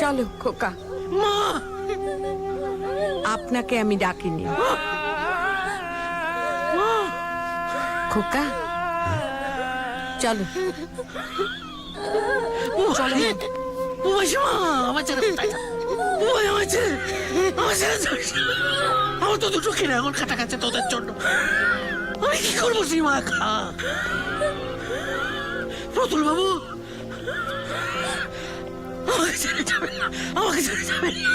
চলো খোকা। মা, আপনাকে আমি ডাকিনি। খোকা চলো, চলো। আমার তো দুটো কিনে এখন কাটা কাছে তোদের জন্য। আমি কি করবো সীমা? প্রতুল বাবু, আমাকে ছেড়ে যাবে না, আমাকে ছেড়ে যাবে না।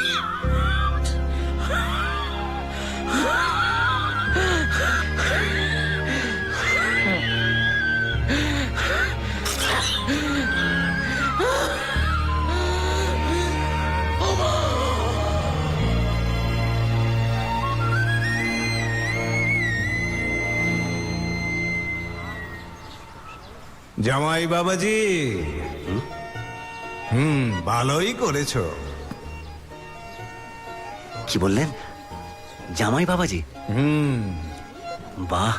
জামাই বাবাজি, ভালোই করেছো। কি বললেন? জামাই বাবাজি? বাহ,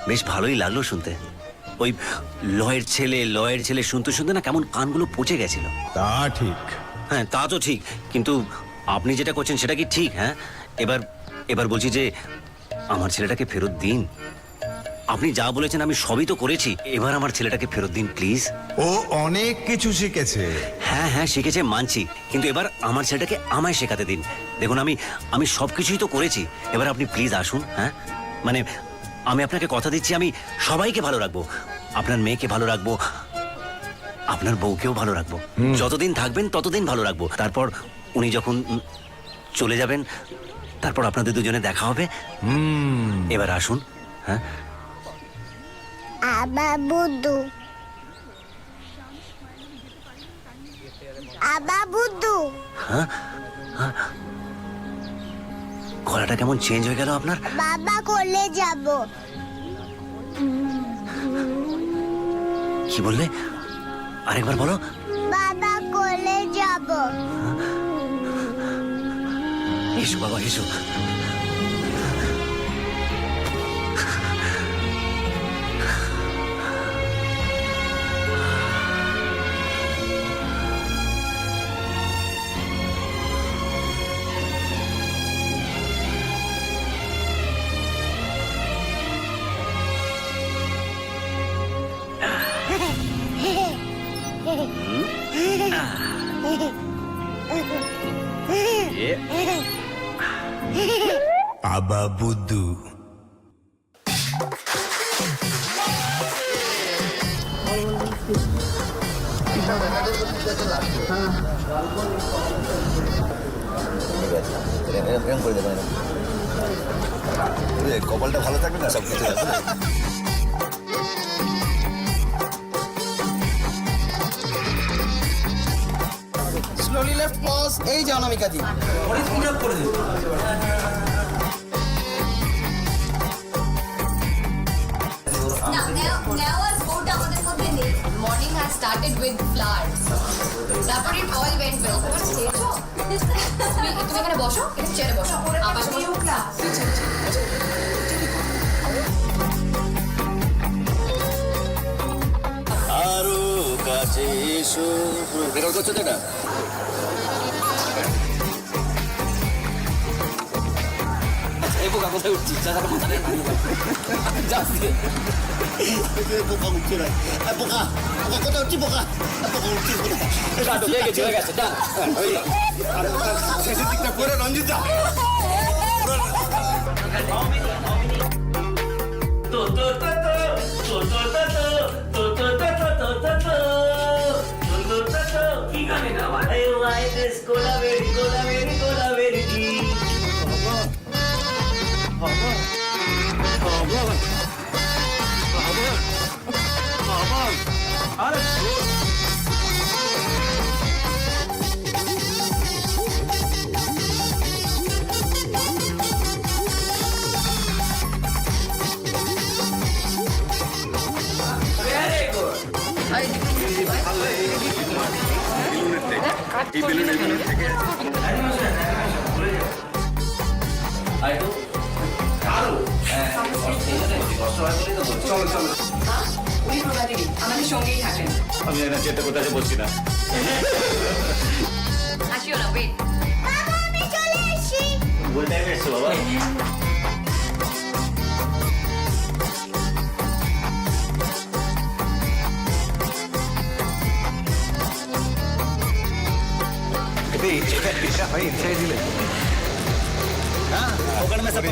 বেশ ভালোই লাগলো শুনতে। ওই লয়ের ছেলে শুনতে শুনতে না কেমন কানগুলো পচে গেছিল। তা ঠিক। হ্যাঁ, তা তো ঠিক, কিন্তু আপনি যেটা করছেন সেটা কি ঠিক? হ্যাঁ, এবার বলছি যে আমার ছেলেটাকে ফেরত দিন। আপনি যা বলেছেন আমি সবই তো করেছি, এবার আমার ছেলেটাকে ফেরত দিন প্লিজ। ও অনেক কিছু শিখেছে। হ্যাঁ হ্যাঁ, শিখেছে মানছি, কিন্তু এবার আমার ছেলেটাকে আমায় শেখাতে দিন। দেখুন, আমি সবকিছুই তো করেছি, এবার আপনি প্লিজ আসুন। হ্যাঁ, মানে আমি আপনাকে কথা দিচ্ছি, আমি সবাইকে ভালো রাখবো, আপনার মেয়েকে ভালো রাখবো, আপনার বউকেও ভালো রাখবো। যতদিন থাকবেন ততদিন ভালো রাখবো। তারপর উনি যখন চলে যাবেন, তারপর আপনাদের দুজনে দেখা হবে। এবার আসুন। হ্যাঁ, আবার বুদ্ধু হ্যাঁ, হ্যাঁ। গলাটা কেমন চেঞ্জ হয়ে গেল আপনার? বাবা কোলে যাব। কি বললে? আরেকবার বলো। বাবা কোলে যাব। এসো বাবা, এসো। আবা বুদ্ধু। এরকম করে দেবেন, কপালটা ভালো থাকবে না সব কিছু। স্লোলি লেফট পজ, এই যে Anamika di. Morning has started with flowers, তারপর ইট অল ওয়েন্ট ওয়েল। তুমি এখানে বসো, একটু চেয়ারে বসো। আমার আরো কাছে এসো। রেকর্ড করছো তো এটা? এই পোকা কোথায় উঠছি? পোকা উঠছে না, পোকা পোকা কোথায় উঠছি? পোকা পোকা উঠছি হয়ে গেছে। শেষের দিকটা করে রঞ্জিত দা। আমাদের সঙ্গেই থাকেন। আমি না চেষ্টা করতে আছে বলছি না। আসিও না, ওয়েট। আমি চলে এসেছি। ভুল টাইমে এসছো বাবা। हाँ, ओकड़ में सब